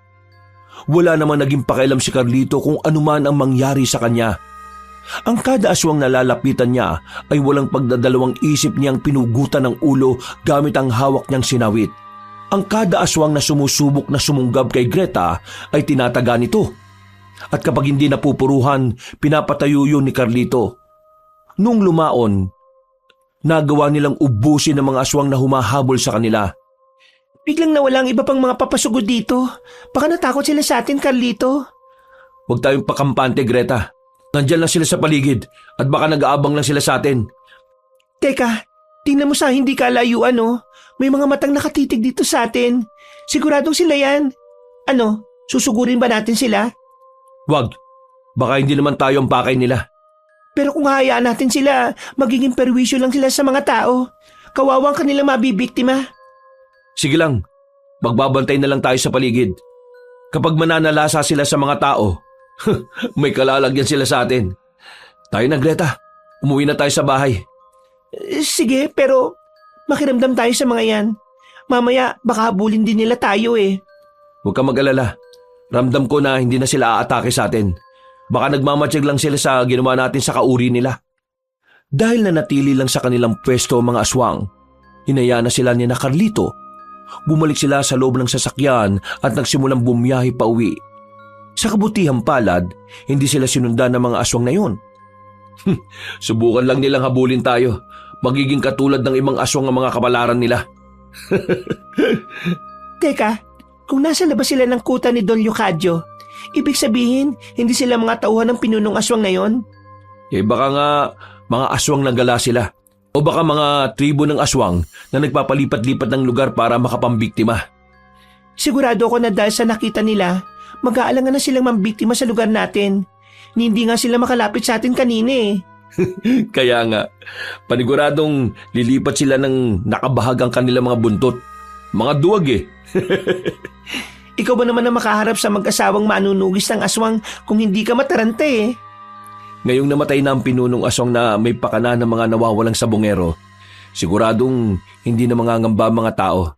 Wala namang naging pakialam si Carlito kung anuman ang mangyari sa kanya. Ang kada aswang na lalapitan niya ay walang pagdadalawang isip niyang pinugutan ng ulo gamit ang hawak niyang sinawit. Ang kada aswang na sumusubok na sumunggab kay Greta ay tinataga nito. At kapag hindi napupuruhan, pinapatayo yun ni Carlito. Nung lumaon, nagawa nilang ubusin ang mga aswang na humahabol sa kanila. Biglang nawala ang iba pang mga papasugod dito. Baka natakot sila sa atin, Carlito. Huwag tayong pakampante, Greta. Nandyan lang sila sa paligid at baka nag-aabang lang sila sa atin. Teka, tingnan mo sa hindi kalayuan, oh. May mga matang nakatitig dito sa atin. Siguradong sila yan. Ano, susugurin ba natin sila? Wag. Baka hindi naman tayo ang pakay nila. Pero kung hayaan natin sila, magiging perwisyo lang sila sa mga tao. Kawawang kanilang mabibiktima. Sige lang. Magbabantay na lang tayo sa paligid. Kapag mananalasa sila sa mga tao, may kalalagyan sila sa atin. Tayo na, Greta. Umuwi na tayo sa bahay. Sige, pero makiramdam tayo sa mga yan. Mamaya, baka habulin din nila tayo eh. Huwag kang mag-alala. Ramdam ko na hindi na sila aatake sa atin. Baka nagmamatsyag lang sila sa ginawa natin sa kauri nila. Dahil nanatili lang sa kanilang pwesto ang mga aswang, hinaya na sila ni Carlito. Bumalik sila sa loob ng sasakyan at nagsimulang bumiyahe pa uwi. Sa kabutihang palad, hindi sila sinundan ng mga aswang na yun. Subukan lang nilang habulin tayo. Magiging katulad ng ibang aswang ang mga kapalaran nila. Teka, kung nasa labas sila ng kuta ni Don Leocadio, ibig sabihin, hindi sila mga tauhan ng pinunong aswang na yon? Baka nga mga aswang ng gala sila. O baka mga tribo ng aswang na nagpapalipat-lipat ng lugar para makapambiktima. Sigurado ako na dahil sa nakita nila, mag-aalangan na silang mambiktima sa lugar natin. Hindi nga sila makalapit sa atin kanina eh. Kaya nga, paniguradong lilipat sila ng nakabahag ang kanilang mga buntot. Mga duwag eh. Ikaw ba naman na makaharap sa mag-asawang manunugis ng aswang kung hindi ka matarante eh? Ngayong namatay na ang pinunong aswang na may pakana ng mga nawawalang sabongero, siguradong hindi na mangangamba ang mga tao.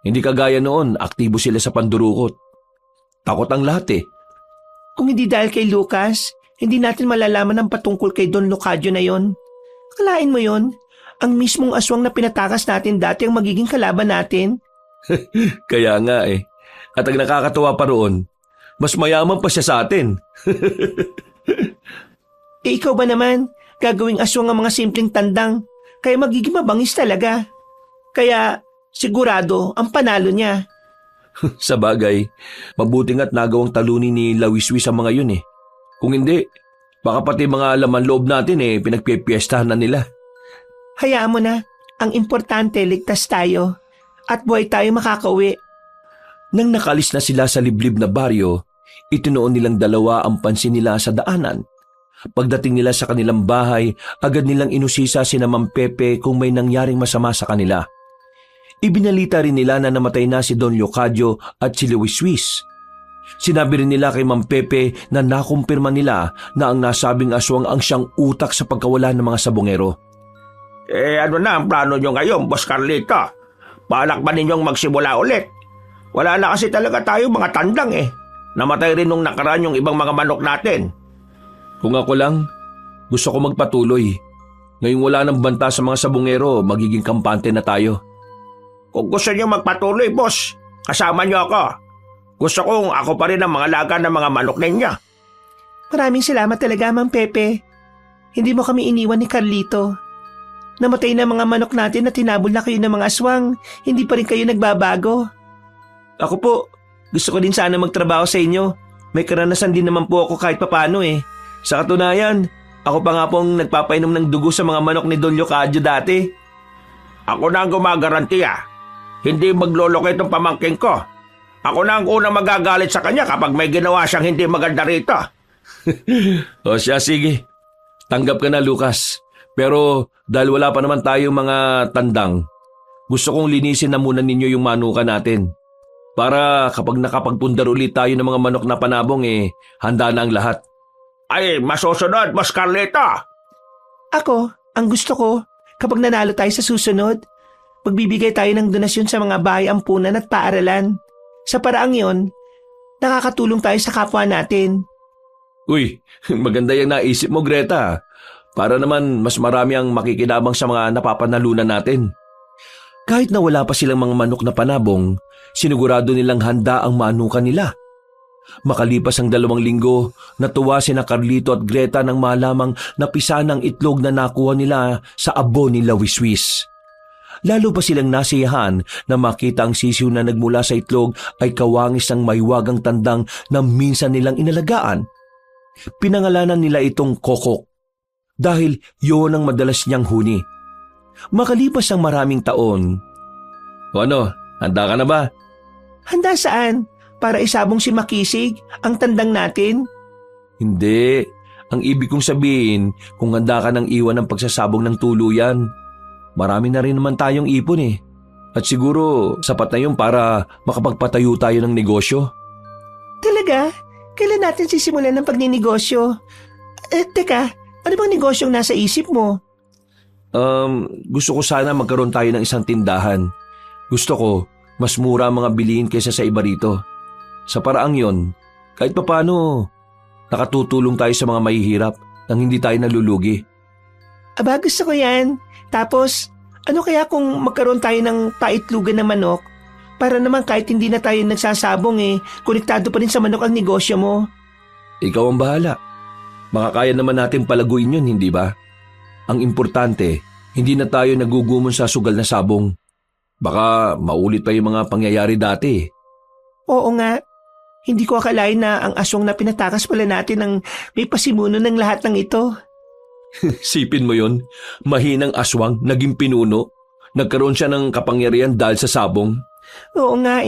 Hindi kagaya noon, aktibo sila sa pandurukot. Takot ang lahat eh. Kung hindi dahil kay Lucas, hindi natin malalaman ang patungkol kay Don Leocadio na yon. Kalain mo yon, ang mismong aswang na pinatakas natin dati ang magiging kalaban natin. Kaya nga eh. At ang nakakatuwa pa roon, mas mayaman pa siya sa atin. Ikaw ba naman, gagawing aswang ang mga simpleng tandang, kaya magiging mabangis talaga. Kaya sigurado ang panalo niya. Sa bagay, mabuti nga't nagawang talunin ni Lawiswis ang mga yun eh. Kung hindi, baka pati mga laman loob natin eh pinagpipiestahan na nila. Hayaan mo na, ang importante ligtas tayo. at buhay tayo makakauwi. Nang nakalis na sila sa liblib na baryo, itinuon nilang dalawa ang pansin nila sa daanan. Pagdating nila sa kanilang bahay, agad nilang inusisa sina Mang Pepe kung may nangyaring masama sa kanila. Ibinalita rin nila na namatay na si Don Leocadio at si Luiswis. Sinabi rin nila kay Mang Pepe na nakumpirma nila na ang nasabing aswang ang siyang utak sa pagkawala ng mga sabongero. Ano na ang plano nyo ngayon, Boss Carlito? Balak ba ninyong magsimula ulit? Wala na kasi talaga tayo mga tandang eh. Namatay rin nung nakaraan yung ibang mga manok natin. Kung ako lang, gusto ko magpatuloy. Ngayong wala nang banta sa mga sabongero, magiging kampante na tayo. Kung gusto nyo magpatuloy, boss, kasama nyo ako. Gusto kong ako pa rin ang mga laga ng mga manok ninyo. Maraming salamat talaga, Mang Pepe. Hindi mo kami iniwan ni Carlito. Namatay na mga manok natin at tinabol na kayo ng mga aswang. Hindi pa rin kayo nagbabago. Ako po, gusto ko din sana magtrabaho sa inyo. May karanasan din naman po ako kahit papano eh. Sa katunayan, ako pa nga pong nagpapainom ng dugo sa mga manok ni Don Leocadio dati. Ako na ang gumagarantiya. Hindi magloloko itong pamangking ko. Ako na ang unang magagalit sa kanya kapag may ginawa siyang hindi maganda rito. O siya, sige. Tanggap ka na, Lucas. Pero dahil wala pa naman tayong mga tandang, gusto kong linisin na muna ninyo yung manuka natin. Para kapag nakapagpundar ulit tayo ng mga manok na panabong handa na ang lahat. Ay, masusunod, Boss Carlito. Ako, ang gusto ko, kapag nanalo tayo sa susunod, magbibigay tayo ng donasyon sa mga bahay ampunan at paaralan. Sa paraang yon, nakakatulong tayo sa kapwa natin. Uy, maganda yung naisip mo, Greta. Para naman mas marami ang makikinabang sa mga napapanalunan natin. Kahit na wala pa silang mga manok na panabong, sinigurado nilang handa ang manukan nila. Makalipas ang 2 linggo, natuwa sina Carlito at Greta nang malamang napisa ng itlog na nakuha nila sa abo ni Luiswis. Lalo pa silang nasiyahan na makita ang sisiw na nagmula sa itlog ay kawangis ng maywagang tandang na minsan nilang inalagaan. Pinangalanan nila itong Kokok dahil yon ang madalas niyang huni. Makalipas ang maraming taon, "O ano, handa ka na ba?" Handa saan? Para isabong si Makisig, ang tandang natin? Hindi. Ang ibig kong sabihin, kung handa ka ng iwan ng pagsasabong ng tuluyan. Marami na rin naman tayong ipon eh. At siguro sapat na yun para makapagpatayo tayo ng negosyo. Talaga? Kailan natin sisimulan ng pagninegosyo? Teka, ano bang negosyong nasa isip mo? Gusto ko sana magkaroon tayo ng isang tindahan. Gusto ko, mas mura ang mga bilihin kaysa sa iba rito. Sa paraang yon, kahit papano, nakatutulong tayo sa mga mahihirap nang hindi tayo nalulugi. Aba, gusto ko yan. Tapos, ano kaya kung magkaroon tayo ng paitlugan ng manok? Para naman kahit hindi na tayo nagsasabong konektado pa rin sa manok ang negosyo mo. Ikaw ang bahala. Makakaya naman natin palaguin yun, hindi ba? Ang importante, hindi na tayo nagugumon sa sugal na sabong. Baka maulit pa yung mga pangyayari dati. Oo nga. Hindi ko akalain na ang aswang na pinatakas pala natin ang may pasimuno ng lahat ng ito. Sipin mo yon, mahinang aswang, naging pinuno. Nagkaroon siya ng kapangyarihan dahil sa sabong. Oo nga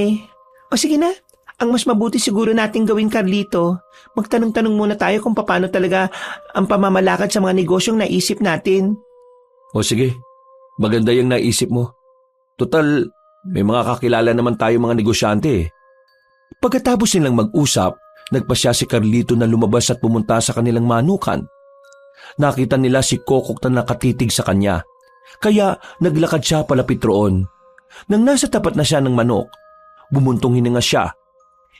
O sige na, ang mas mabuti siguro nating gawin, Carlito, magtanong-tanong muna tayo kung paano talaga ang pamamalakad sa mga negosyong naisip natin. O sige, maganda yung naisip mo. Total, may mga kakilala naman tayo mga negosyante eh. Pagkatapos nilang mag-usap, nagpasya si Carlito na lumabas at pumunta sa kanilang manukan. Nakita nila si Kokok na nakatitig sa kanya, kaya naglakad siya palapit roon. Nang nasa tapat na siya ng manok, bumuntong hininga siya.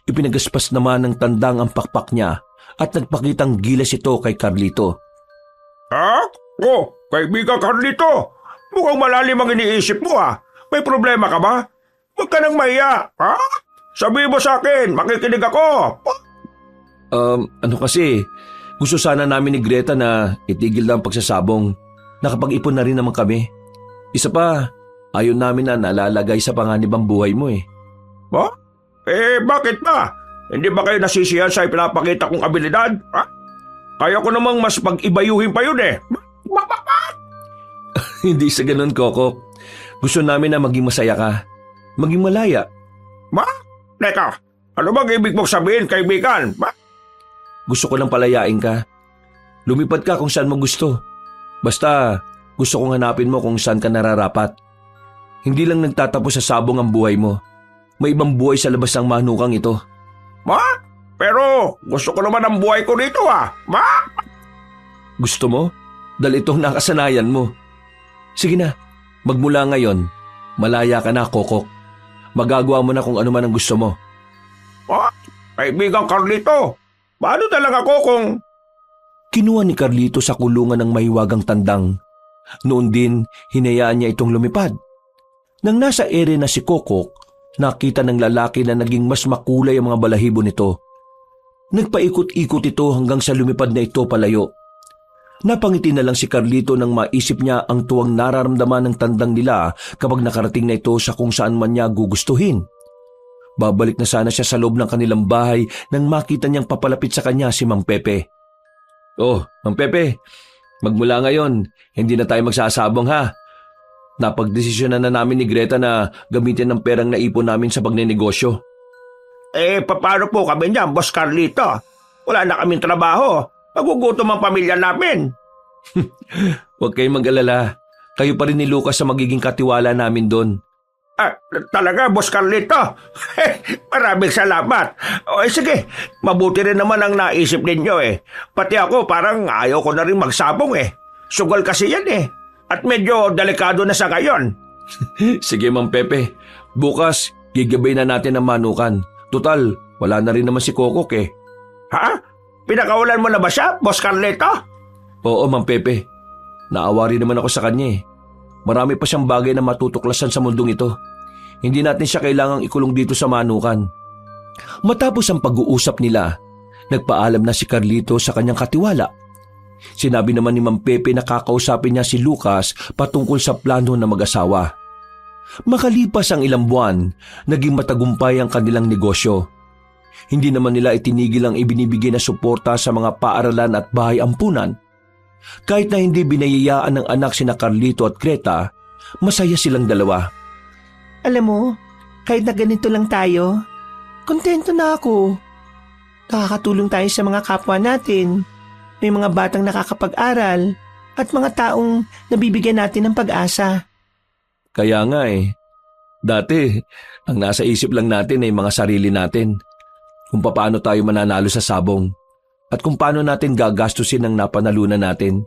Ipinagaspas naman ng tandang ang pakpak niya at nagpakitang gilas ito kay Carlito. Oh, kaibigan Carlito, mukhang malalim ang iniisip mo May problema ka ba? Huwag ka nang mahiya, Sabi mo sa akin, makikinig ako. Ano kasi, gusto sana namin ni Greta na itigil na ang pagsasabong. Nakapag-ipon na rin naman kami. Isa pa, ayaw namin na nalalagay sa panganib ang buhay mo eh. Bakit ba? Hindi ba kayo nasisiyahan sa ipinapakita kong abilidad? Kaya ko namang mas pag-ibayuhin pa yun eh. Hindi sa ganun, Coco. Gusto namin na maging masaya ka. maging malaya. Ma? Teka, ano bang ibig mong sabihin, kaibigan? Gusto ko lang palayain ka. Lumipad ka kung saan mo gusto. Basta gusto kong hanapin mo kung saan ka nararapat. Hindi lang nagtatapos sa sabong ang buhay mo. May ibang buhay sa labas ng manukang ito. Ma? Pero gusto ko naman ang buhay ko dito Ma? Gusto mo? Dahil itong nakasanayan mo. Sige na, magmula ngayon, malaya ka na, Kokok. Magagawa mo na kung ano man ang gusto mo. Kaibigan Carlito, paano na lang ako kung... Kinuha ni Carlito sa kulungan ng mahiwagang tandang. Noon din, hinayaan niya itong lumipad. Nang nasa ere na si Kokok, nakita ng lalaki na naging mas makulay ang mga balahibo nito. Nagpaikot-ikot ito hanggang sa lumipad na ito palayo. Napangiti na lang si Carlito nang maisip niya ang tuwang nararamdaman ng tandang nila kapag nakarating na ito sa kung saan man niya gugustuhin. Babalik na sana siya sa loob ng kanilang bahay nang makita niyang papalapit sa kanya si Mang Pepe. Oh, Mang Pepe, magmula ngayon, hindi na tayo magsasabong ha. Napagdesisyonan na namin ni Greta na gamitin ang perang naipon namin sa pagnenegosyo. Paano po kami niyan, Boss Carlito? Wala na kaming trabaho. Magugutom ang pamilya namin. Huwag kayong mag-alala. Kayo pa rin ni Lucas sa magiging katiwala namin doon. Talaga, Boss Carlito? Maraming salamat. Sige, mabuti rin naman ang naisip ninyo Pati ako parang ayaw ko na rin magsabong Sugal kasi yan At medyo delikado na sa ngayon. Sige, Mang Pepe. Bukas, gigabay na natin ang manukan. Total, wala na rin naman si Kokok Ha? Pinakawalan mo na ba siya, Boss Carlito? Oo, Mang Pepe. Naawa rin naman ako sa kanya Marami pa siyang bagay na matutuklasan sa mundong ito. Hindi natin siya kailangang ikulong dito sa manukan. Matapos ang pag-uusap nila, nagpaalam na si Carlito sa kanyang katiwala. Sinabi naman ni Mang Pepe na kakausapin niya si Lucas patungkol sa plano na mag-asawa. Makalipas ang ilang buwan, naging matagumpay ang kanilang negosyo. Hindi naman nila itinigil ang ibinibigay na suporta sa mga paaralan at bahay ampunan. Kahit na hindi binayayaan ng anak sina Carlito at Greta, masaya silang dalawa. Alam mo, kahit na ganito lang tayo, kontento na ako. Nakakatulong tayo sa mga kapwa natin. May mga batang nakakapag-aral at mga taong nabibigyan natin ng pag-asa. Kaya nga Dati, ang nasa isip lang natin ay mga sarili natin. Kung paano tayo mananalo sa sabong at kung paano natin gagastusin ang napanalunan natin.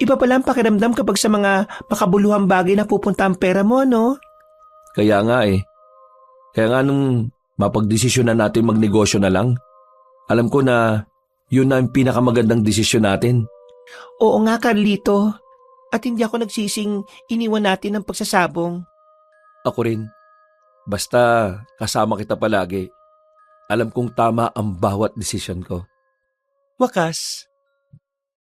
Iba pala ang pakiramdam kapag sa mga makabuluhang bagay na pupunta ang pera mo, no? Kaya nga Kaya nga nung mapagdesisyonan natin magnegosyo na lang, alam ko na yun na ang pinakamagandang desisyon natin. Oo nga, Carlito. At hindi ako nagsising iniwan natin ang pagsasabong. Ako rin. Basta kasama kita palagi. Alam kong tama ang bawat desisyon ko. Wakas,